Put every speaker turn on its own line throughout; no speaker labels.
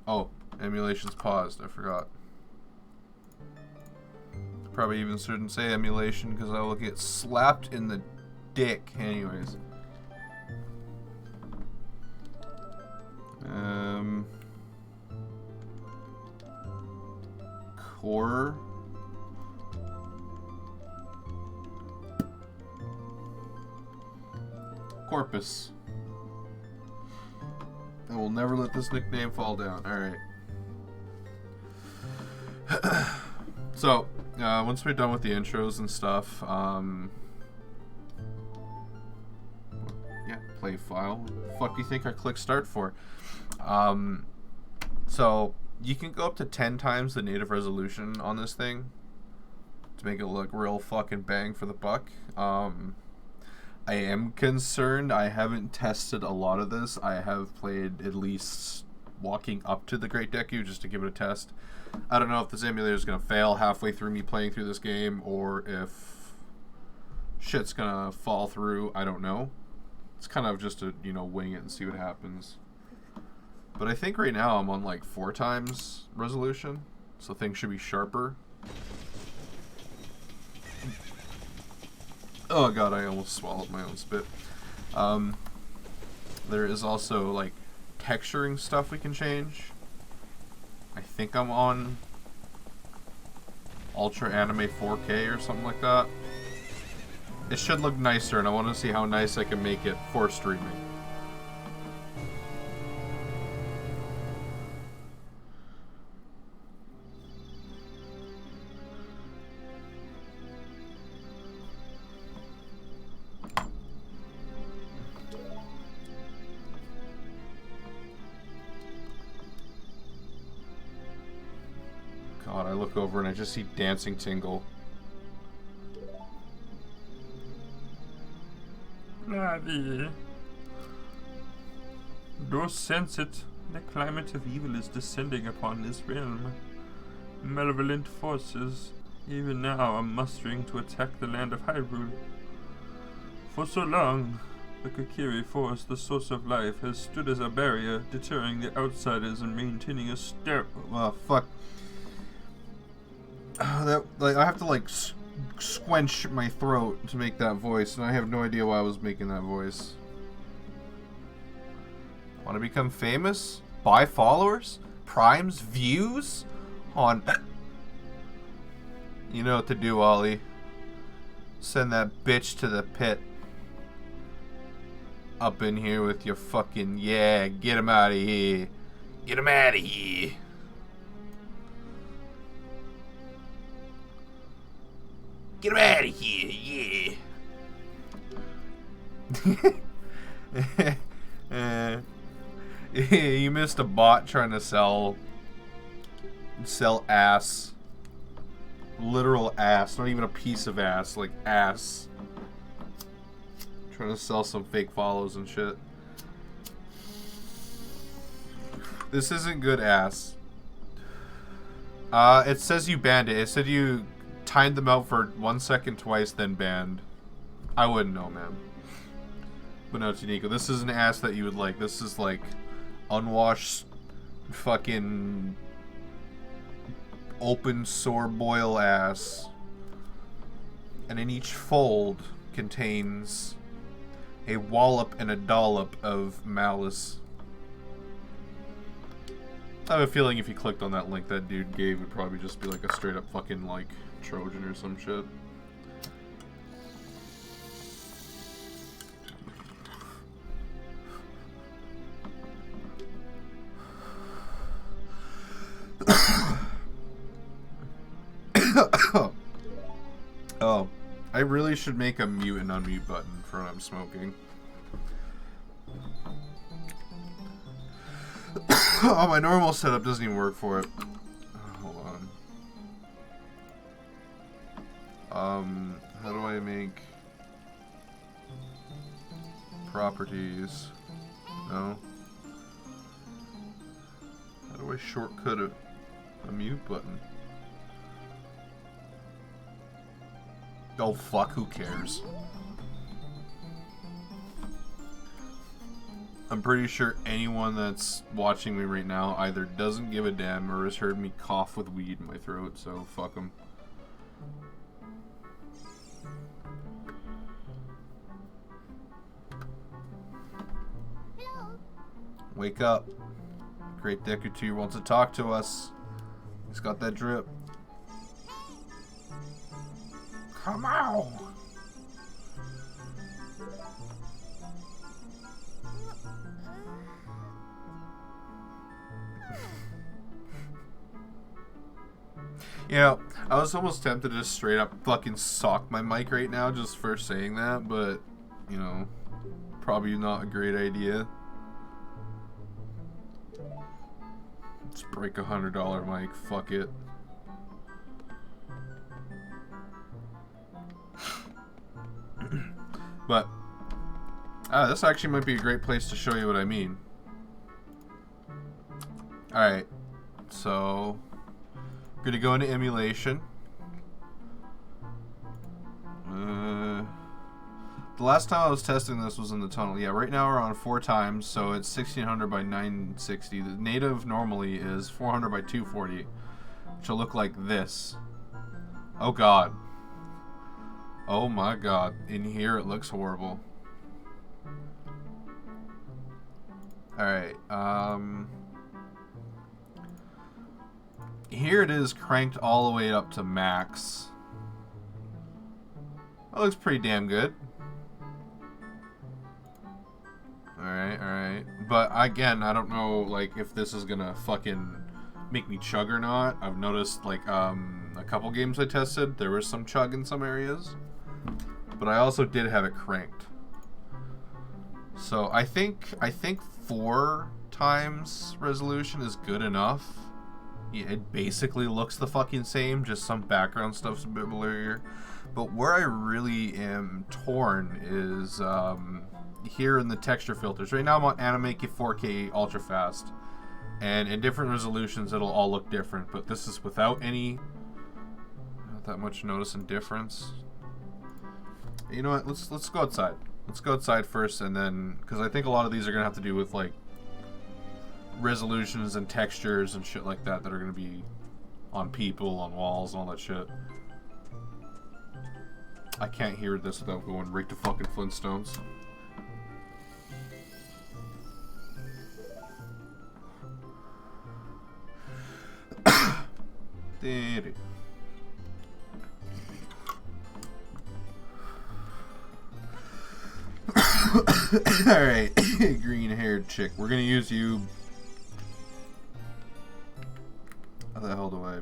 Oh, emulation's paused. I forgot. Probably even shouldn't say emulation because I will get slapped in the dick anyways. Core. Corpus. I will never let this nickname fall down. Alright. So, once we're done with the intros and stuff, yeah, play file. What the fuck do you think I click start for? So, you can go up to 10 times the native resolution on this thing to make it look real fucking bang for the buck. I am concerned. I haven't tested a lot of this. I have played at least walking up to the Great Deku just to give it a test. I don't know if this emulator is going to fail halfway through me playing through this game or if shit's going to fall through. I don't know. It's kind of just to, wing it and see what happens. But I think right now I'm on like 4 times resolution, so things should be sharper. Oh god, I almost swallowed my own spit. There is also like texturing stuff we can change. I think I'm on Ultra Anime 4K or something like that. It should look nicer, and I want to see how nice I can make it for streaming. God, I look over and I just see dancing Tingle.
Navi. Do sense it. The climate of evil is descending upon this realm. Malevolent forces, even now, are mustering to attack the land of Hyrule. For so long, the Kokiri Force, the source of life, has stood as a barrier, deterring the outsiders and maintaining a
Oh, fuck. I have to squench my throat to make that voice, and I have no idea why I was making that voice. Want to become famous? Buy followers? Primes? Views? On... You know what to do, Ollie. Send that bitch to the pit. Up in here with your fucking... Yeah, get him out of here. Get him out of here. Get him out of here, yeah. You missed a bot trying to sell ass. Literal ass, not even a piece of ass, like ass. Trying to sell some fake follows and shit. This isn't good ass. It says you banned it. It said you timed them out for 1 second twice, then banned. I wouldn't know, man. But no, Tunico, this is an ass that you would like. This is like unwashed fucking open sore boil ass. And in each fold contains a wallop and a dollop of malice. I have a feeling if you clicked on that link that dude gave, it would probably just be like a straight up fucking like Trojan or some shit. Oh, I really should make a mute and unmute button for when I'm smoking. Oh, my normal setup doesn't even work for it. Hold on. How do I make properties? No. How do I shortcut a mute button? Oh fuck, who cares? I'm pretty sure anyone that's watching me right now either doesn't give a damn or has heard me cough with weed in my throat, so fuck them. Wake up. Great Deku wants to talk to us. He's got that drip. Come on! You know, I was almost tempted to just straight up fucking sock my mic right now just for saying that, but, you know, probably not a great idea. Let's break $100 mic, fuck it. But, this actually might be a great place to show you what I mean. Alright, so I'm gonna go into emulation. The last time I was testing this was in the tunnel. Yeah, right now we're on 4 times, so it's 1600 by 960. The native normally is 400 by 240, which will look like this. Oh god. Oh my god. In here it looks horrible. Alright, here it is cranked all the way up to max. That looks pretty damn good. Alright. But again, I don't know like if this is gonna fucking make me chug or not. I've noticed like a couple games I tested, there was some chug in some areas. But I also did have it cranked. So I think 4 times resolution is good enough. Yeah, it basically looks the fucking same, just some background stuff's a bit blurrier. But where I really am torn is here in the texture filters. Right now I'm on Animake 4K ultra fast, and in different resolutions it'll all look different, but this is without any not that much noticeable difference. You know what, let's go outside. Let's go outside first, and then because I think a lot of these are gonna have to do with like resolutions and textures and shit like that are gonna be on people, on walls, and all that shit. I can't hear this without going right to fucking Flintstones. Alright, green haired chick. We're gonna use you. How the hell do I?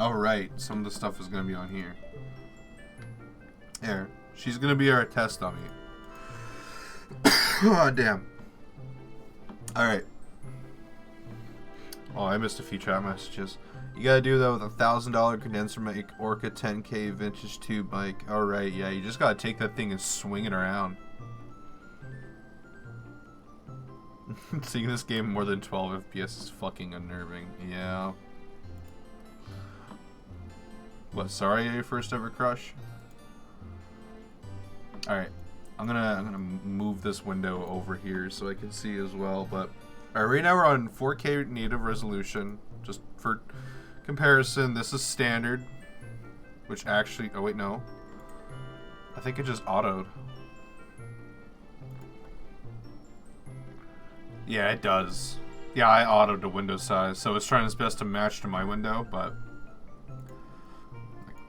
Alright, some of the stuff is gonna be on here. There. She's gonna be our test dummy. Oh, damn. Alright. Oh, I missed a few chat messages. You gotta do that with $1,000 condenser mic, Orca 10K vintage tube mic. Alright, yeah, you just gotta take that thing and swing it around. Seeing this game more than 12 FPS is fucking unnerving. Yeah. What, sorry, your first ever crush? Alright. I'm gonna move this window over here so I can see as well, but alright, right now we're on 4K native resolution. Just for comparison, this is standard, which actually, oh wait, no. I think it just autoed. Yeah, it does. Yeah, I autoed the window size, so it's trying its best to match to my window, but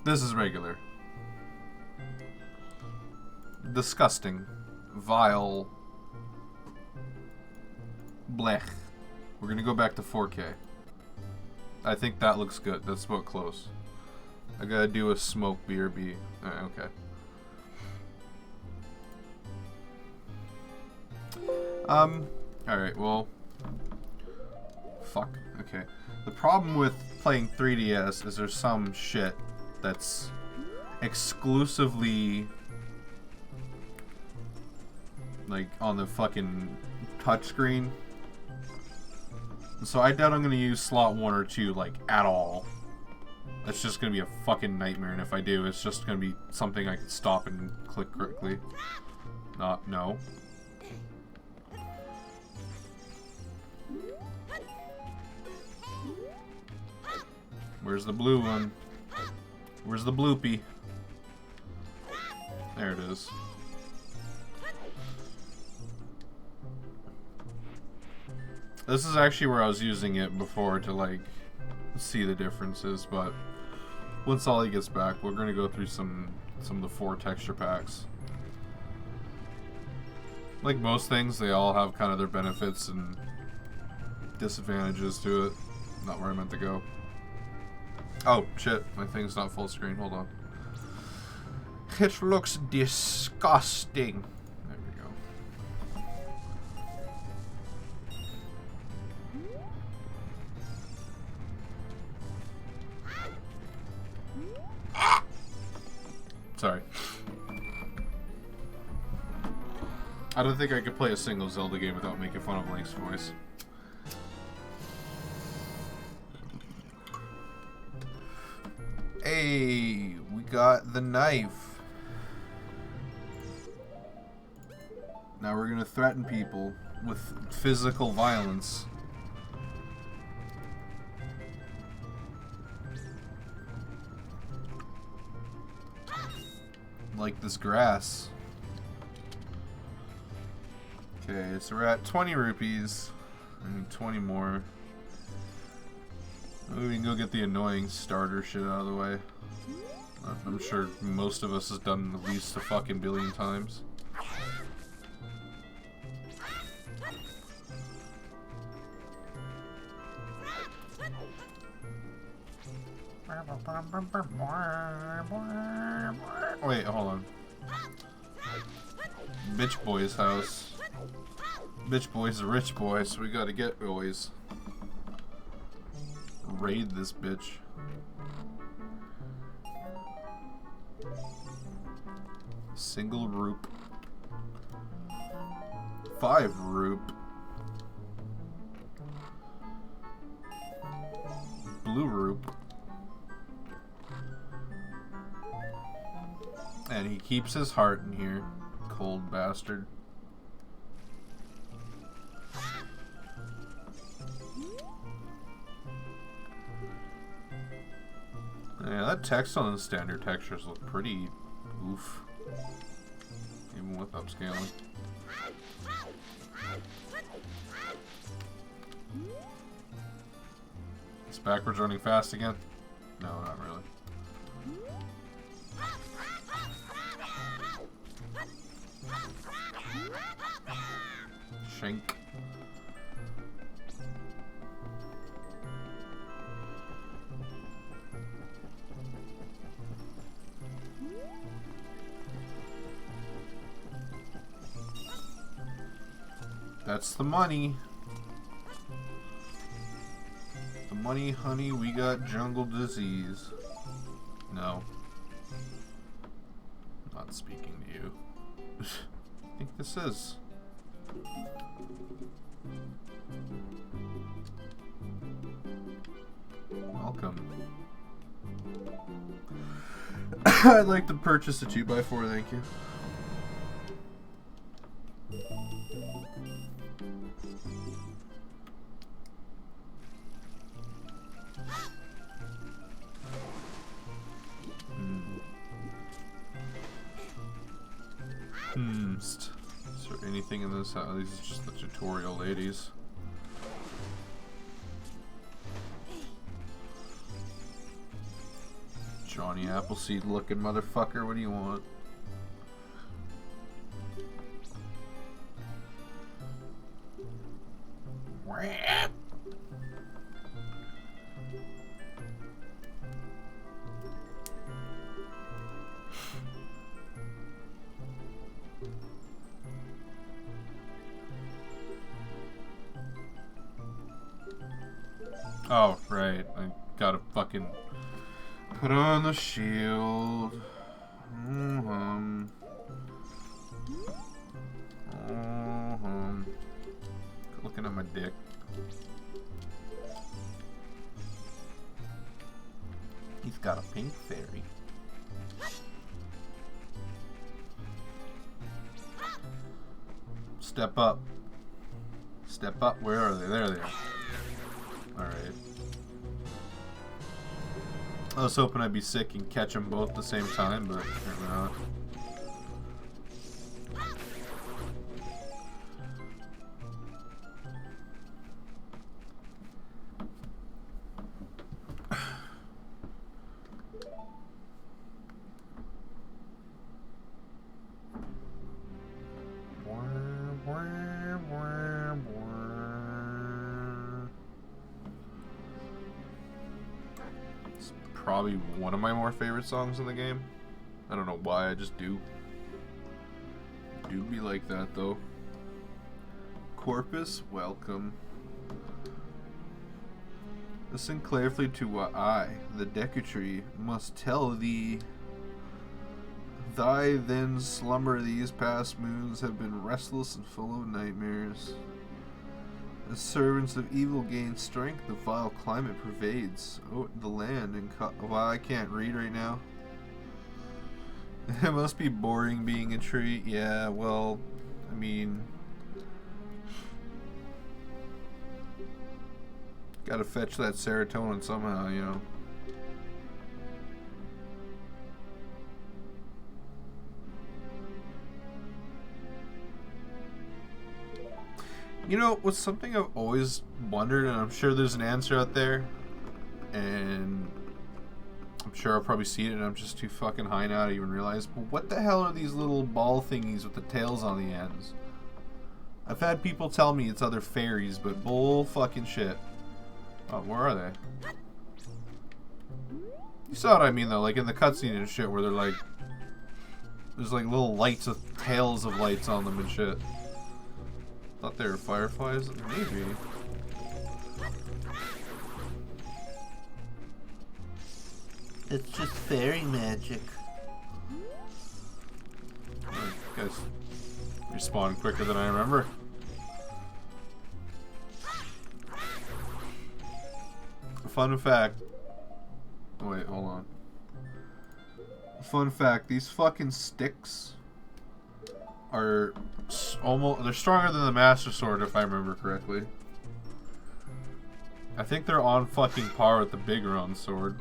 this is regular. Disgusting. Vile. Blech. We're gonna go back to 4K. I think that looks good. That's about close. I gotta do a smoke BRB. Okay. Alright, well. Fuck. Okay. The problem with playing 3DS is there's some shit that's exclusively like on the fucking touchscreen. So I doubt I'm gonna use slot 1 or 2 like at all. That's just gonna be a fucking nightmare, and if I do, it's just gonna be something I can stop and click quickly. No. Where's the blue one? Where's the bloopy? There it is. This is actually where I was using it before to, like, see the differences, but once Ollie gets back, we're going to go through some of the 4 texture packs. Like most things, they all have kind of their benefits and disadvantages to it. Not where I meant to go. Oh, shit. My thing's not full screen. Hold on. It looks disgusting. There we go. Sorry. I don't think I could play a single Zelda game without making fun of Link's voice. Hey, we got the knife. Now we're gonna threaten people with physical violence. Like this grass. Okay, so we're at 20 rupees. I need 20 more. Maybe we can go get the annoying starter shit out of the way. I'm sure most of us has done at least a fucking billion times. Wait, hold on. Bitch boy's house. Bitch boy's a rich boy, so we gotta get boys. Raid this bitch. Single roop. 5 roop. Blue roop. And he keeps his heart in here. Cold bastard. Yeah, that text on the standard textures look pretty oof. Even with upscaling. It's backwards running fast again? No, not really. Shank. That's the money. The money, honey, we got jungle disease. No. Not speaking to you. I think this is. Welcome. I'd like to purchase a 2x4, thank you. Is there anything in this? These are just the tutorial ladies. Johnny Appleseed looking motherfucker, what do you want? Oh, right. I gotta fucking put on the shield. Looking at my dick. He's got a pink fairy. Step up. Step up. Where are they? There they are. Alright. I was hoping I'd be sick and catch them both at the same time, but apparently not. Probably one of my more favorite songs in the game. I don't know why, I just do. Do be like that though. Corpus, welcome. Listen carefully to what I, the Decutry, must tell thee. Thy then slumber these past moons have been restless and full of nightmares. As servants of evil gain strength, the vile climate pervades the land and well, I can't read right now. It must be boring being a tree. Yeah, well, I mean, gotta fetch that serotonin somehow, you know. You know, what's something I've always wondered, and I'm sure there's an answer out there, and I'm sure I'll probably see it, and I'm just too fucking high now to even realize, but what the hell are these little ball thingies with the tails on the ends? I've had people tell me it's other fairies, but bull fucking shit. Oh, where are they? You saw what I mean, though, like in the cutscene and shit, where they're like, there's like little lights with tails of lights on them and shit. Thought they were fireflies? Maybe. It's just fairy magic. Oh, you guys respawn quicker than I remember. Fun fact. Oh, wait, hold on. Fun fact, these fucking sticks are almost, they're stronger than the Master Sword if I remember correctly. I think they're on fucking par with the big round sword.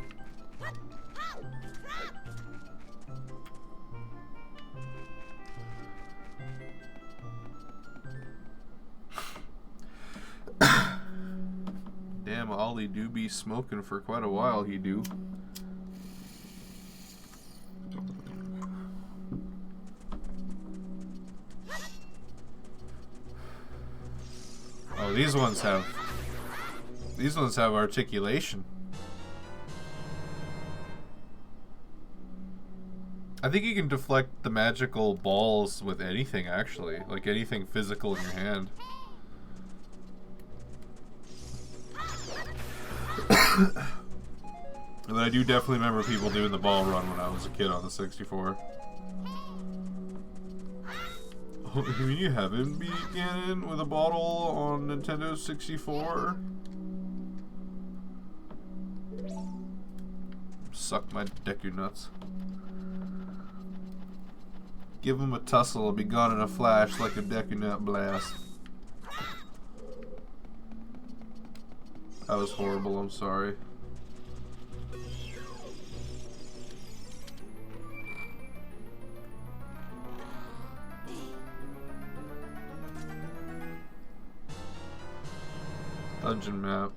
Damn, Ollie do be smoking for quite a while, he do. Oh, these ones have articulation. I think you can deflect the magical balls with anything, actually. Like anything physical in your hand. And I do definitely remember people doing the ball run when I was a kid on the 64. Oh, you mean you haven't began with a bottle on Nintendo 64? Suck my Deku nuts. Give him a tussle, it'll be gone in a flash like a Deku nut blast. That was horrible, I'm sorry. Dungeon map.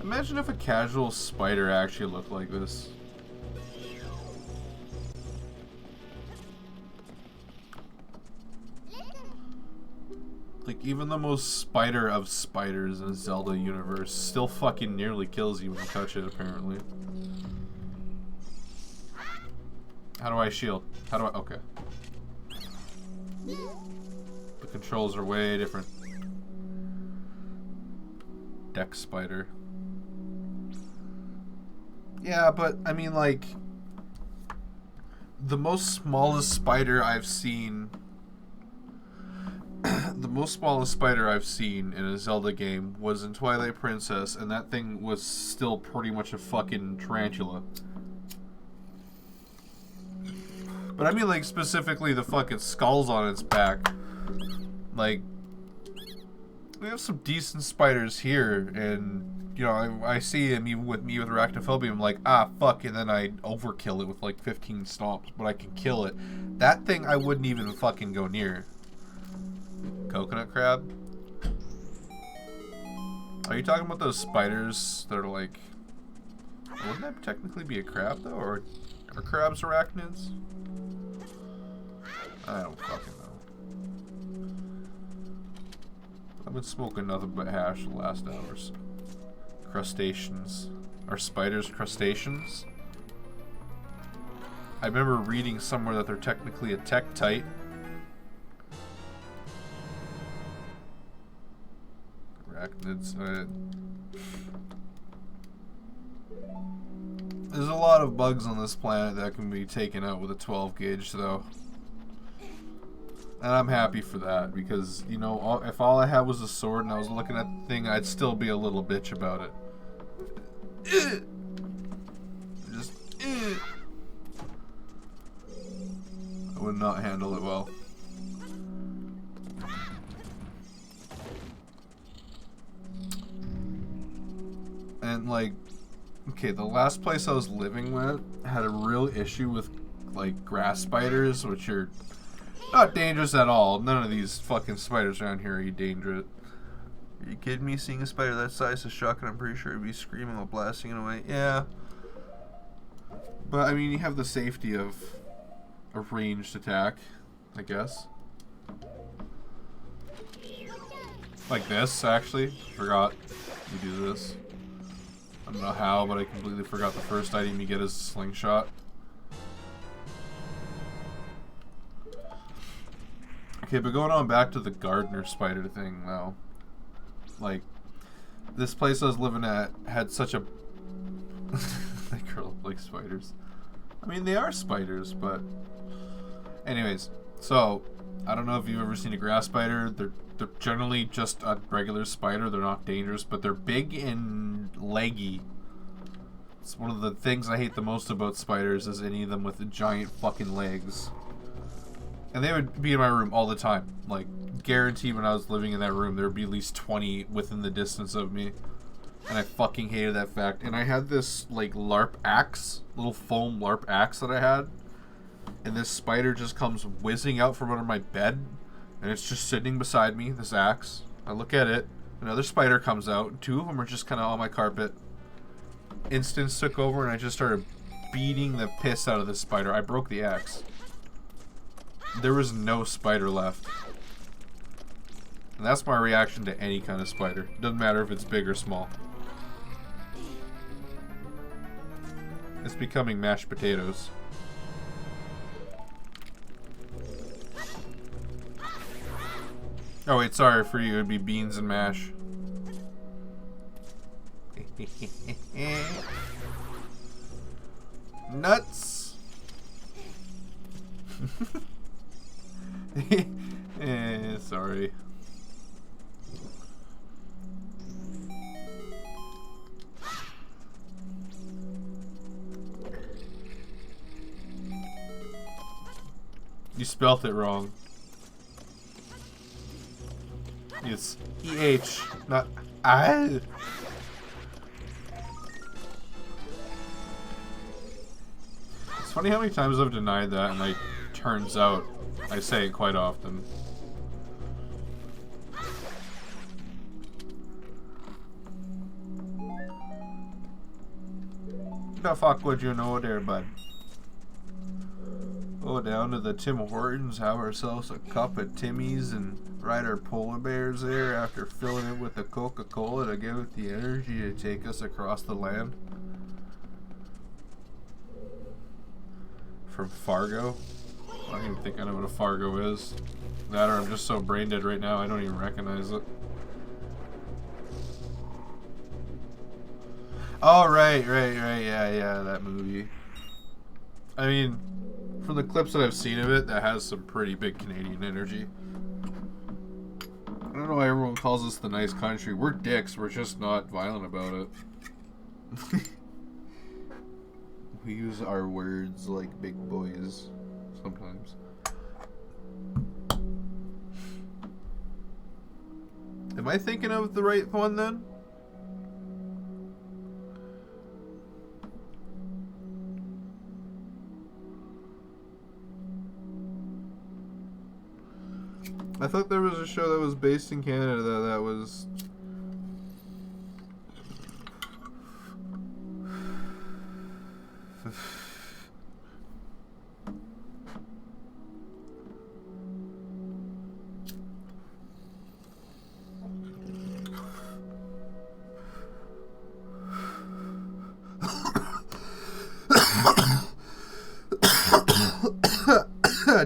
Imagine if a casual spider actually looked like this. Like, even the most spider of spiders in the Zelda universe still fucking nearly kills you when you touch it, apparently. How do I shield? How do I... Okay. The controls are way different. Deck spider. Yeah, but, I mean, like... The most smallest spider I've seen... The most smallest spider I've seen in a Zelda game was in Twilight Princess, and that thing was still pretty much a fucking tarantula. But I mean, like, specifically the fucking skulls on its back. Like, we have some decent spiders here, and you know I see him even with me with arachnophobia. I'm like, ah, fuck, and then I overkill it with like 15 stomps, but I can kill it. That thing I wouldn't even fucking go near. Coconut crab. Are you talking about those spiders that are like? Wouldn't that technically be a crab though, or are crabs arachnids? I don't fucking know. I've been smoking nothing but hash the last hours. Crustaceans. Are spiders crustaceans? I remember reading somewhere that they're technically a tektite. Arachnids. There's a lot of bugs on this planet that can be taken out with a 12 gauge though. And I'm happy for that, because, you know, if all I had was a sword and I was looking at the thing, I'd still be a little bitch about it. Just, I would not handle it well. And, like, okay, the last place I was living with had a real issue with, like, grass spiders, which are not dangerous at all. None of these fucking spiders around here are dangerous. Are you kidding me? Seeing a spider that size is shocking. I'm pretty sure it'd be screaming while blasting it away. Yeah. But, I mean, you have the safety of a ranged attack, I guess. Like this, actually. Forgot you do this. I don't know how, but I completely forgot the first item you get is a slingshot. Okay, but going on back to the gardener spider thing, though. Like, this place I was living at had such a... They curl up like spiders. I mean, they are spiders, but... Anyways, so, I don't know if you've ever seen a grass spider. They're generally just a regular spider. They're not dangerous, but they're big and leggy. It's one of the things I hate the most about spiders, is any of them with giant fucking legs. And they would be in my room all the time. Like, guaranteed when I was living in that room, there would be at least 20 within the distance of me. And I fucking hated that fact. And I had this, like, LARP axe, little foam LARP axe that I had. And this spider just comes whizzing out from under my bed. And it's just sitting beside me, this axe. I look at it. Another spider comes out. Two of them are just kind of on my carpet. Instance took over and I just started beating the piss out of this spider. I broke the axe. There was no spider left. And that's my reaction to any kind of spider. Doesn't matter if it's big or small. It's becoming mashed potatoes. Oh wait, sorry, for you it'd be beans and mash. Nuts! Sorry. You spelt it wrong. It's EH, not I. It's funny how many times I've denied that, and like, turns out I say it quite often. The fuck would you know there, bud? Go down to the Tim Hortons, have ourselves a cup of Timmy's, and ride our polar bears there after filling it with the Coca-Cola to give it the energy to take us across the land. From Fargo? I don't even think I know what a Fargo is. That or I'm just so brain dead right now I don't even recognize it. Oh, right, yeah, that movie. I mean, from the clips that I've seen of it, that has some pretty big Canadian energy. I don't know why everyone calls us the nice country. We're dicks, we're just not violent about it. We use our words like big boys sometimes. Am I thinking of the right one then? I thought there was a show that was based in Canada that was...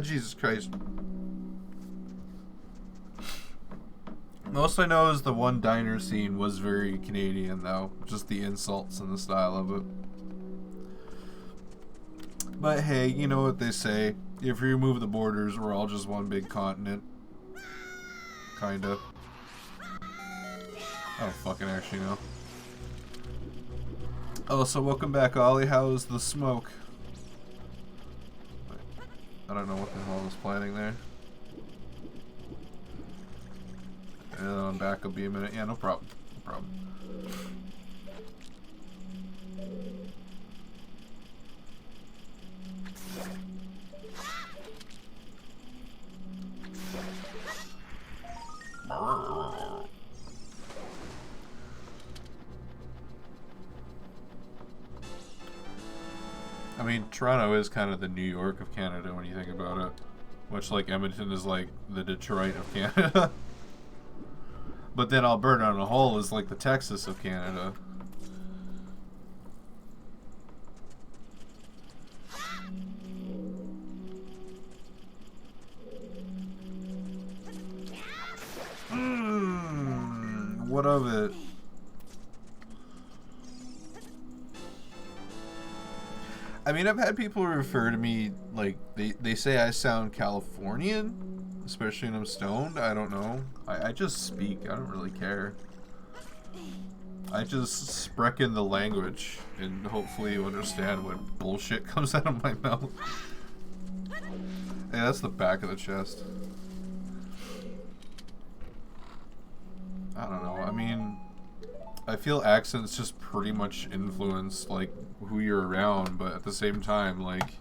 Jesus Christ. Most I know is the one diner scene was very Canadian, though. Just the insults and the style of it. But hey, you know what they say. If you remove the borders, we're all just one big continent. Kinda. I don't fucking actually know. Oh, so welcome back, Ollie. How's the smoke? I don't know what the hell I was planning there. And then I'm back, I'll be a minute. Yeah, no problem. No problem. I mean, Toronto is kind of the New York of Canada when you think about it. Much like Edmonton is like the Detroit of Canada. But then Alberta on a whole is like the Texas of Canada. What of it? I mean, I've had people refer to me, like, they say I sound Californian, especially when I'm stoned. I don't know. I just speak. I don't really care. I just sprechen the language, and hopefully you understand what bullshit comes out of my mouth. Yeah, that's the back of the chest. I don't know. I mean, I feel accents just pretty much influence, like, who you're around, but at the same time, like,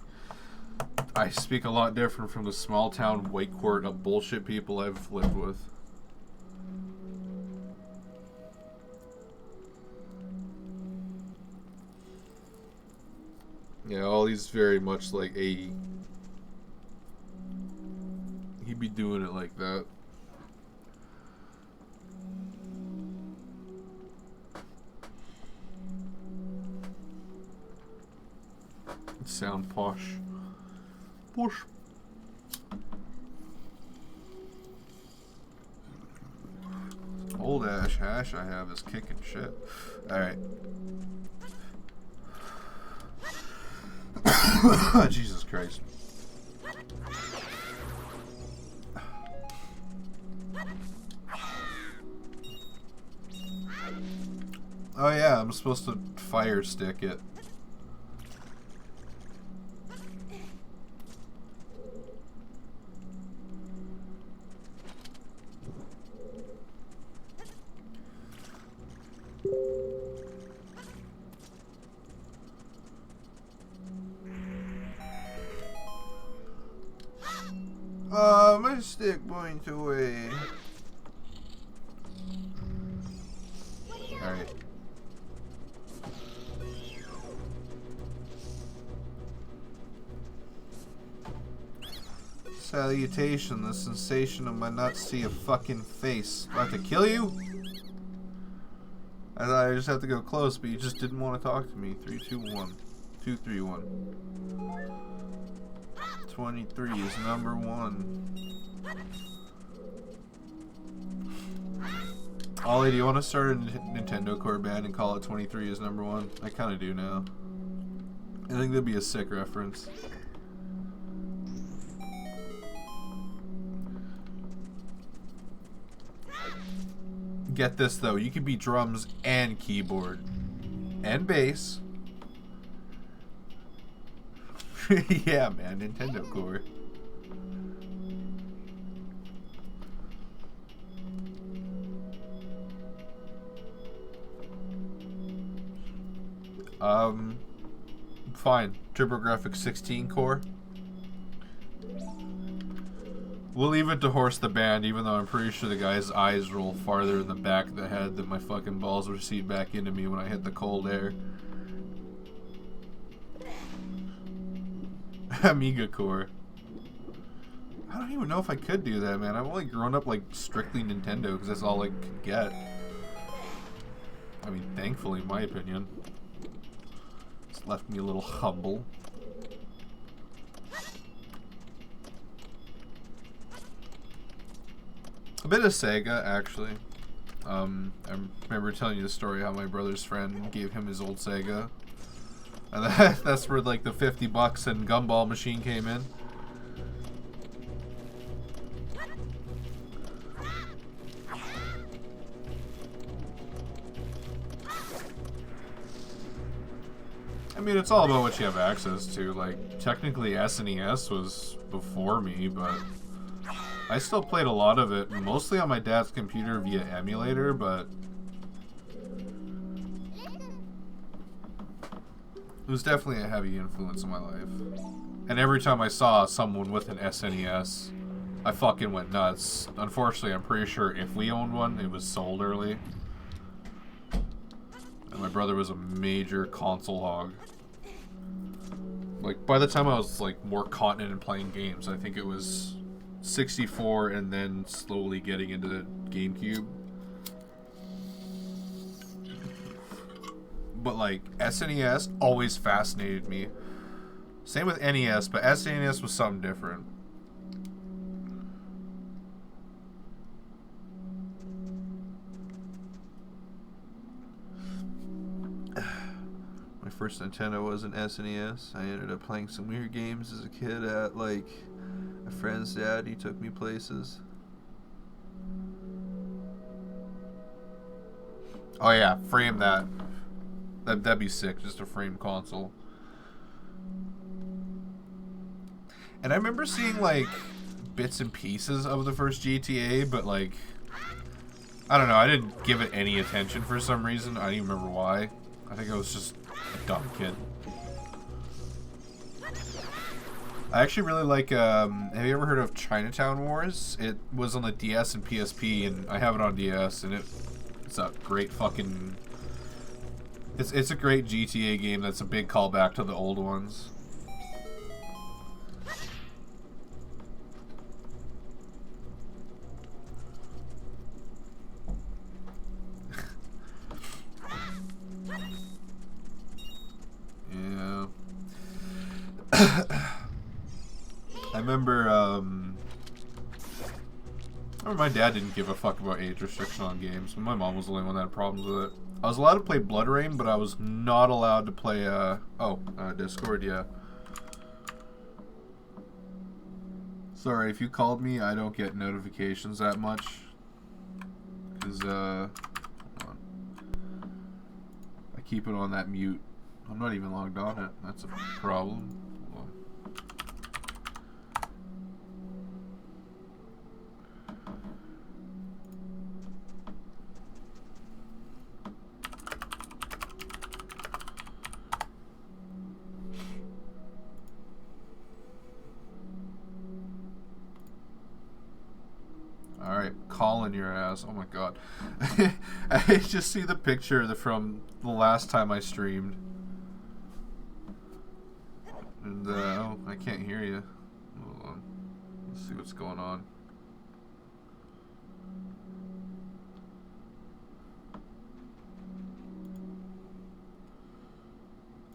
I speak a lot different from the small town white court of bullshit people I've lived with. Yeah, Ollie's very much like a... He'd be doing it like that. Sound posh. Posh. Old ash hash I have is kicking shit. Alright. Jesus Christ. Oh yeah, I'm supposed to fire stick it. My stick point away. Alright. Salutation, the sensation of my nuts see a fucking face. About to kill you? I thought I just have to go close, but you just didn't want to talk to me. 3, 2, 1. 2, 3, 1. 23 is number 1. Ollie, do you want to start a Nintendo core band and call it 23 is number 1? I kind of do now. I think that'd be a sick reference. Get this though, you could be drums and keyboard. And bass. Yeah, man, Nintendo core. Fine. TurboGrafx 16 core. We'll leave it to horse the band, even though I'm pretty sure the guy's eyes roll farther in the back of the head than my fucking balls recede back into me when I hit the cold air. Amiga core. I don't even know if I could do that, man. I've only grown up like strictly Nintendo because that's all I could get. I mean, thankfully, in my opinion. It's left me a little humble. A bit of Sega, actually. I remember telling you the story how my brother's friend gave him his old Sega. And that's where like the $50 and Gumball machine came in. I mean, it's all about what you have access to. Like, technically SNES was before me, but I still played a lot of it, mostly on my dad's computer via emulator, but it was definitely a heavy influence in my life. And every time I saw someone with an SNES, I fucking went nuts. Unfortunately, I'm pretty sure if we owned one, it was sold early. And my brother was a major console hog. Like, by the time I was, like, more continent in playing games, I think it was 64 and then slowly getting into the GameCube. But, like, SNES always fascinated me. Same with NES, but SNES was something different. My first Nintendo was an SNES. I ended up playing some weird games as a kid at, like, a friend's dad. He took me places. Oh yeah, frame that. That'd be sick, just a framed console. And I remember seeing, like, bits and pieces of the first GTA, but, like, I don't know, I didn't give it any attention for some reason. I don't even remember why. I think I was just a dumb kid. I actually really like, have you ever heard of Chinatown Wars? It was on the DS and PSP, and I have it on DS, and it's a great fucking... It's a great GTA game that's a big callback to the old ones. Yeah. I remember my dad didn't give a fuck about age restriction on games. My mom was the only one that had problems with it. I was allowed to play Blood Rain, but I was not allowed to play, Discord, yeah. Sorry, if you called me, I don't get notifications that much. Because, hold on. I keep it on that mute. I'm not even logged on it. That's a problem. Hold on. Alright, calling your ass. Oh my god. I just see the picture from the last time I streamed. And, oh, I can't hear you. Hold on. Let's see what's going on.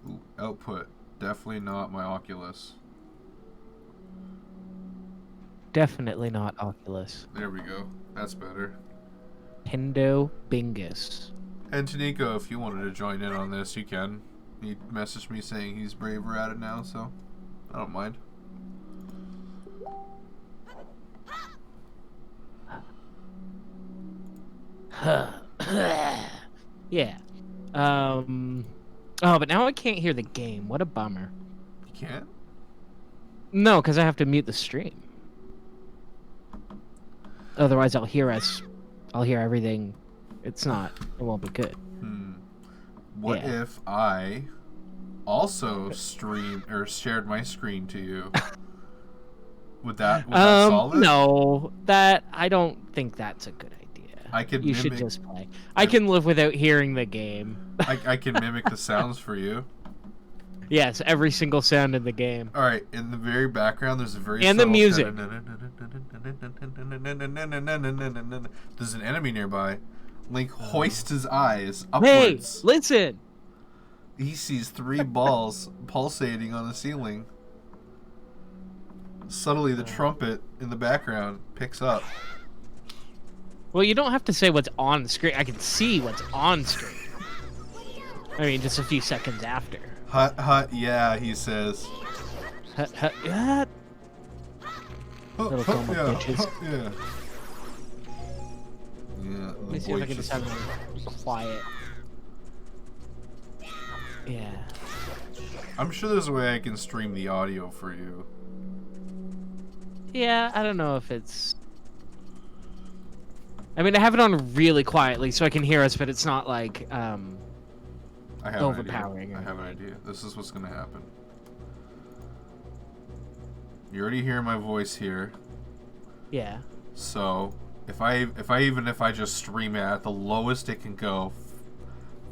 Ooh, output. Definitely not my Oculus.
Definitely not Oculus.
There we go. That's better.
Nintendo Bingus.
And Taniko, if you wanted to join in on this, you can. He messaged me saying he's braver at it now, so I don't mind.
Yeah. Oh, but now I can't hear the game. What a bummer.
You can't?
No, because I have to mute the stream. Otherwise, I'll hear everything. It won't be good.
What
Yeah.
if I also streamed or shared my screen to you, would that solve it?
No, I don't think that's a good idea. You should just play. I can live without hearing the game.
I can mimic the sounds for you.
Yes, every single sound in the game.
All right, in the very background, there's a very
and the music.
There's an enemy nearby. Link hoists his eyes upwards.
Hey, listen.
He sees 3 balls pulsating on the ceiling. Subtly, the trumpet in the background picks up.
Well, you don't have to say what's on the screen. I can see what's on screen. I mean, just a few seconds after.
Hut, hut, yeah, he says.
Hut, hut, yeah. Little combo bitches.
Yeah. Yeah.
Let me see if I can just have it quiet. Yeah.
I'm sure there's a way I can stream the audio for you.
Yeah, I don't know if it's... I mean, I have it on really quietly so I can hear us, but it's not like,
I have
overpowering.
I have an idea. This is what's gonna happen. You already hear my voice here.
Yeah.
So, if I just stream it at the lowest it can go,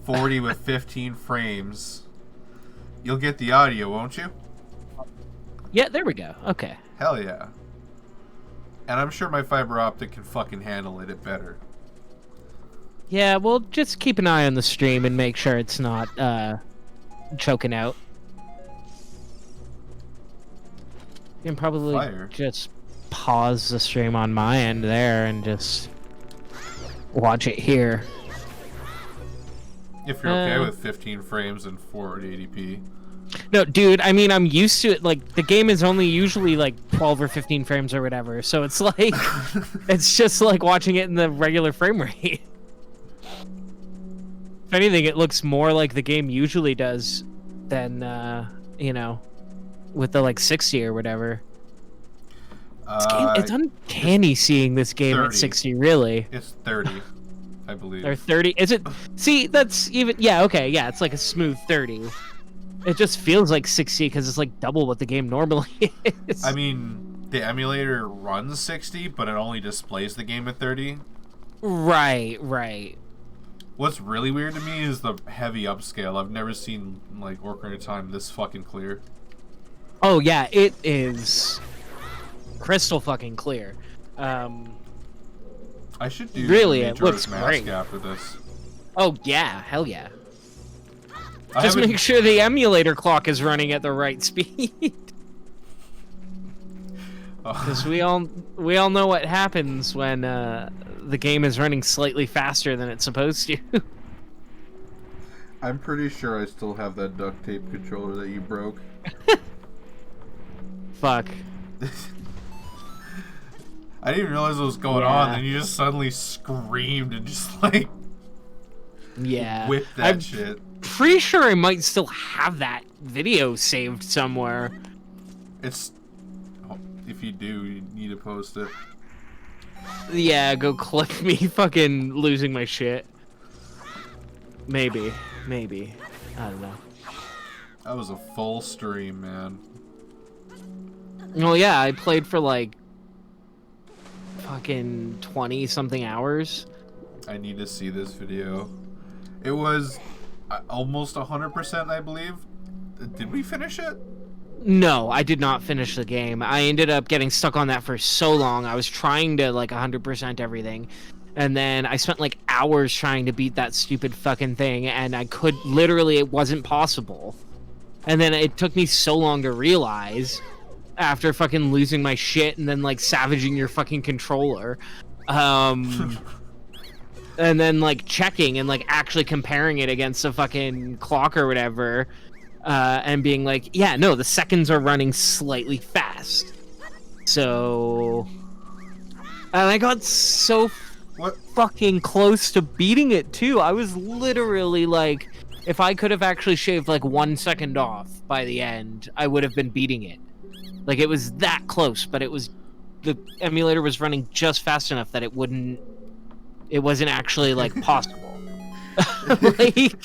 40 with 15 frames, you'll get the audio, won't you?
Yeah, there we go. Okay.
Hell yeah. And I'm sure my fiber optic can fucking handle it better.
Yeah, well, just keep an eye on the stream and make sure it's not choking out. You can probably just pause the stream on my end there and just watch it here.
If you're okay with 15 frames and 480p.
No, dude, I mean, I'm used to it. Like, the game is only usually, like, 12 or 15 frames or whatever, so it's like... it's just like watching it in the regular frame rate. If anything, it looks more like the game usually does than, you know, with the, like, 60 or whatever. It's uncanny seeing this game
30.
at 60, really.
It's 30, I believe.
Or 30. Is it? See, that's even... Yeah, okay, yeah, it's like a smooth 30. It just feels like 60 because it's like double what the game normally is.
I mean, the emulator runs 60, but it only displays the game at 30.
Right, right.
What's really weird to me is the heavy upscale. I've never seen, like, Ocarina of Time this fucking clear.
Oh, yeah, it is crystal fucking clear.
I should do
really, it looks
Mask
great
after this.
Oh, yeah, hell yeah. Just make sure the emulator clock is running at the right speed. Because we all know what happens when the game is running slightly faster than it's supposed to.
I'm pretty sure I still have that duct tape controller that you broke.
Fuck.
I didn't even realize what was going on, and you just suddenly screamed and just like whipped that shit.
Pretty sure I might still have that video saved somewhere.
It's... if you do, you need to post it.
Yeah, go clip me fucking losing my shit. Maybe. I don't know.
That was a full stream, man.
Well, yeah, I played for like fucking 20-something hours.
I need to see this video. It was almost 100%, I believe. Did we finish it?
No, I did not finish the game. I ended up getting stuck on that for so long. I was trying to like 100% everything. And then I spent like hours trying to beat that stupid fucking thing, and I could literally, it wasn't possible. And then it took me so long to realize, after fucking losing my shit and then like savaging your fucking controller, and then like checking and like actually comparing it against a fucking clock or whatever, and being like, yeah, no, the seconds are running slightly fast. So, and I got so fucking close to beating it too. I was literally like, if I could have actually shaved like 1 second off by the end, I would have been beating it. Like, it was that close, but it was, the emulator was running just fast enough that it wasn't actually like possible. Like,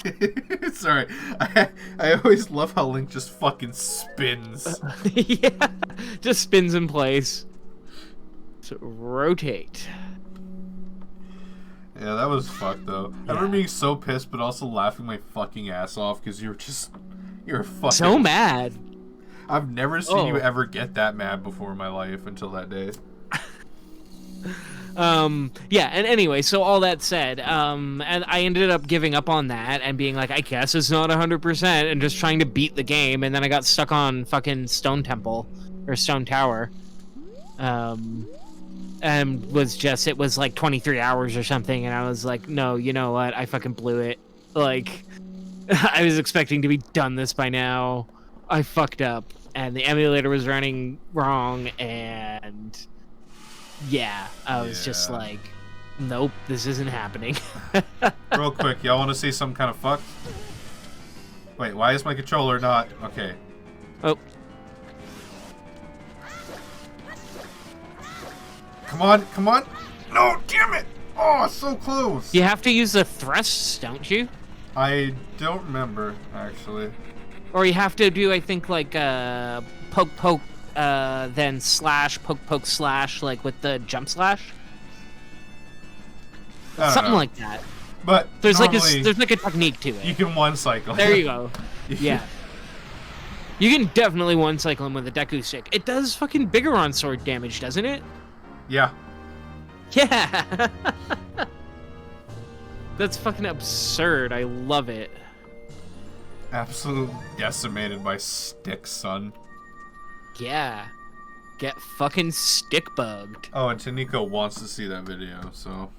Sorry, I always love how Link just fucking spins.
yeah, just spins in place. So rotate.
Yeah, that was fucked though. I remember being so pissed, but also laughing my fucking ass off because you're fucking
So mad.
I've never seen you ever get that mad before in my life until that day.
Yeah, and anyway, so all that said, and I ended up giving up on that and being like, I guess it's not 100%, and just trying to beat the game, and then I got stuck on fucking Stone Temple, or Stone Tower, and it was like 23 hours or something, and I was like, no, you know what, I fucking blew it. Like, I was expecting to be done this by now. I fucked up, and the emulator was running wrong, and yeah, I was just like, nope, this isn't happening.
Real quick, y'all want to see some kind of fucked? Wait, why is my controller not... Okay.
Oh.
Come on, come on! No, damn it! Oh, so close!
You have to use the thrusts, don't you?
I don't remember, actually.
Or you have to do, I think, like, poke, poke, then slash, poke, poke, slash, like with the jump slash. Something like that.
But
there's like a technique to it.
You can one cycle.
There you go. Yeah. You can definitely one cycle him with a Deku stick. It does fucking Bigoron sword damage, doesn't it?
Yeah.
Yeah. That's fucking absurd. I love it.
Absolutely decimated by stick, son.
Yeah. Get fucking stick bugged.
Oh, and Taniko wants to see that video, so...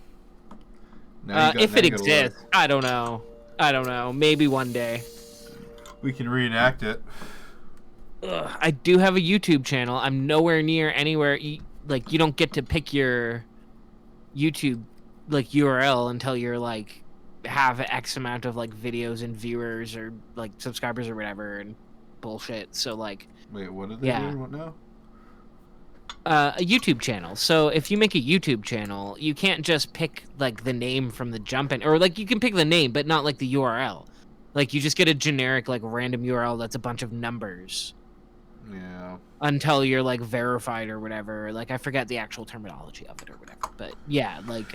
If it exists, I don't know. Maybe one day.
We can reenact it.
I do have a YouTube channel. I'm nowhere near anywhere. Like, you don't get to pick your YouTube, like, URL until you're, like, have X amount of, like, videos and viewers or, like, subscribers or whatever and bullshit. So, like...
Wait, what did they do? What now?
A YouTube channel. So if you make a YouTube channel, you can't just pick like the name from the jump in, or like you can pick the name, but not like the URL. Like you just get a generic like random URL that's a bunch of numbers.
Yeah.
Until you're like verified or whatever. Like I forget the actual terminology of it or whatever. But yeah, like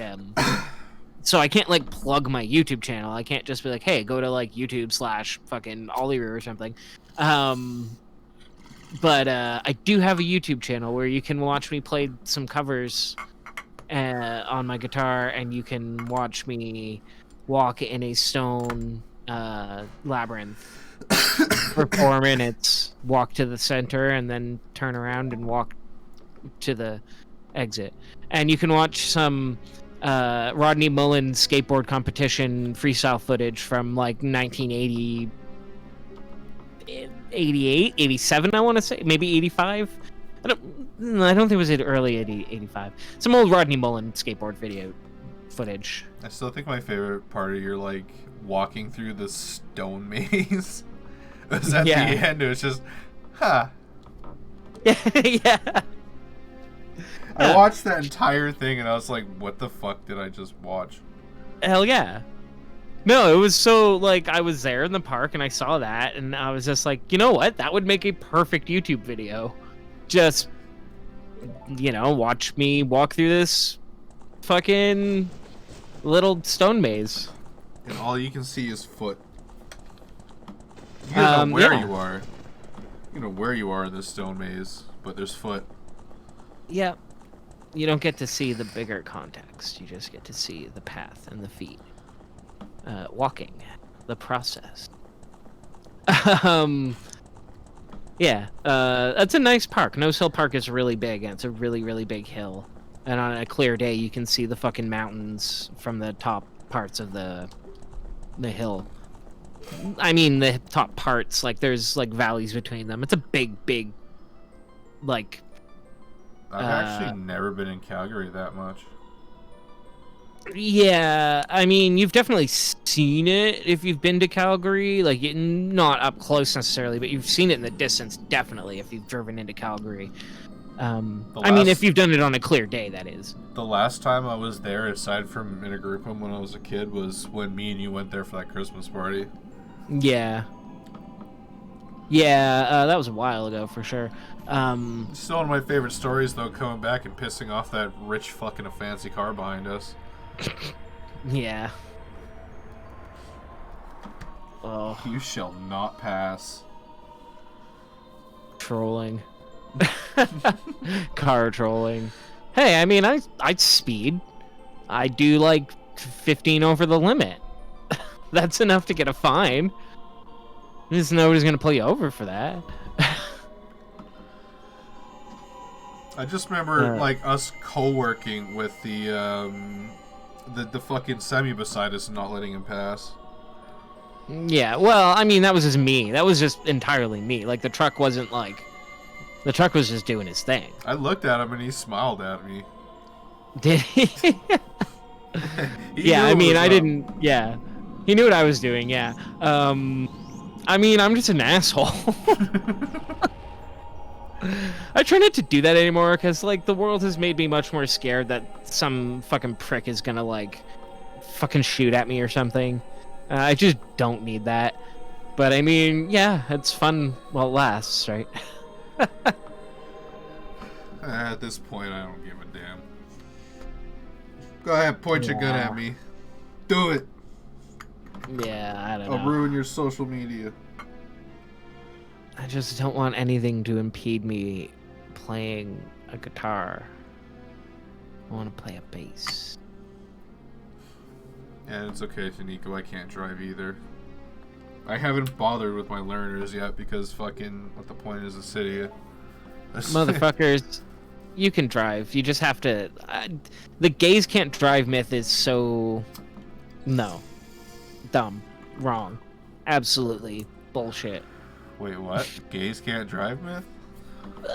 so I can't like plug my YouTube channel. I can't just be like, hey, go to like YouTube/fucking Oliver or something. But I do have a YouTube channel where you can watch me play some covers on my guitar, and you can watch me walk in a stone labyrinth for 4 minutes, walk to the center, and then turn around and walk to the exit. And you can watch some Rodney Mullen skateboard competition freestyle footage from like 1980. 88, 87, I want to say, maybe 85. I don't think it was early 85. Some old Rodney Mullen skateboard video footage.
I still think my favorite part of your like walking through the stone maze was at the end. It was just, huh.
Yeah.
I watched that entire thing and I was like, what the fuck did I just watch?
Hell yeah. No, it was so, like, I was there in the park and I saw that and I was just like, you know what? That would make a perfect YouTube video. Just, you know, watch me walk through this fucking little stone maze.
And all you can see is foot. You don't know where you are. You know where you are in this stone maze, but there's foot.
Yeah. You don't get to see the bigger context. You just get to see the path and the feet. Walking, the process. Yeah, that's a nice park. Nose Hill Park is really big, and it's a really, really big hill. And on a clear day, you can see the fucking mountains from the top parts of the hill. I mean, the top parts, like, there's, like, valleys between them. It's a big, big, like...
I've actually never been in Calgary that much.
Yeah, I mean, you've definitely seen it if you've been to Calgary. Like, not up close necessarily, but you've seen it in the distance, definitely, if you've driven into Calgary. I mean, if you've done it on a clear day, that is.
The last time I was there, aside from in a group home when I was a kid, was when me and you went there for that Christmas party.
Yeah. Yeah, that was a while ago for sure.
Still one of my favorite stories, though, coming back and pissing off that rich fucking a fancy car behind us.
Yeah. Oh.
You shall not pass.
Trolling. Car trolling. Hey, I mean, I'd speed. I do like 15 over the limit. That's enough to get a fine. There's nobody's gonna pull you over for that.
I just remember like us co-working with the fucking semi beside us and not letting him pass.
Yeah, well, I mean, that was just me. That was just entirely me. Like, the truck wasn't like... The truck was just doing his thing.
I looked at him and he smiled at me.
Did he? Yeah, I mean, I didn't... Yeah. He knew what I was doing, yeah. I mean, I'm just an asshole. I try not to do that anymore, because, like, the world has made me much more scared that some fucking prick is gonna, like, fucking shoot at me or something. I just don't need that. But, I mean, yeah, it's fun while it lasts, right?
At this point, I don't give a damn. Go ahead, point your gun at me. Do it.
Yeah, I don't know.
I'll ruin your social media.
I just don't want anything to impede me playing a guitar. I want to play a bass.
Yeah, it's okay, Taniko. I can't drive either. I haven't bothered with my learners yet because fucking what the point is the city.
Motherfuckers, you can drive. You just have to... the gays can't drive myth is so... No. Dumb. Wrong. Absolutely bullshit.
Wait, what? Gays can't drive myth?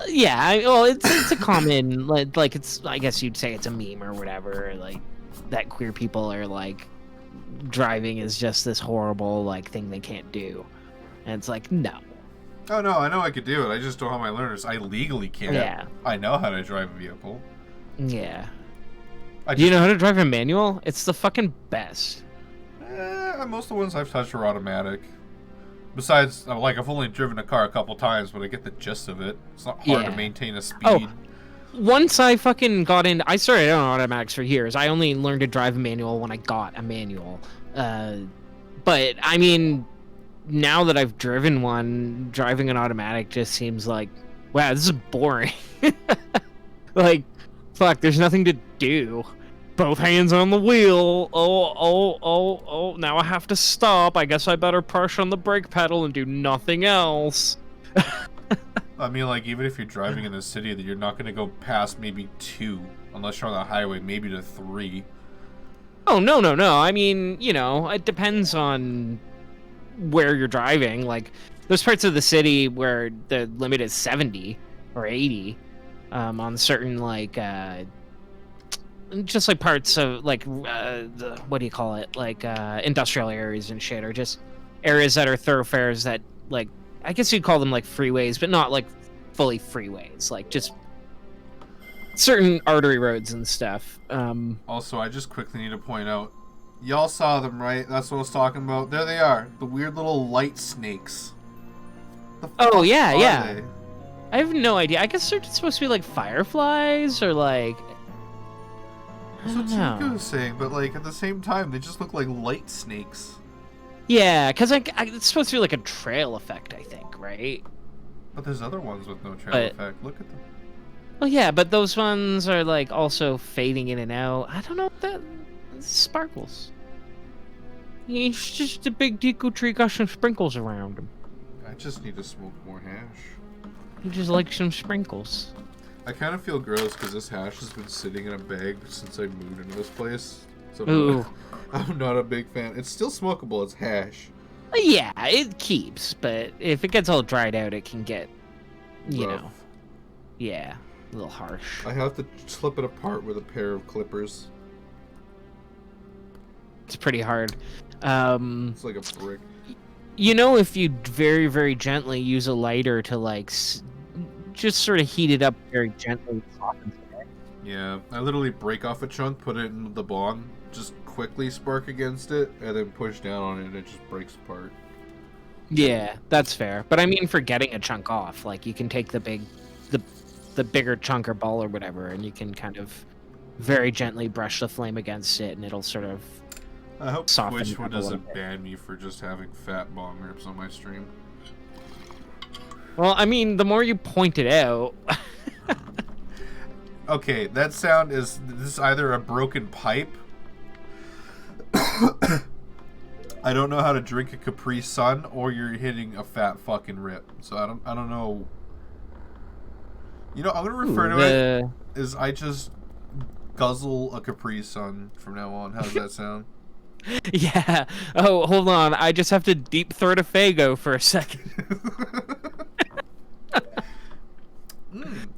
Yeah, well, it's a common... like, it's... I guess you'd say it's a meme or whatever. Like, that queer people are, like... driving is just this horrible, like, thing they can't do. And it's like, no.
Oh, no, I know I could do it. I just don't have my learners. I legally can't.
Yeah.
I know how to drive a vehicle.
Yeah. Do you know how to drive a manual? It's the fucking best.
Most of the ones I've touched are automatic. Besides, like, I've only driven a car a couple times, but I get the gist of it. It's not hard to maintain a speed.
Oh, once I fucking got in... I started on automatics for years. I only learned to drive a manual when I got a manual. But, I mean, now that I've driven one, driving an automatic just seems like, wow, this is boring. Like, fuck, there's nothing to do. Both hands on the wheel. Oh, now I have to stop. I guess I better push on the brake pedal and do nothing else.
I mean, like, even if you're driving in the city, that you're not going to go past maybe 2, unless you're on the highway, maybe to 3.
Oh, no. I mean, you know, it depends on where you're driving. Like, there's parts of the city where the limit is 70 or 80 on certain, like, just like parts of, like, what do you call it? Like, industrial areas and shit, or just areas that are thoroughfares that, like, I guess you'd call them, like, freeways, but not, like, fully freeways. Like, just certain artery roads and stuff.
Also, I just quickly need to point out, y'all saw them, right? That's what I was talking about. There they are. The weird little light snakes.
Oh, yeah.
They?
I have no idea. I guess they're supposed to be, like, fireflies, or, like...
That's what Chico was saying, but, like, at the same time, they just look like light snakes.
Yeah, because it's supposed to be like a trail effect, I think, right?
But there's other ones with no trail effect. Look at them.
Well, yeah, but those ones are, like, also fading in and out. I don't know what that... Sparkles. It's just a big deco tree got some sprinkles around him.
I just need to smoke more hash.
You just like some sprinkles.
I kind of feel gross because this hash has been sitting in a bag since I moved into this place. So
Ooh.
I'm not a big fan. It's still smokable. It's hash.
Yeah, it keeps, but if it gets all dried out, it can get, you know, yeah, a little harsh.
I have to slip it apart with a pair of clippers.
It's pretty hard.
It's like a brick.
You know, if you very, very gently use a lighter to, like, just sort of heat it up very gently. Softens it.
Yeah, I literally break off a chunk, put it in the bong, just quickly spark against it, and then push down on it, and it just breaks apart.
Yeah, that's fair. But I mean, for getting a chunk off, like you can take the bigger chunk or ball or whatever, and you can kind of very gently brush the flame against it, and it'll sort of
I hope
soften
Twitch
it up a
doesn't
little bit.
ban me for just having fat bong rips on my stream.
Well, I mean, the more you point it out,
Okay, that sound is this is either a broken pipe. I don't know how to drink a Capri Sun, or you're hitting a fat fucking rip. So I don't know. You know, I'm gonna refer to it as I just guzzle a Capri Sun from now on. How does that sound?
Yeah. Oh, hold on. I just have to deep throat a Faygo for a second.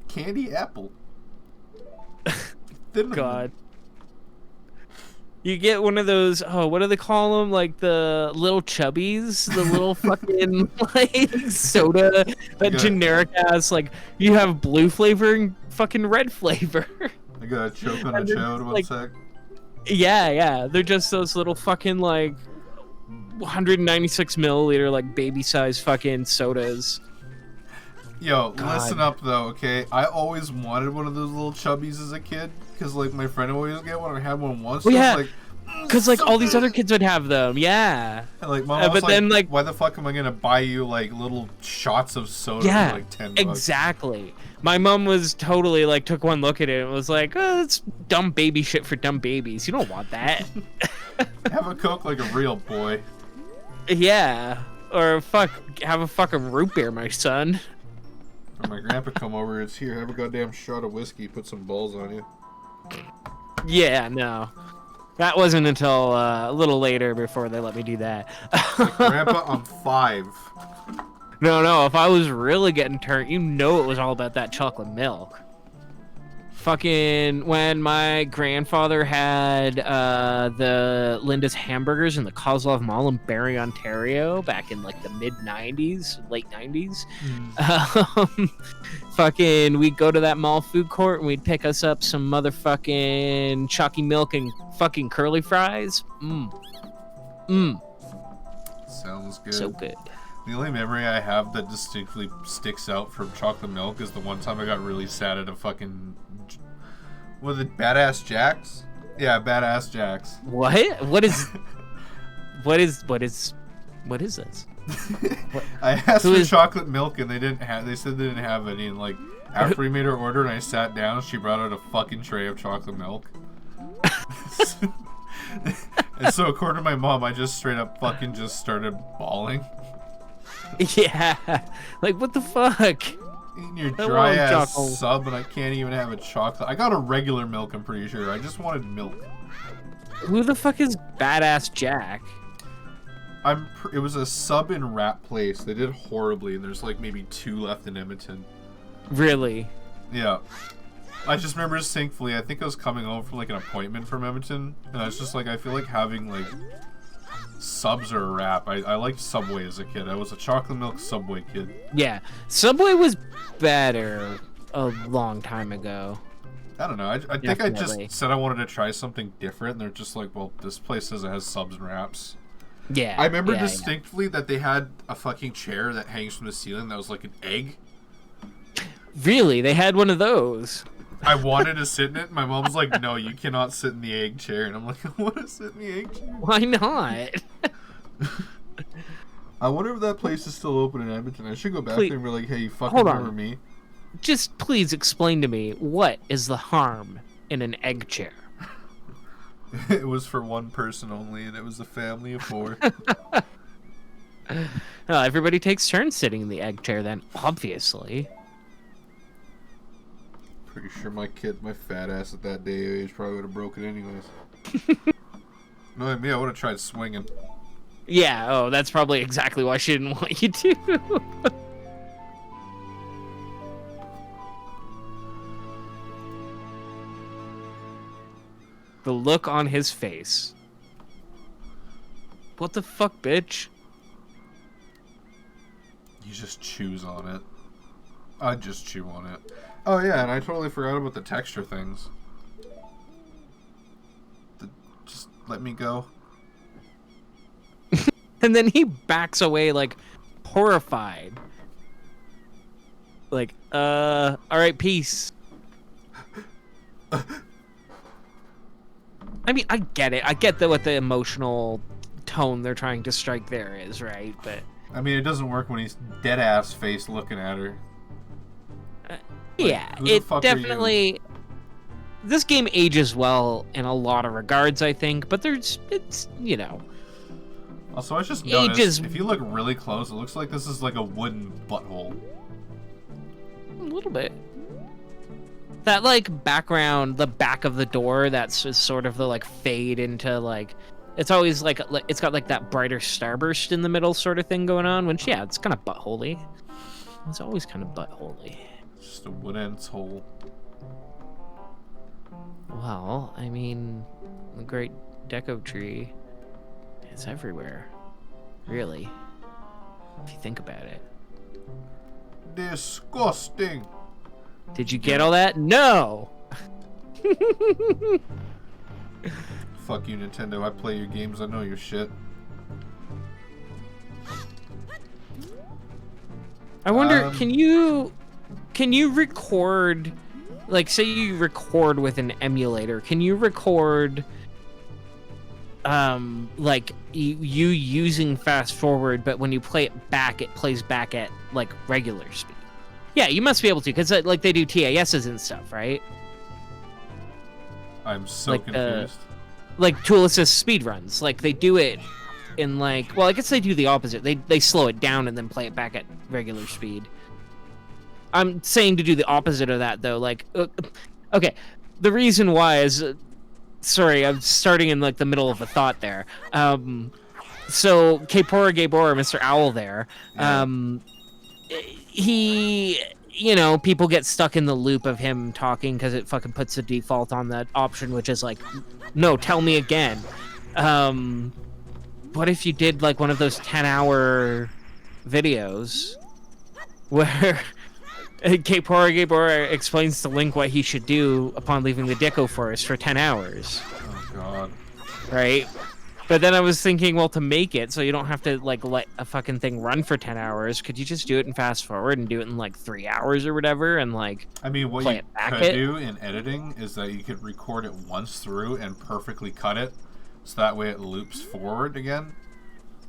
Candy apple.
God. You get one of those, oh, what do they call them? Like the little chubbies? The little fucking, like, soda. That generic ass, like, you have blue flavor and fucking red flavor.
I gotta choke on a chode one sec.
Yeah. They're just those little fucking, like, 196 milliliter, like, baby-sized fucking sodas.
Yo,
God.
Listen up though, okay? I always wanted one of those little chubbies as a kid, because like my friend always get one. I had one once.
Well,
so
yeah,
I was like,
because like
so
all these
good."
other kids would have them. Yeah.
And, like, Mom
but
was
then like,
why the fuck am I gonna buy you like little shots of soda
yeah,
for like $10?
exactly. My mom was totally like took one look at it and was like, "Oh, that's dumb baby shit for dumb babies. You don't want that."
Have a Coke like a real boy.
Yeah. Or have a fucking root beer, my son.
When my grandpa come over, it's here. Have a goddamn shot of whiskey. Put some balls on you.
Yeah, no. That wasn't until a little later before they let me do that.
Like, Grandpa, I'm 5.
No, if I was really getting turned, you know it was all about that chocolate milk. Fucking when my grandfather had the Linda's Hamburgers in the Kozlov Mall in Barrie, Ontario back in like the mid-90s, late 90s. Fucking we'd go to that mall food court and we'd pick us up some motherfucking chalky milk and fucking curly fries.
Sounds good.
So good.
The only memory I have that distinctly sticks out from chocolate milk is the one time I got really sad at a fucking... Was it Badass Jack's? Yeah, Badass Jack's.
What? What is this?
I asked for chocolate milk and they said they didn't have any, and like after we made our order and I sat down, she brought out a fucking tray of chocolate milk. And so according to my mom, I just straight up fucking just started bawling.
Yeah. Like, what the fuck?
Eating your dry ass sub and I can't even have a chocolate. I got a regular milk, I'm pretty sure. I just wanted milk.
Who the fuck is Badass Jack?
It was a sub and wrap place. They did horribly, and there's like maybe 2 left in Edmonton.
Really?
Yeah. I just remember distinctly, I think I was coming home from like an appointment from Edmonton, and I was just like, I feel like having like subs or a wrap. I liked Subway as a kid. I was a chocolate milk Subway kid.
Yeah. Subway was better a long time ago.
I don't know. I think I just said I wanted to try something different, and they're just like, well, this place says it has subs and wraps.
Yeah.
I remember distinctly that they had a fucking chair that hangs from the ceiling that was like an egg.
Really? They had one of those?
I wanted to sit in it, and my mom was like, no, you cannot sit in the egg chair. And I'm like, I want to sit in the egg chair.
Why not?
I wonder if that place is still open in Edmonton. I should go back there and be like, hey, you fucking remember me?
Just please explain to me, what is the harm in an egg chair?
It was for one person only, and it was a family of 4.
Well, everybody takes turns sitting in the egg chair then, obviously.
Pretty sure my fat ass at that day age probably would have broke it anyways. Knowing me, I would have tried swinging.
Yeah, oh, that's probably exactly why she didn't want you to. The look on his face. What the fuck, bitch?
You just choose on it. I'd just chew on it. Oh yeah, and I totally forgot about the texture things. Just let me go.
And then he backs away, like, horrified. Like, all right, peace. I mean, I get it. I get what the emotional tone they're trying to strike there is, right? But
I mean, it doesn't work when he's dead ass face looking at her.
yeah,
who the
it
fuck are
definitely. This game ages well in a lot of regards, I think. But it's
Also, I just noticed,
ages
if you look really close, it looks like this is like a wooden butthole.
a little bit. That, like, background, the back of the door, that's sort of the, like, fade into, like... It's always, like, it's got, like, that brighter starburst in the middle sort of thing going on, which, yeah, it's kind of buttholey. It's always kind of buttholey.
It's just a wooden hole.
Well, I mean, the Great Deco Tree is everywhere. Really. If you think about it.
Disgusting!
Did you get all that? No!
Fuck you, Nintendo. I play your games. I know your shit.
I wonder, can you record, like, say you record with an emulator, can you record, like, you using fast forward, but when you play it back, it plays back at, like, regular speed? Yeah, you must be able to, because, like, they do TASs and stuff, right?
I'm so
like,
confused.
Like, tool assist speedruns. Like, they do it in, like... Well, I guess they do the opposite. They slow it down and then play it back at regular speed. I'm saying to do the opposite of that, though. Like, okay, the reason why is... sorry, I'm starting in, like, the middle of a thought there. So, Kaepora Gaebora, Mr. Owl there,
Yeah.
he... You know, people get stuck in the loop of him talking because it fucking puts the default on that option, which is like, no, tell me again. What if you did like one of those 10-hour videos where Kaepora Gaebora explains to Link what he should do upon leaving the Deco Forest for 10 hours?
Oh, God.
Right? But then I was thinking, well, to make it so you don't have to, like, let a fucking thing run for 10 hours, could you just do it in fast forward and do it in, like, 3 hours or whatever and, like,
I mean, what
play
you
it back
could
it?
do in editing is that you could record it once through and perfectly cut it, so that way it loops forward again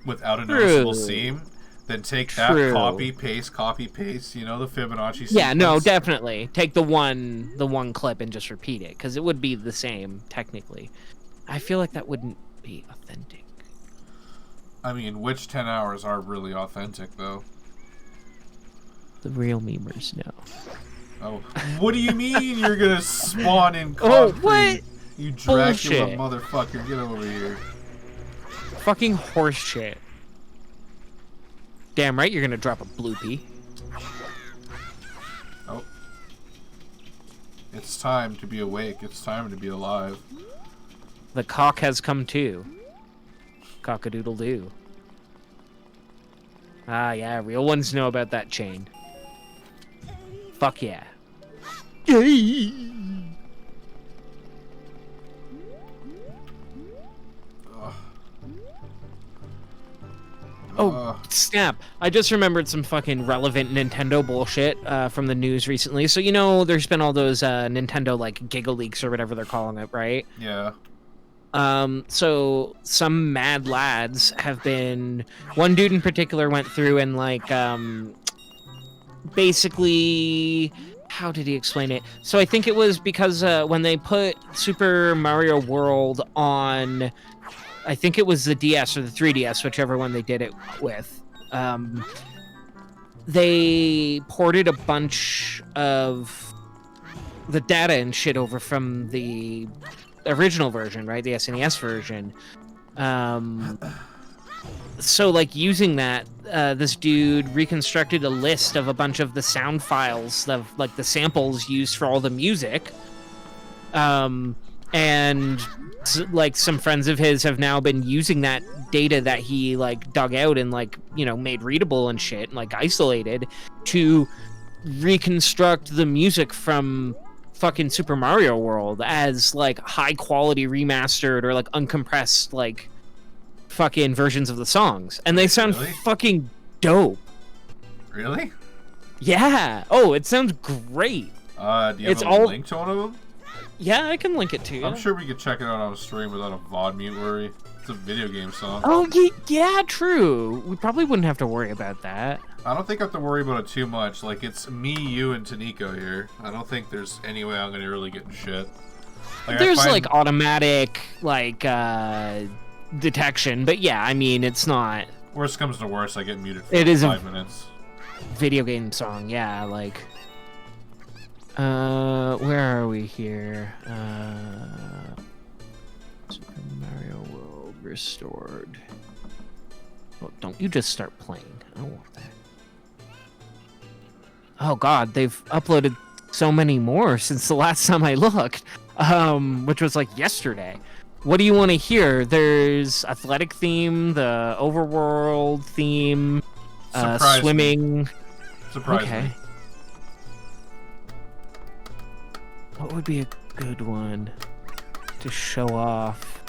without a noticeable seam. Then take that, copy, paste, you know, the Fibonacci sequence.
Yeah, no, definitely. Take the one clip and just repeat it, because it would be the same, technically. I feel like that wouldn't be authentic.
I mean, which 10 hours are really authentic, though?
The real memers know.
Oh, what do you mean you're gonna spawn in concrete?
Oh, what?
You Dracula
Bullshit.
motherfucker, get over here.
Fucking horse shit. Damn right you're gonna drop a bloopy.
Oh. It's time to be awake. It's time to be alive.
The cock has come too. Cock-a-doodle-doo. Ah, yeah, real ones know about that chain. Fuck yeah. Oh, snap. I just remembered some fucking relevant Nintendo bullshit from the news recently. So, you know, there's been all those Nintendo, like, Giga Leaks or whatever they're calling it, right?
Yeah.
So some mad lads have been... One dude in particular went through and, like, basically... How did he explain it? So I think it was because when they put Super Mario World on... I think it was the DS or the 3DS, whichever one they did it with. They ported a bunch of the data and shit over from the original version, right? The SNES version. So, like, using that, this dude reconstructed a list of a bunch of the sound files of, like, the samples used for all the music. And like some friends of his have now been using that data that he like dug out and like, you know, made readable and shit and like isolated to reconstruct the music from fucking Super Mario World as like high quality remastered or like uncompressed like fucking versions of the songs, and they sound
Really?
fucking dope.
Really?
Yeah. Oh, it sounds great.
Do you have
It's
a
all-
link to one of them?
Yeah, I can link it to you.
I'm sure we could check it out on a stream without a VOD mute worry. It's a video game song.
Oh, yeah, true. We probably wouldn't have to worry about that.
I don't think I have to worry about it too much. Like, it's me, you, and Taniko here. I don't think there's any way I'm gonna really get in shit. Like,
There's
I find...
like automatic like detection, but yeah, I mean it's not
Worst comes to worst, I get muted for
It is a-
5 minutes.
video game song. Yeah, like where are we here? Super Mario World restored. Oh, don't you just start playing. I don't want that. Oh god, they've uploaded so many more since the last time I looked, which was like yesterday. What do you want to hear? There's athletic theme, the overworld theme,
Surprise me.
swimming.
Surprise
Okay.
me.
What would be a good one to show off?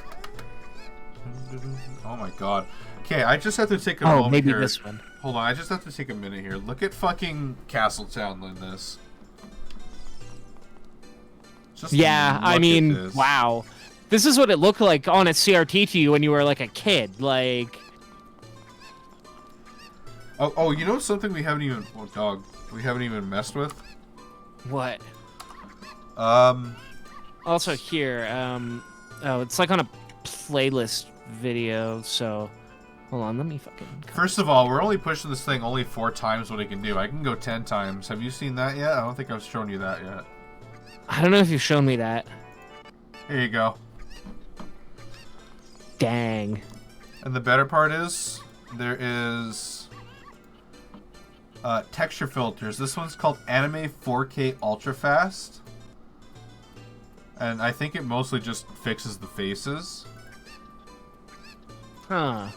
Oh my god. Okay, I just have to take a
Oh,
moment
maybe
here.
this one.
Hold on, I just have to take a minute here. Look at fucking Castletown in this. Just
Yeah,
look
I
at
mean,
this.
wow. This is what it looked like on a CRT to you when you were like a kid. Like,
Oh, you know something we haven't even... Oh, dog. We haven't even messed with?
what?
Um...
Also here, oh, it's like on a playlist video, so hold on, let me fucking...
First of all, we're only pushing this thing only 4 times what it can do. I can go 10 times. Have you seen that yet? I don't think I've shown you that yet.
I don't know if you've shown me that.
Here you go.
Dang.
And the better part is, there is texture filters. This one's called Anime 4K Ultra Fast. And I think it mostly just fixes the faces.
Huh.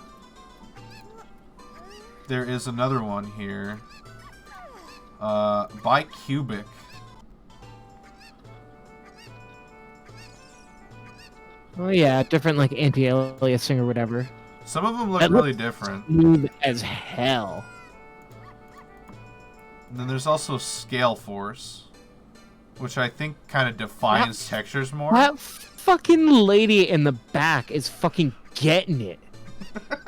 There is another one here. Bicubic.
Oh yeah, different like anti-aliasing or whatever.
Some of them look
That
really
looks
different.
Smooth as hell.
And then there's also Scale Force, which I think kind of defines textures more.
That fucking lady in the back is fucking getting it.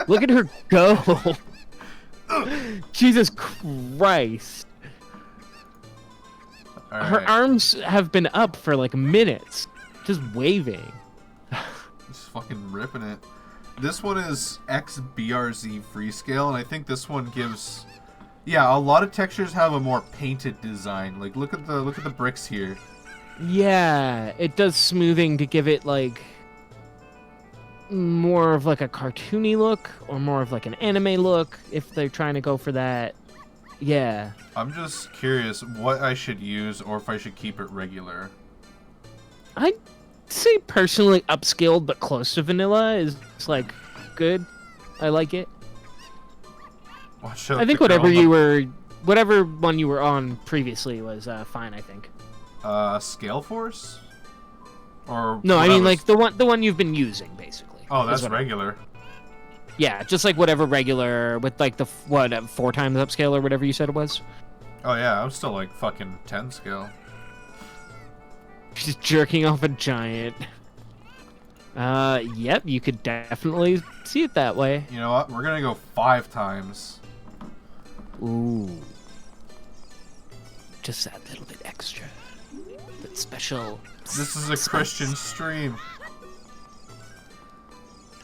Look at her go. Jesus Christ.
All
Her
right.
arms have been up for like minutes, just waving.
Just fucking ripping it. This one is XBRZ Freescale, and I think this one gives... Yeah, a lot of textures have a more painted design. Like, look at the bricks here.
Yeah, it does smoothing to give it like more of like a cartoony look or more of like an anime look if they're trying to go for that. Yeah.
I'm just curious what I should use or if I should keep it regular.
I'd say personally upscaled but close to vanilla is like good. I like it.
Watch out,
I think
the girl
whatever one you were on previously was fine, I think.
Scale Force? Or
No,
what
I mean
was-
like the one you've been using basically.
Oh,
is
that's
what I-
regular.
Yeah, just like whatever regular with like the 4 times upscale or whatever you said it was.
Oh yeah, I'm still like fucking 10 scale.
She's jerking off a giant. Yep, you could definitely see it that way.
You know what? We're gonna go 5 times.
Ooh. Just that little bit extra. That special.
This is a Christian stream.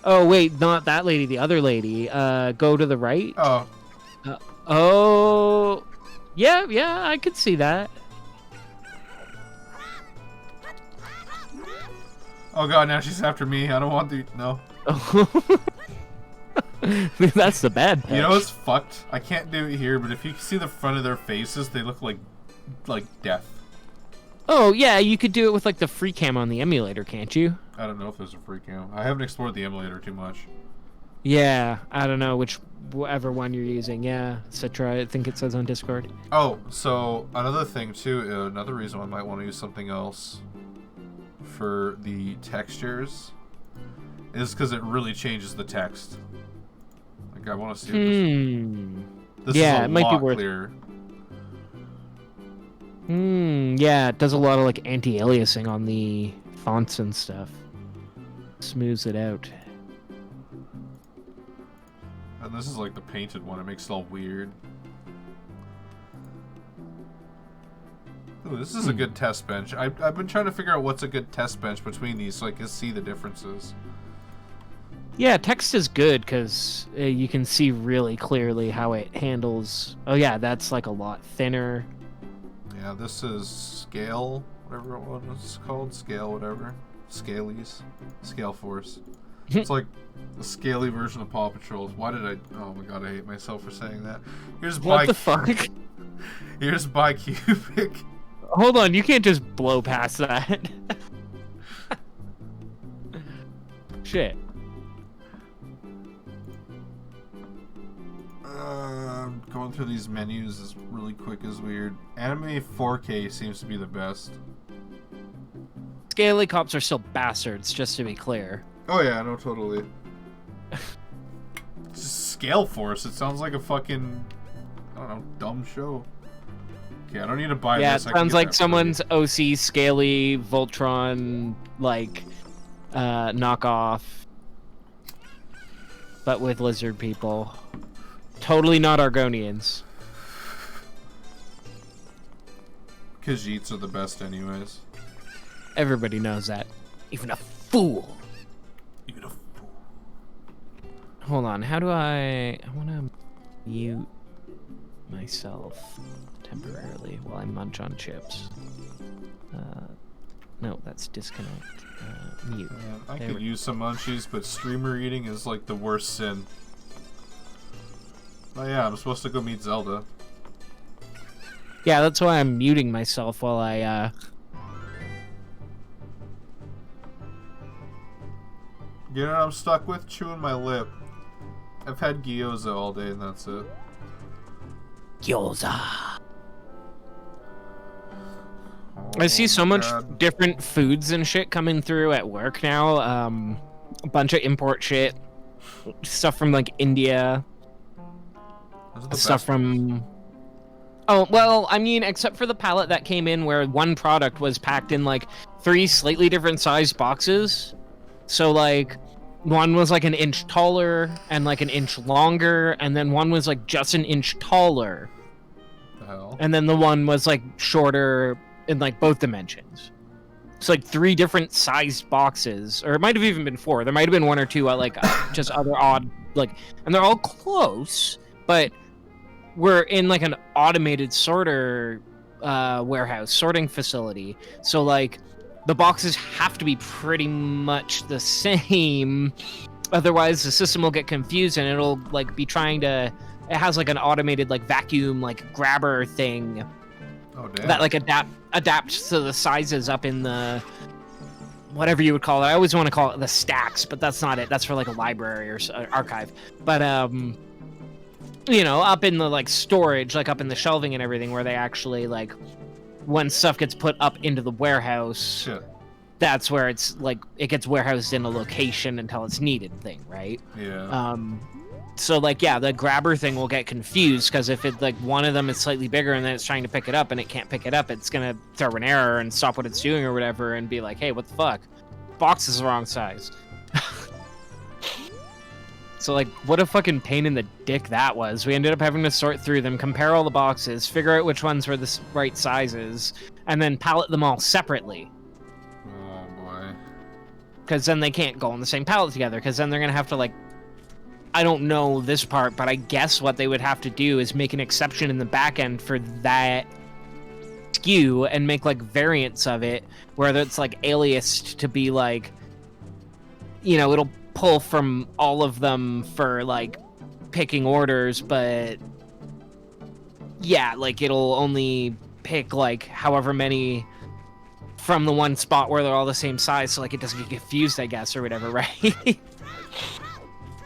Oh, wait, not that lady, the other lady. Go to the right.
Oh,
Oh. Yeah, I could see that.
oh god, now she's after me. I don't want to. No.
That's the bad part.
You know what's fucked? I can't do it here, but if you see the front of their faces, they look like death.
Oh, yeah, you could do it with like the free cam on the emulator, can't you?
I don't know if there's a free cam. I haven't explored the emulator too much.
Yeah, I don't know whichever one you're using. Yeah, Citra, I think it says on Discord.
Oh, so another thing too, another reason I might want to use something else for the textures is because it really changes the text. Like I want to see this
Yeah,
is a
it might be
lot
worth.
clearer.
Yeah, it does a lot of like anti-aliasing on the fonts and stuff. Smooths it out.
And this is like the painted one, it makes it all weird. Ooh, this is a good test bench. I've been trying to figure out what's a good test bench between these so I can see the differences.
Yeah, text is good because you can see really clearly how it handles. Oh yeah, that's like a lot thinner.
Yeah, this is scale, whatever it was called, scale whatever. Scalies. Scale Force. It's like a scaly version of Paw Patrol. Why did I... Oh my god, I hate myself for saying that. Here's
What the fuck?
Here's bicubic.
Hold on, you can't just blow past that. Shit.
Going through these menus is really quick is weird. Anime 4K seems to be the best.
Scaly cops are still bastards, just to be clear.
Oh yeah, no, totally. Just Scale Force. It sounds like a fucking, I don't know, dumb show. Okay, I don't need to buy
Yeah,
this.
it sounds like someone's OC Scaly Voltron like knockoff, but with lizard people. Totally not Argonians.
Khajiits are the best anyways.
Everybody knows that. Even a fool.
Even a fool.
Hold on, how do I want to mute myself temporarily while I munch on chips. No, that's disconnect. Mute.
I could use some munchies, but streamer eating is like the worst sin. Oh yeah, I'm supposed to go meet Zelda.
Yeah, that's why I'm muting myself while I,
You know what I'm stuck with? Chewing my lip. I've had gyoza all day and that's it.
Gyoza.
Oh,
I see so much
God.
different foods and shit coming through at work now. A bunch of import shit. Stuff from, like, India.
Those are the
Stuff
best
from... Oh, well, I mean, except for the pallet that came in where one product was packed in, like, 3 slightly different sized boxes. So, like, one was, like, an inch taller and, like, an inch longer, and then one was, like, just an inch taller.
The hell?
And then the one was, like, shorter in, like, both dimensions. It's, like, 3 different sized boxes. Or it might have even been 4. There might have been 1 or 2, like, just other odd, like... And they're all close, but... We're in like an automated sorter warehouse, sorting facility. So like the boxes have to be pretty much the same. Otherwise the system will get confused and it'll like be trying to, it has like an automated like vacuum like grabber thing that like adapts to the sizes up in the, whatever you would call it. I always want to call it the stacks, but that's not it. That's for like a library or archive. But you know, up in the, like, storage, like, up in the shelving and everything, where they actually, like, when stuff gets put up into the warehouse, that's where it's, like, it gets warehoused in a location until it's needed thing, right?
Yeah.
So, like, yeah, the grabber thing will get confused, because if it, like, one of them is slightly bigger and then it's trying to pick it up and it can't pick it up, it's gonna throw an error and stop what it's doing or whatever and be like, hey, what the fuck? Box is the wrong size. So, like, what a fucking pain in the dick that was. We ended up having to sort through them, compare all the boxes, figure out which ones were the right sizes, and then pallet them all separately.
Oh, boy.
Because then they can't go on the same pallet together, because then they're going to have to, like... I don't know this part, but I guess what they would have to do is make an exception in the back end for that SKU and make, like, variants of it, where it's, like, aliased to be, like... You know, it'll pull from all of them for like picking orders, but yeah, like it'll only pick like however many from the one spot where they're all the same size, so like it doesn't get confused, I guess, or whatever, right?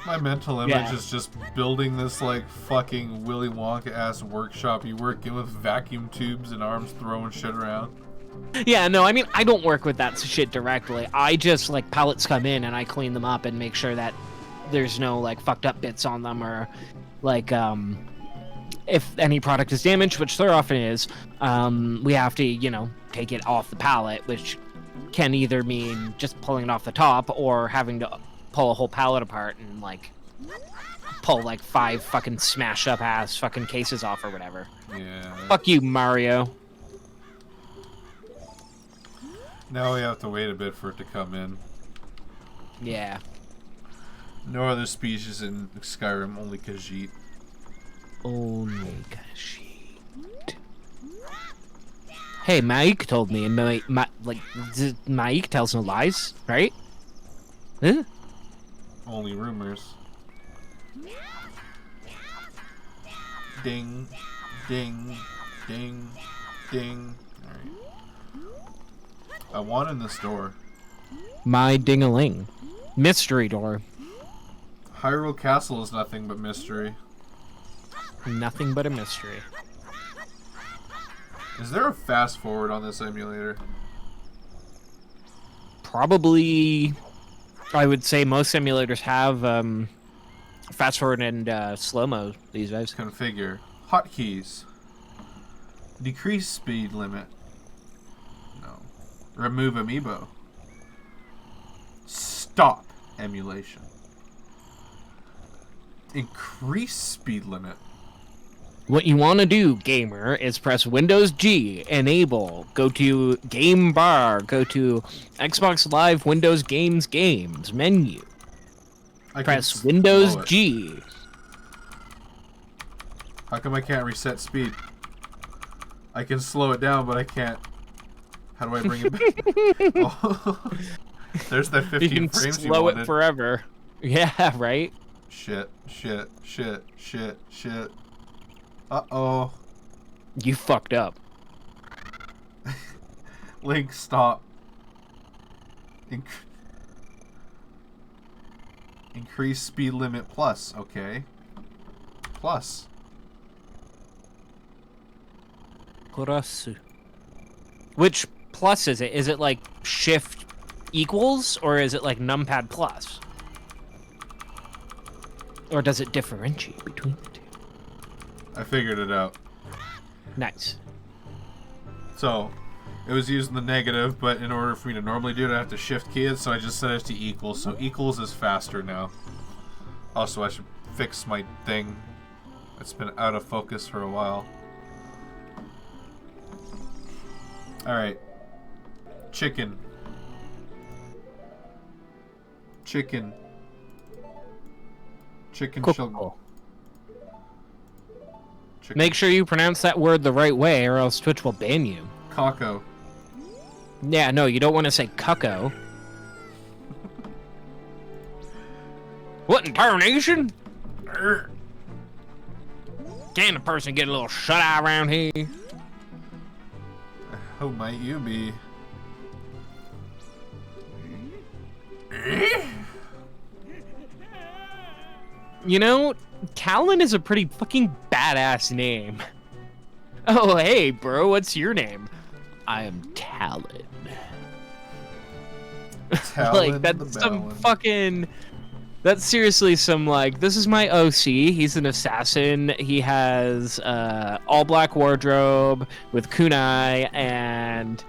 My mental image
Yeah.
is just building this like fucking Willy Wonka ass workshop. You work in with vacuum tubes and arms throwing shit around.
Yeah, no, I mean, I don't work with that shit directly. I just, like, pallets come in and I clean them up and make sure that there's no, like, fucked up bits on them or, like, if any product is damaged, which there often is, we have to, you know, take it off the pallet, which can either mean just pulling it off the top or having to pull a whole pallet apart and, like, pull, like, 5 fucking smashed up ass fucking cases off or whatever.
Yeah.
Fuck you, Mario.
Now we have to wait a bit for it to come in.
Yeah.
No other species in Skyrim, only Khajiit.
Only Khajiit. Hey, Maik told me, and Maik tells no lies, right? Huh?
Only rumors. Ding, ding, ding, ding. Alright. I want in this door.
My ding-a-ling. Mystery door.
Hyrule Castle is nothing but mystery.
Nothing but a mystery.
Is there a fast forward on this emulator?
Probably, I would say most emulators have fast forward and slow-mo these days.
Configure. Hotkeys. Decrease speed limit. No. Remove amiibo. Stop emulation. Increase speed limit.
What you want to do, gamer, is press Windows G, enable, go to Game Bar, go to Xbox Live Windows Games menu. Press Windows G.
How come I can't reset speed? I can slow it down, but I can't. How do I bring it back? Oh. There's that 15
You can
frames you
slow
wanted.
it forever. Yeah, right?
Shit, shit, shit, shit, shit. Uh-oh.
You fucked up.
Link, stop. Increase speed limit plus. Okay. Plus.
Which plus is it? Is it like shift equals, or is it like numpad plus? Or does it differentiate between the two?
I figured it out.
Nice.
So, it was using the negative, but in order for me to normally do it, I have to shift key it, so I just set it to equals. So equals is faster now. Also, I should fix my thing. It's been out of focus for a while. Alright. Chicken. Chicken. Chicken
Cool.
shall... Chicken.
Make sure you pronounce that word the right way, or else Twitch will ban you.
Kako.
Yeah, no, you don't want to say cucko. What in tarnation? Can a person get a little shut-eye around here?
Who might you be?
You know, Talon is a pretty fucking badass name. Oh, hey, bro, what's your name? I am Talon.
Talon
Like, that's
the
some
Balin.
fucking... That's seriously some, like, this is my OC. He's an assassin. He has all-black wardrobe with kunai, and,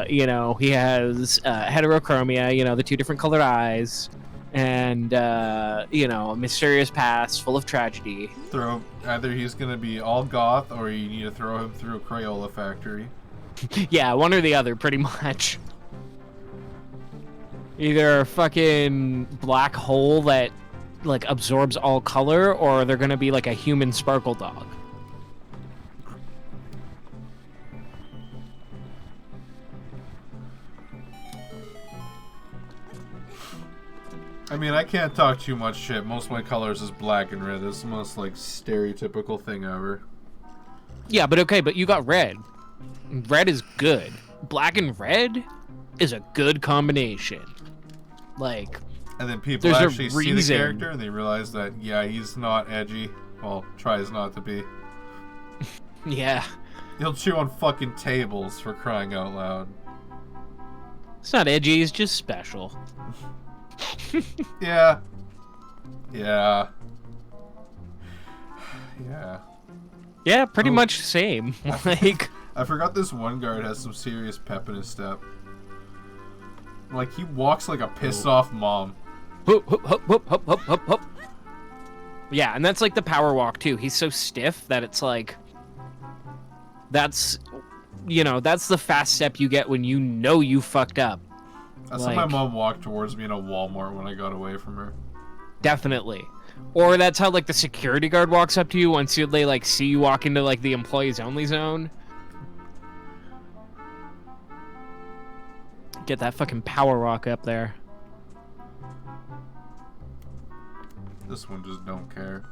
you know, he has heterochromia, you know, the 2 different colored eyes, and, you know, a mysterious past full of tragedy.
Either he's gonna be all goth, or you need to throw him through a Crayola factory.
Yeah, one or the other, pretty much. Either a fucking black hole that, like, absorbs all color, or they're gonna be like a human sparkle dog.
I mean, I can't talk too much shit. Most of my colors is black and red. This is the most, like, stereotypical thing ever.
Yeah, but okay, but you got red. Red is good. Black and red is a good combination. Like,
And then people
There's a
actually see the
reason.
character and they realize that, yeah, he's not edgy. Well, tries not to be.
Yeah.
He'll chew on fucking tables, for crying out loud.
It's not edgy, it's just special.
Yeah. Yeah. Yeah.
Yeah, pretty
Oh.
much same. Like,
I forgot this one guard has some serious pep in his step. Like, he walks like a pissed off mom.
whoop, whoop, whoop, whoop, whoop, whoop, whoop, whoop. Yeah, and that's like the power walk too. He's so stiff that it's like, that's, you know, that's the fast step you get when you know you fucked up.
That's how my mom walked towards me in a Walmart when I got away from her.
Definitely. Or that's how like the security guard walks up to you once they like see you walk into like the employees only zone. Get that fucking power walk up there.
This one just don't care.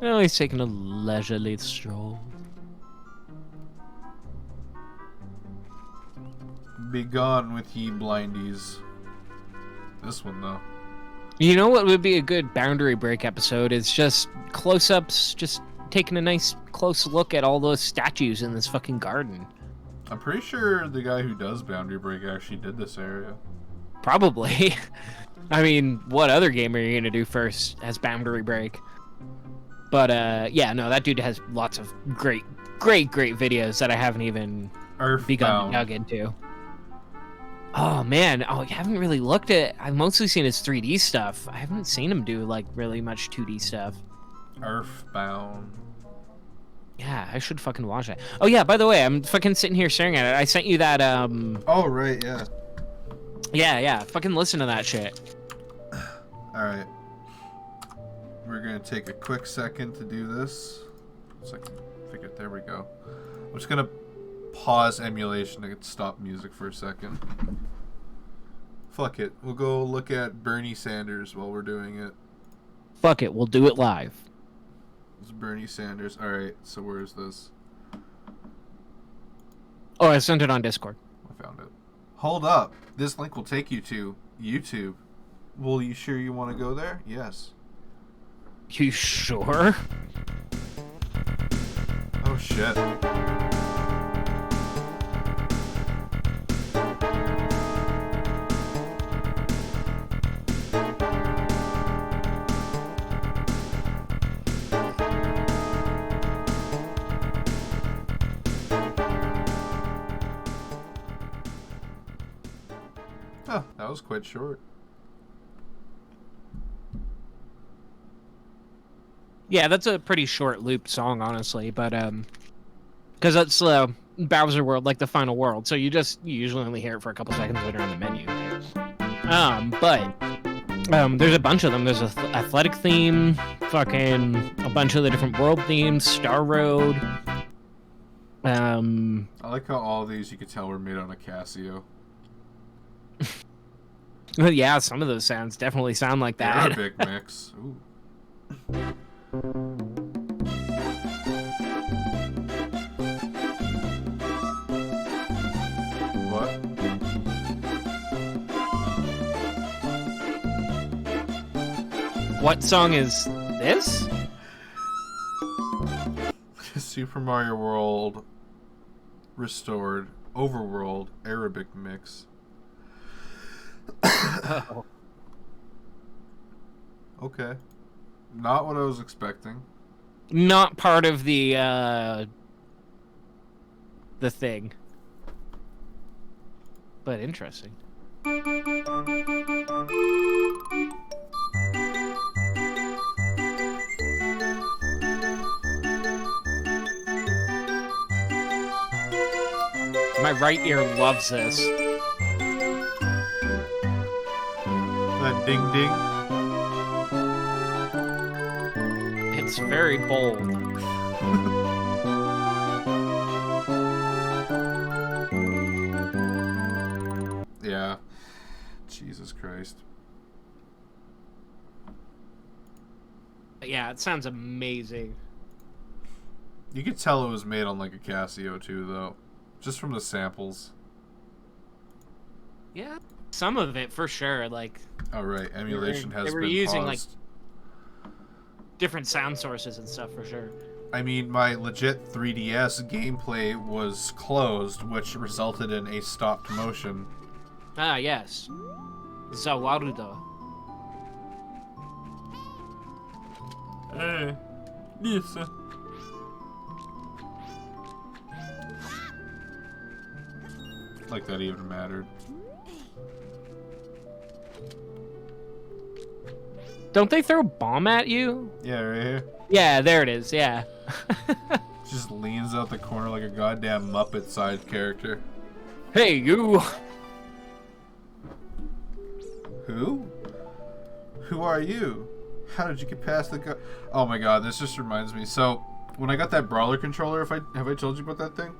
Oh, he's taking a leisurely stroll.
Be gone with ye blindies. This one, though.
You know what would be a good boundary break episode is just close-ups, just taking a nice close look at all those statues in this fucking garden.
I'm pretty sure the guy who does Boundary Break actually did this area.
Probably. I mean, what other game are you gonna do first as boundary break? But yeah, no, that dude has lots of great videos that I haven't even begun to dug into. Oh man, oh, I haven't really looked at. I've mostly seen his 3D stuff. I haven't seen him do like really much 2D stuff.
Earthbound.
Yeah, I should fucking watch that. Oh yeah, by the way, I'm fucking sitting here staring at it. I sent you that
Oh right, yeah.
Yeah, fucking listen to that shit.
Alright. We're gonna take a quick second to do this. There we go. I'm just gonna pause emulation to stop music for a second. Fuck it. We'll go look at Bernie Sanders while we're doing it.
Fuck it, we'll do it live.
It's Bernie Sanders. Alright, so where is this?
Oh, I sent it on Discord.
I found it. Hold up. This link will take you to YouTube. Well, you sure you want to go there? Yes.
You sure?
Oh shit. Oh, that was quite short.
Yeah, that's a pretty short looped song, honestly, but because that's Bowser World, like the final world, so you usually only hear it for a couple seconds later on the menu. But there's a bunch of them. There's a athletic theme, fucking a bunch of the different world themes, Star Road.
I like how all these you could tell were made on a Casio.
Yeah, some of those sounds definitely sound like that.
Arabic mix. Ooh. What?
What song is this?
Super Mario World Restored Overworld Arabic mix.
Oh.
Okay. Not what I was expecting.
Not part of the thing. But interesting. My right ear loves this.
That ding ding.
It's very bold.
Yeah. Jesus Christ.
Yeah, it sounds amazing.
You could tell it was made on like a Casio too, though. Just from the samples.
Yeah, some of it for sure. Like,
Oh right, emulation has
they were
been
using
paused.
like different sound sources and stuff for sure.
I mean, my legit 3DS gameplay was closed, which resulted in a stopped motion.
Ah, yes. Zawarudo.
Hey, Lisa.
Like that even mattered.
Don't they throw a bomb at you?
Yeah, right here.
Yeah, there it is. Yeah.
Just leans out the corner like a goddamn Muppet-sized character.
Hey, you.
Who? Who are you? How did you get past the Oh my god, this just reminds me. So, when I got that brawler controller, have I told you about that thing?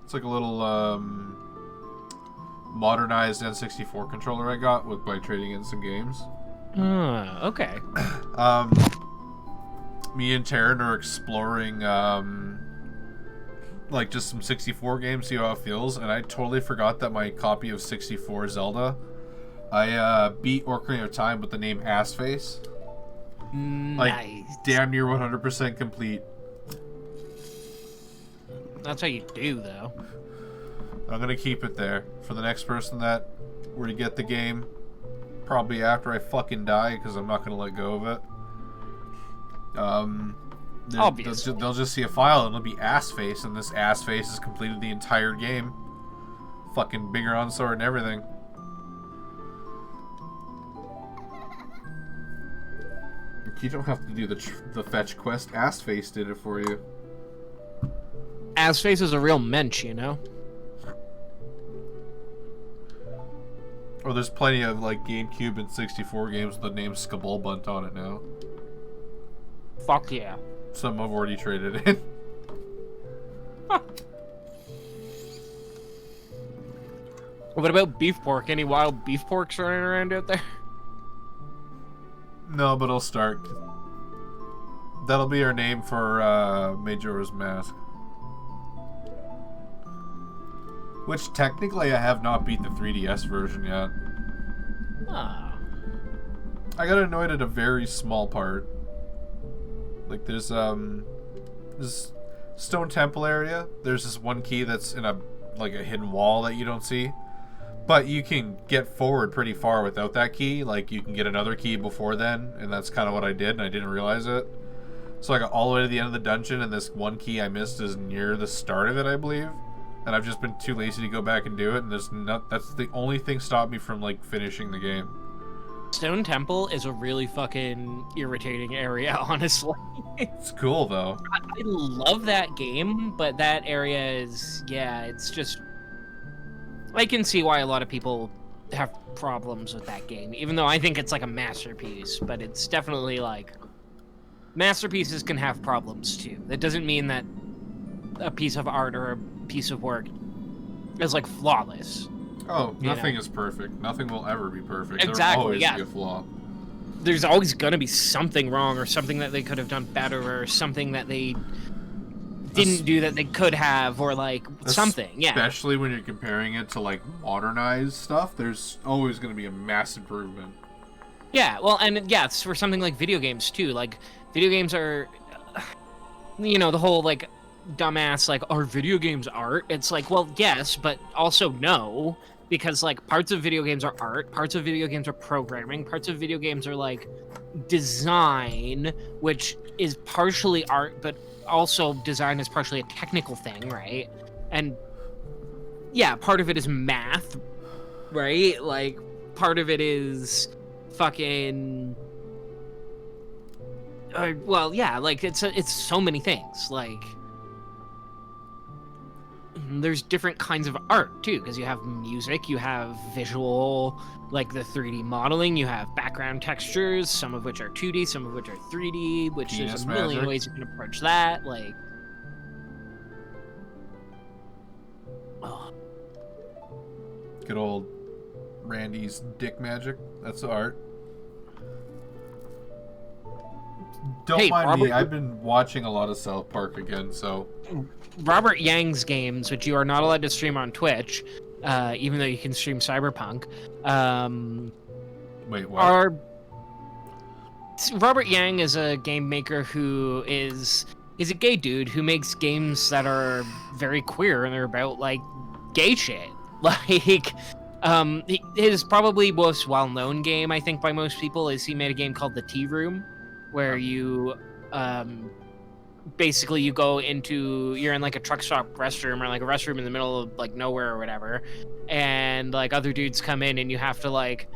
It's like a little modernized N64 controller I got by trading in some games.
Okay.
Me and Taryn are exploring like just some 64 games, see how it feels, and I totally forgot that my copy of 64 Zelda, I beat Ocarina of Time with the name Assface. Like,
Nice.
damn near 100% complete.
That's how you do, though.
I'm gonna keep it there for the next person that were to get the game, probably after I fucking die, because I'm not gonna let go of it.
Obviously.
They'll just see a file and it'll be Assface, and this Assface has completed the entire game. Fucking bigger on sword and everything. You don't have to do the fetch quest. Assface did it for you.
Assface is a real mensch, you know?
Or there's plenty of like GameCube and 64 games with the name Skullbunt on it now.
Fuck yeah.
Some I've already traded in.
What about beef pork? Any wild beef porks running around out there?
No, but I'll start. That'll be our name for Majora's Mask. Which technically I have not beat the 3DS version yet.
Ah.
I got annoyed at a very small part. Like there's this Stone Temple area. There's this one key that's in a hidden wall that you don't see. But you can get forward pretty far without that key. Like you can get another key before then, and that's kind of what I did, and I didn't realize it. So I got all the way to the end of the dungeon, and this one key I missed is near the start of it, I believe. And I've just been too lazy to go back and do it, and that's the only thing stopped me from like finishing the game.
Stone Temple is a really fucking irritating area, honestly.
It's cool though.
I love that game, but that area is, yeah, it's just... I can see why a lot of people have problems with that game, even though I think it's like a masterpiece, but it's definitely like... Masterpieces can have problems too. That doesn't mean that a piece of art or a piece of work is like flawless.
Oh, nothing is perfect. Nothing will ever be perfect.
Exactly,
There will always
yeah.
be a flaw.
There's always gonna be something wrong, or something that they could have done better, or something that they didn't do that they could have, or like something, yeah.
Especially when you're comparing it to like modernized stuff, there's always going to be a mass improvement.
Yeah, well, and yeah, it's for something like video games too. Like, video games are, you know, the whole like dumbass like, are video games art? It's like, well, yes, but also no, because like parts of video games are art, parts of video games are programming, parts of video games are like design, which is partially art, but also design is partially a technical thing, right? And yeah, part of it is math, right? Like part of it is fucking well, yeah, like it's so many things. Like there's different kinds of art too, because you have music, you have visual, like the 3D modeling, you have background textures, some of which are 2D, some of which are 3D, which
Genius
there's a million
magic.
ways you can approach that. Like, oh,
Good old Randy's dick magic. That's art. Don't
Hey,
mind me.
Robert-
I've been watching a lot of South Park again, so
Robert Yang's games, which you are not allowed to stream on Twitch, even though you can stream Cyberpunk,
Wait, what?
Robert Yang is a game maker who is a gay dude who makes games that are very queer and they're about like gay shit. Like, his probably most well-known game, I think, by most people is he made a game called The Tea Room, where you basically you go into, you're in like a truck stop restroom or like a restroom in the middle of like nowhere or whatever, and like other dudes come in and you have to like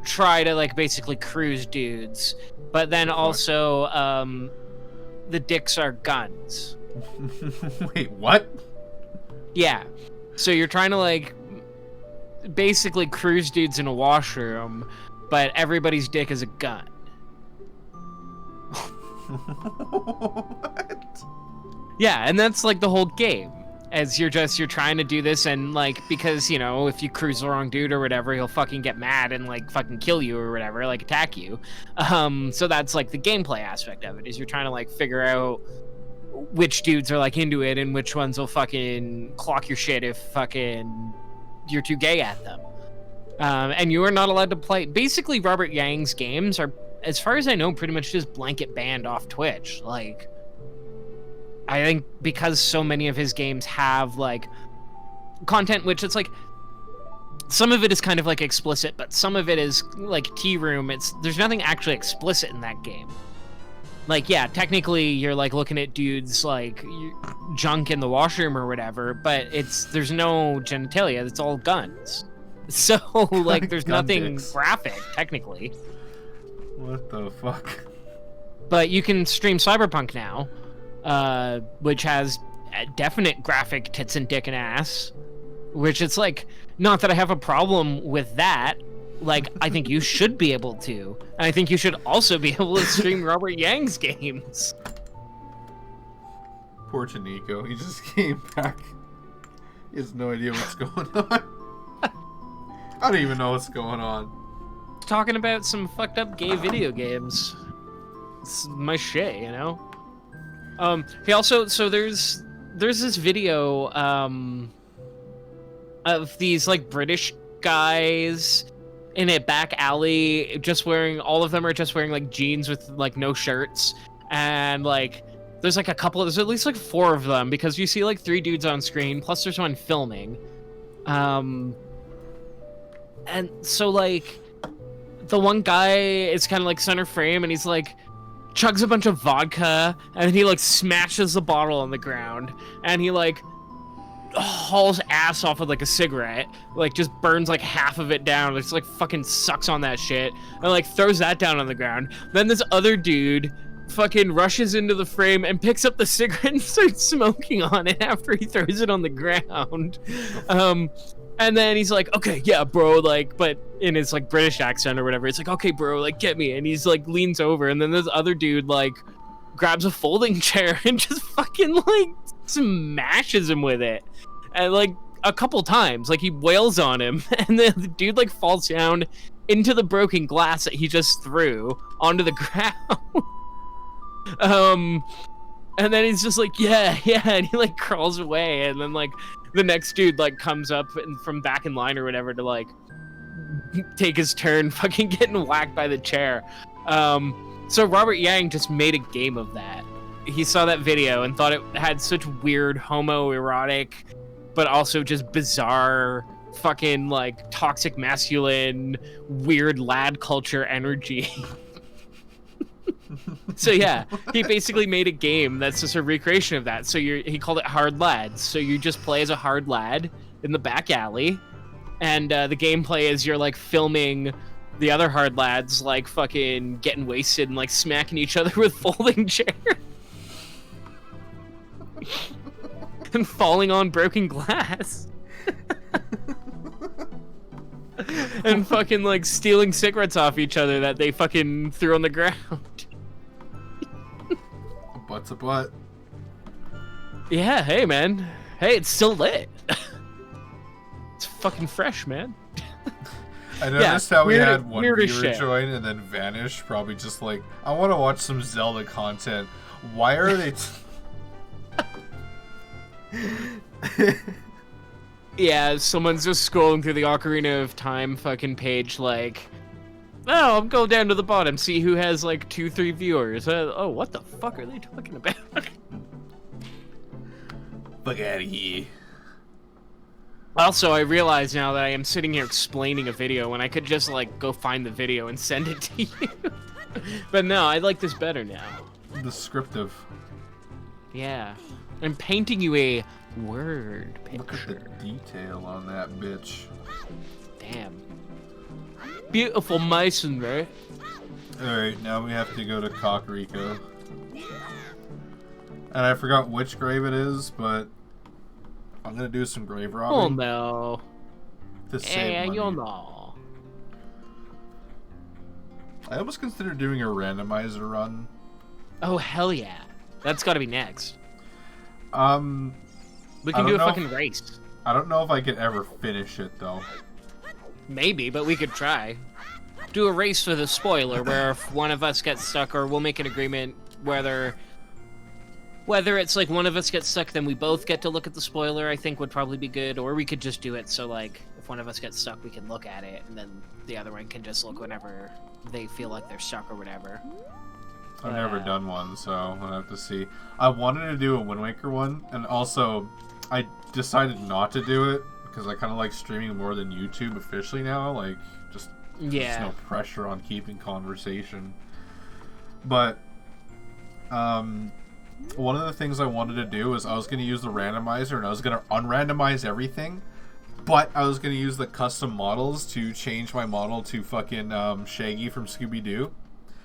try to like basically cruise dudes, but then also the dicks are guns.
Wait, what?
Yeah, so you're trying to like basically cruise dudes in a washroom, but everybody's dick is a gun.
What?
Yeah, and that's like the whole game. As you're trying to do this, and like, because, you know, if you cruise the wrong dude or whatever, he'll fucking get mad and like fucking kill you or whatever, like attack you. So that's like the gameplay aspect of it, is you're trying to like figure out which dudes are like into it and which ones will fucking clock your shit if fucking you're too gay at them. And you are not allowed to play. Basically, Robert Yang's games are, as far as I know, pretty much just blanket banned off Twitch. Like, I think because so many of his games have like content, which it's like some of it is kind of like explicit, but some of it is like Tea Room. There's nothing actually explicit in that game. Like, yeah, technically you're like looking at dudes like junk in the washroom or whatever, but there's no genitalia. It's all guns. So like there's nothing
dicks.
graphic technically.
What the fuck?
But you can stream Cyberpunk now, which has definite graphic tits and dick and ass, which it's like, not that I have a problem with that. Like, I think you should be able to. And I think you should also be able to stream Robert Yang's games.
Poor Chinico. He just came back. He has no idea what's going on. I don't even know what's going on.
Talking about some fucked up gay video games. It's my shit, you know? He also, so there's this video, of these, like, British guys in a back alley, all of them are just wearing, like, jeans with, like, no shirts, and, like, there's at least, like, 4 of them, because you see, like, 3 dudes on screen, plus there's one filming, and so, like, the one guy is kind of, like, center frame, and he's, like, chugs a bunch of vodka, and then he, like, smashes the bottle on the ground, and he, like, hauls ass off with like a cigarette, like just burns like half of it down, just like fucking sucks on that shit, and like throws that down on the ground. Then this other dude fucking rushes into the frame and picks up the cigarette and starts smoking on it after he throws it on the ground. And then he's like, okay, yeah, bro, like, but in his like British accent or whatever, it's like, okay, bro, like, get me. And he's like leans over, and then this other dude like grabs a folding chair and just fucking like smashes him with it. And like a couple times, like he wails on him, and then the dude like falls down into the broken glass that he just threw onto the ground. And then he's just like, yeah, and he like crawls away, and then like the next dude like comes up from back in line or whatever to like take his turn, fucking getting whacked by the chair. So Robert Yang just made a game of that. He saw that video and thought it had such weird homoerotic, but also just bizarre, fucking, like, toxic masculine, weird lad culture energy. So yeah, he basically made a game that's just a recreation of that. So he called it Hard Lads. So you just play as a hard lad in the back alley, and the gameplay is you're, like, filming the other hard lads, like, fucking getting wasted and, like, smacking each other with folding chairs. And falling on broken glass. And fucking like stealing cigarettes off each other that they fucking threw on the ground.
A butt's a butt.
Yeah, hey man. Hey, it's still lit. It's fucking fresh, man.
I noticed how we had one
weird as
viewer
shit.
join and then vanish, probably just like, I want to watch some Zelda content. Why are they...
Yeah, someone's just scrolling through the Ocarina of Time fucking page like, Oh, I'm going down to the bottom, see who has like 2-3 viewers. Oh, what the fuck are they talking about?
Fuck out of here.
Also, I realize now that I am sitting here explaining a video when I could just like go find the video and send it to you. But no, I like this better now.
Descriptive.
Yeah. I'm painting you a word picture.
Look at the detail on that bitch.
Damn. Beautiful masonry.
Alright, now we have to go to Kakariko. And I forgot which grave it is, but I'm gonna do some grave robbing.
Oh no.
To save money.
You know.
I almost considered doing a randomizer run.
Oh hell yeah. That's gotta be next. We can do a fucking race.
I don't know if I could ever finish it though.
Maybe, but we could try. Do a race with a spoiler where if one of us gets stuck, or we'll make an agreement whether it's like one of us gets stuck, then we both get to look at the spoiler, I think would probably be good. Or we could just do it so like if one of us gets stuck, we can look at it, and then the other one can just look whenever they feel like they're stuck or whatever.
I've never done one, so I'll have to see. I wanted to do a Wind Waker one, and also I decided not to do it because I kind of like streaming more than YouTube officially now. Like, just there's no pressure on keeping conversation. But one of the things I wanted to do is I was going to use the randomizer and I was going to unrandomize everything, but I was going to use the custom models to change my model to fucking Shaggy from Scooby-Doo.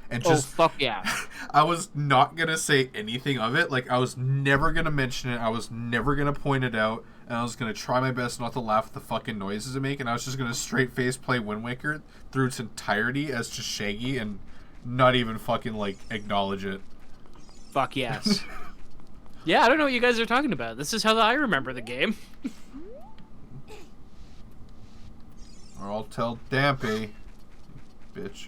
And just,
fuck yeah.
I was not going to say anything of it. Like, I was never going to mention it. I was never going to point it out. And I was going to try my best not to laugh at the fucking noises it make. And I was just going to straight face play Wind Waker through its entirety as just Shaggy and not even fucking, like, acknowledge it.
Fuck yes. Yeah, I don't know what you guys are talking about. This is how I remember the game.
Or I'll tell Dampy. Bitch.